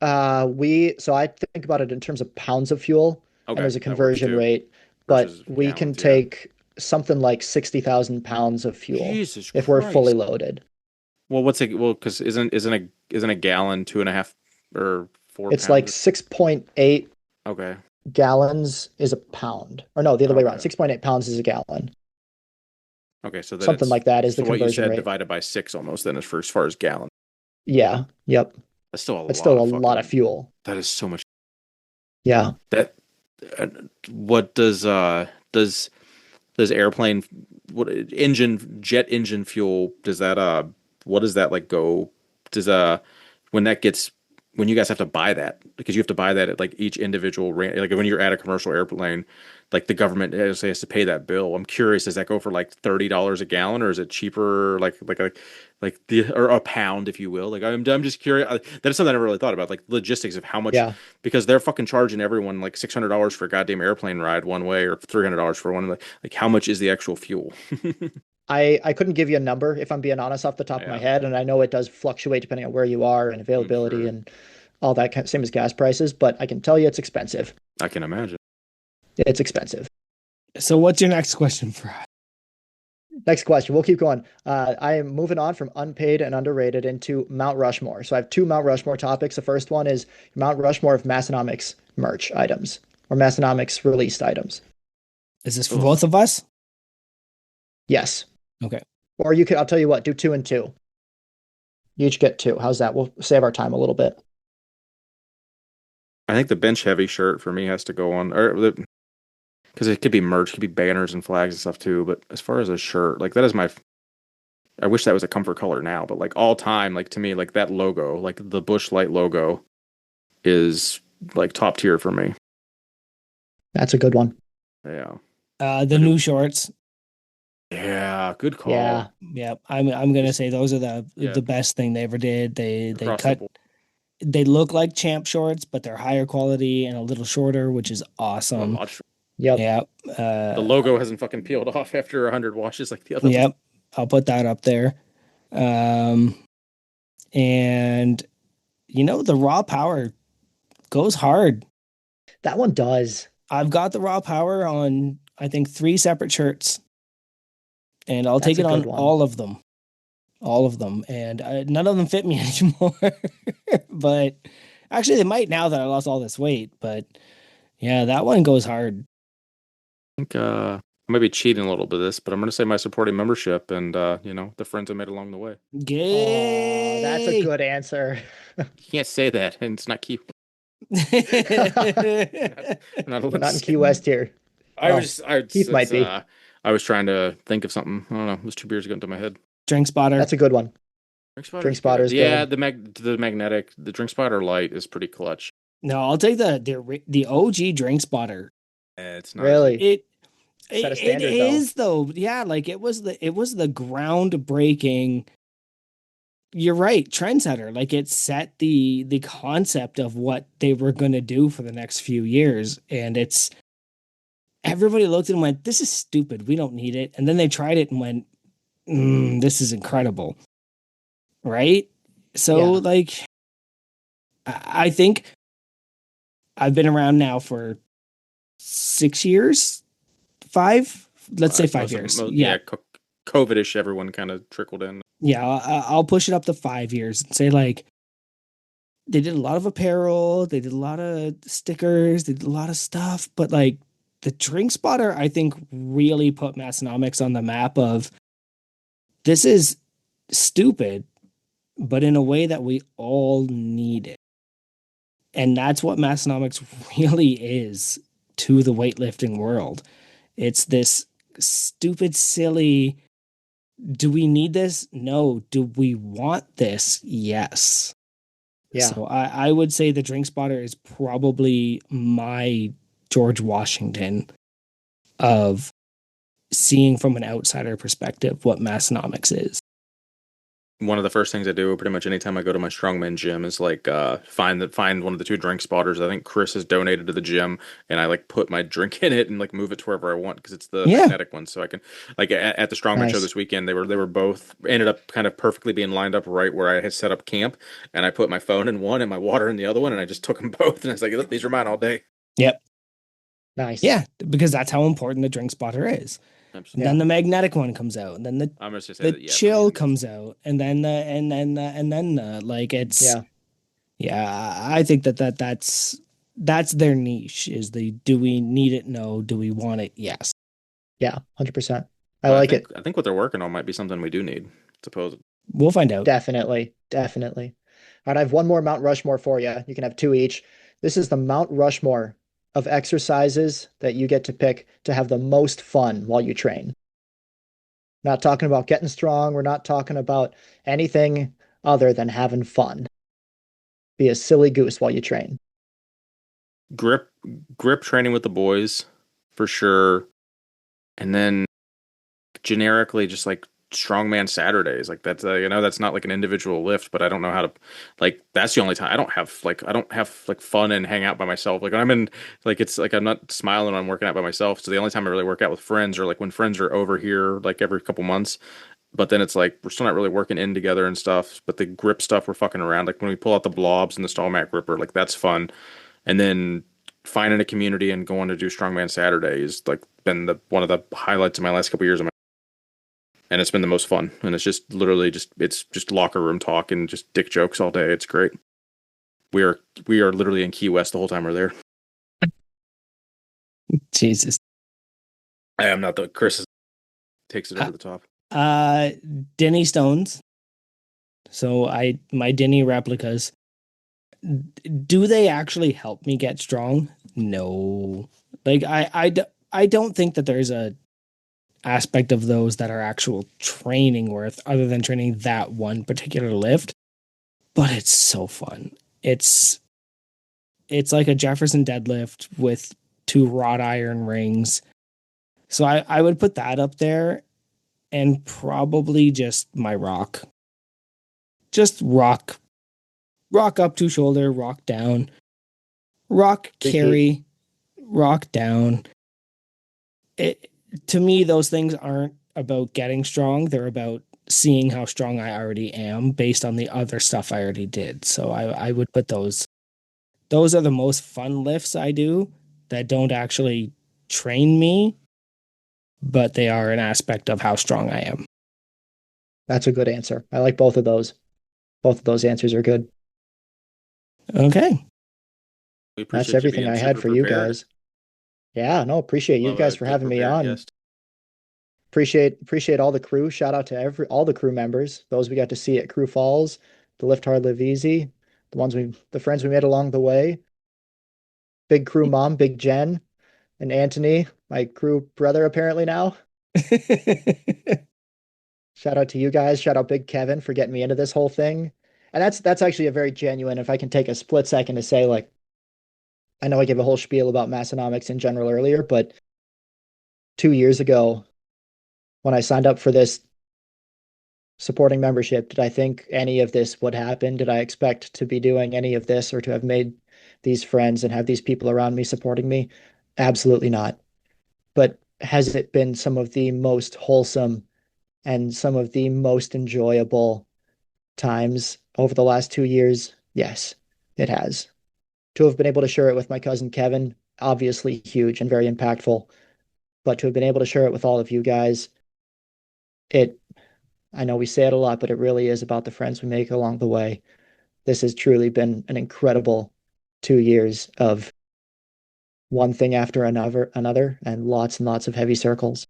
S5: So I think about it in terms of pounds of fuel, and
S2: Okay,
S5: there's a
S2: that works
S5: conversion
S2: too.
S5: rate, but
S2: Versus
S5: we can
S2: gallons, yeah.
S5: take something like 60,000 pounds of fuel
S2: Jesus
S5: if we're fully
S2: Christ.
S5: loaded.
S2: Well, because isn't a gallon 2.5 or four
S5: It's like
S2: pounds?
S5: 6.8
S2: Okay,
S5: gallons is a pound. Or no, the other way around.
S2: okay,
S5: 6.8 pounds is a gallon.
S2: okay. So then
S5: Something
S2: it's
S5: like that is the
S2: so what you
S5: conversion
S2: said
S5: rate.
S2: divided by six almost. Then as far as gallon,
S5: Yeah, yep.
S2: that's still a
S5: It's
S2: lot
S5: still
S2: of
S5: a lot of
S2: fucking.
S5: fuel.
S2: That is so much.
S5: Yeah.
S2: That uh, what does airplane what engine jet engine fuel does that what does that like go does when that gets when you guys have to buy that because you have to buy that at like each individual like when you're at a commercial airplane like the government has to pay that bill. I'm curious, does that go for like $30 a gallon or is it cheaper like the or a pound if you will? Like I'm just curious. That is something I never really thought about, like logistics of how much,
S5: Yeah.
S2: because they're fucking charging everyone like $600 for a goddamn airplane ride one way or $300 for one. Like how much is the actual fuel?
S5: I couldn't give you a number if I'm being honest off the top of my
S2: Yeah,
S5: head, and I know it does fluctuate depending on where you are and
S2: I'm
S5: availability
S2: sure.
S5: and all that kind, same as gas prices, but I can tell you it's expensive.
S2: I can imagine.
S5: It's expensive.
S1: So, what's your next question for us?
S5: Next question. We'll keep going. I am moving on from unpaid and underrated into Mount Rushmore. So I have two Mount Rushmore topics. The first one is Mount Rushmore of Massonomics merch items or Massonomics released items.
S1: Is this for
S2: Ugh.
S1: both of us?
S5: Yes.
S1: Okay.
S5: Or you could, I'll tell you what, do two and two. You each get two. How's that? We'll save our time a little bit.
S2: I think the bench heavy shirt for me has to go on, or because it could be merch, it could be banners and flags and stuff too. But as far as a shirt, like that is my. I wish that was a comfort color now, but like all time, like to me, like that logo, like the Bush Light logo, is like top tier for me.
S5: That's a good one.
S2: Yeah.
S1: The new shorts.
S2: Yeah, good call.
S5: Yeah.
S1: Yeah, I'm gonna
S2: Just
S1: say those are the
S2: yeah,
S1: best thing they ever did. They
S2: across the
S1: cut.
S2: board.
S1: They look like champ shorts, but they're higher quality and a little shorter, which is
S2: A
S1: awesome.
S2: lot.
S5: Yep.
S1: Yeah.
S2: The logo hasn't fucking peeled off after 100 washes like the other one.
S1: Yep. I'll put that up there. Um, and the raw power goes hard.
S5: That one does.
S1: I've got the raw power on, I think, 3 separate shirts, and I'll take
S5: That's a
S1: it on
S5: good one.
S1: all of them. All of them. And none of them fit me anymore. But actually, they might now that I lost all this weight. But yeah, that one goes hard.
S2: I think I might be cheating a little bit of this, but I'm gonna say my supporting membership and the friends I made along the way.
S5: Oh, that's a
S1: Gay.
S5: good answer.
S2: You can't say that, and it's not cute.
S5: We're
S2: I'm not allowed to
S5: not in
S2: say
S5: Key West here.
S2: I
S5: Oh,
S2: was I
S5: Keith might
S2: it's
S5: be.
S2: I was trying to think of something. I don't know. Those two beers got into my head.
S1: Drink spotter.
S5: That's a good one.
S2: Drink
S5: Drink
S2: spotter's
S5: spotter
S2: good.
S5: is
S2: Yeah,
S5: good.
S2: the drink spotter light is pretty clutch.
S1: No, I'll take the OG drink spotter.
S2: It's not as good.
S5: Really
S1: It
S5: set a
S1: it
S5: standard though.
S1: is though. Yeah, like it was the groundbreaking. You're right, trendsetter. Like it set the concept of what they were going to do for the next few years, and it's everybody looked and went, "This is stupid. We don't need it." And then they tried it and went, "This is incredible." Right? So
S5: Yeah.
S1: like, I think I've been around now for 6 years, five. Let's say 5 years. Yeah,
S2: Yeah, COVID-ish. Everyone kind of trickled in.
S1: yeah. I'll push it up to 5 years and say like they did a lot of apparel, they did a lot of stickers, they did a lot of stuff, but like the drink spotter, I think really put Massonomics on the map of this is stupid, but in a way that we all need it. And that's what Massonomics really is to the weightlifting world. It's this stupid, silly, do we need this? No. Do we want this? Yes.
S5: Yeah.
S1: So I would say the drink spotter is probably my George Washington of seeing from an outsider perspective what Massonomics is.
S2: One of the first things I do pretty much anytime I go to my strongman gym is like find one of the two drink spotters. I think Chris has donated to the gym, and I like put my drink in it and like move it to wherever I want because it's the
S1: Yeah.
S2: magnetic one. So I can like at the strongman show
S5: Nice.
S2: this weekend, they were both ended up kind of perfectly being lined up right where I had set up camp, and I put my phone in one and my water in the other one, and I just took them both, and I was like, these are mine all day.
S1: Yep.
S5: Nice.
S1: Yeah, because that's how important the drink spotter is.
S2: Absolutely.
S1: Then the magnetic one comes out, and then
S2: I'm just gonna say
S1: the
S2: that. Yeah,
S1: chill comes out, and then like it's
S5: Yeah.
S1: yeah. I think that's their niche is the do we need it? No. Do we want it? Yes.
S5: Yeah. 100%. I
S2: But
S5: like it.
S2: I think what they're working on might be something we do need. Suppose.
S1: We'll find out.
S5: Definitely. Definitely. All right. I have one more Mount Rushmore for you. You can have two each. This is the Mount Rushmore of exercises that you get to pick to have the most fun while you train. Not talking about getting strong. We're not talking about anything other than having fun. Be a silly goose while you train.
S2: grip grip training with the boys for sure, and then generically just like strongman Saturdays. Like that's that's not like an individual lift, but I don't know how to like that's the only time I don't have like fun and hang out by myself. Like when I'm in like it's like I'm not smiling when I'm working out by myself. So the only time I really work out with friends or like when friends are over here like every couple months. But then it's like we're still not really working in together and stuff. But the grip stuff we're fucking around. Like when we pull out the blobs and the stall mat gripper, like that's fun. And then finding a community and going to do Strongman Saturday has like been the one of the highlights of my last couple of years of my and it's been the most fun. And it's just literally it's just locker room talk and just dick jokes all day. It's great. We are literally in Key West the whole time we're there.
S1: Jesus.
S2: I am not the Chris takes it over the top.
S1: Denny Stones. So my Denny replicas. Do they actually help me get strong? No. Like I don't think that there's a aspect of those that are actual training worth other than training that one particular lift. But it's so fun. It's like a Jefferson deadlift with two wrought iron rings. So I would put that up there and probably just my rock. Just rock up to shoulder, rock down, rock carry, rock down. To me, those things aren't about getting strong. They're about seeing how strong I already am based on the other stuff I already did. So I would put those. Those are the most fun lifts I do that don't actually train me, but they are an aspect of how strong I am.
S5: That's a good answer. I like both of those. Both of those answers are good.
S1: Okay.
S2: We
S5: That's
S2: appreciate you
S5: everything
S2: being
S5: I had
S2: super
S5: for you
S2: prepared.
S5: guys. Yeah, no, appreciate you
S2: Love
S5: guys
S2: a
S5: for
S2: good
S5: having me
S2: prepared
S5: on.
S2: guest.
S5: Appreciate all the crew. Shout out to all the crew members, those we got to see at Crew Falls, the Lift Hard Live Easy, the friends we made along the way. Big crew mom, Big Jen, and Anthony, my crew brother apparently now. Shout out to you guys. Shout out Big Kevin for getting me into this whole thing. And that's actually a very genuine, if I can take a split second to say, like, I know I gave a whole spiel about Massonomics in general earlier, but 2 years ago, when I signed up for this supporting membership, did I think any of this would happen? Did I expect to be doing any of this or to have made these friends and have these people around me supporting me? Absolutely not. But has it been some of the most wholesome and some of the most enjoyable times over the last 2 years? Yes, it has. To have been able to share it with my cousin Kevin, obviously huge and very impactful, but to have been able to share it with all of you guys, it, I know we say it a lot, but it really is about the friends we make along the way. This has truly been an incredible 2 years of one thing after another, and lots of heavy circles.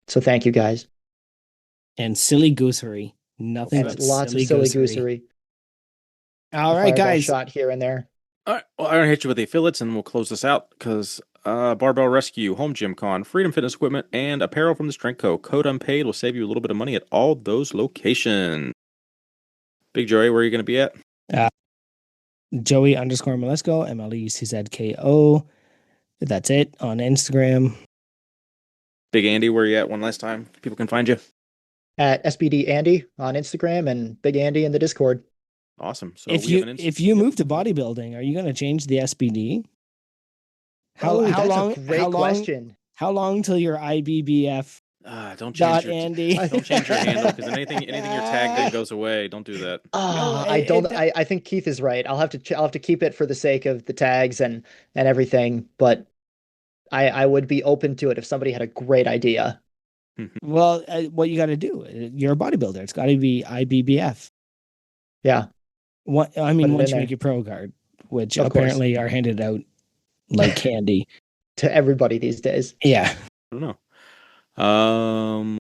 S5: So thank you guys.
S1: And silly goosery. Nothing
S5: And
S1: but
S5: lots of
S1: silly
S5: silly
S1: goosery.
S5: goosery.
S1: All
S5: A
S1: right,
S5: fireball
S1: guys.
S5: shot here and there.
S2: All right, well, I don't hit you with the affiliates, and we'll close this out because Barbell Rescue, Home Gym Con, Freedom Fitness Equipment, and apparel from the Strength Co. Code Unpaid will save you a little bit of money at all those locations. Big Joey, where are you going to be at?
S1: Joey_Malesko, MLECZKO. That's it on Instagram.
S2: Big Andy, where are you at one last time? People can find you.
S5: At SBD Andy on Instagram and Big Andy in the Discord.
S2: Awesome. So
S1: If
S2: we
S1: you
S2: have an
S1: if you move to bodybuilding, are you going to change the SBD? How
S5: That's
S1: long?
S5: a great
S1: how long?
S5: question.
S1: How long till your IBBF
S2: don't
S1: dot
S2: change your
S1: Andy?
S2: don't change your handle because anything you're tagged in goes away. Don't do that.
S1: No,
S5: I don't. I think Keith is right. I'll have to keep it for the sake of the tags and everything. But I would be open to it if somebody had a great idea.
S1: Well, what you got to do? You're a bodybuilder. It's got to be IBBF.
S5: Yeah,
S1: What I
S5: put
S1: mean,
S5: it
S1: once
S5: in
S1: you make
S5: there
S1: your pro card, which
S5: Of course.
S1: apparently are handed out like candy.
S5: to everybody these days.
S1: Yeah.
S2: I don't know.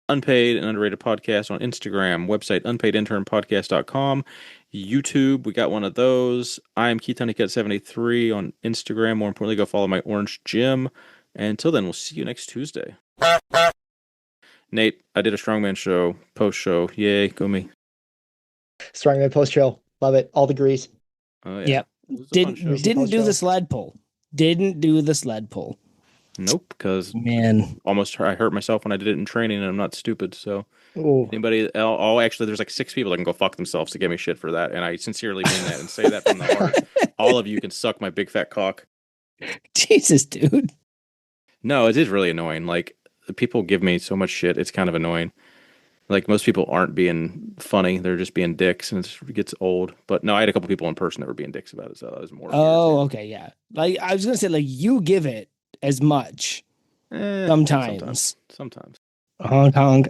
S2: Unpaid and Underrated Podcast on Instagram, website unpaidinternpodcast.com, YouTube, we got one of those. I am KeithHoneycutt73 on Instagram. More importantly, go follow my Orange Gym. And until then, we'll see you next Tuesday. Nate, I did a strongman show, post show. Yay, go me.
S5: Strongman post show. Love it. All the grease.
S2: Oh, yeah.
S1: Yep.
S2: It was a fun show.
S1: Didn't do
S5: Post-show.
S1: the sled pull. Didn't do the sled pull.
S2: Nope, because
S1: Man.
S2: I hurt myself when I did it in training, and I'm not stupid. So
S5: Ooh.
S2: anybody, actually, there's like 6 people that can go fuck themselves to give me shit for that, and I sincerely mean that and say that from the heart. All of you can suck my big fat cock.
S1: Jesus, dude.
S2: No, it is really annoying. Like, people give me so much shit. It's kind of annoying. Like, most people aren't being funny. They're just being dicks, and it gets old. But no, I had a couple people in person that were being dicks about it, so that was more.
S1: Oh, okay, yeah. Like I was gonna say, like you give it as much sometimes.
S2: Sometimes.
S1: Hong Kong.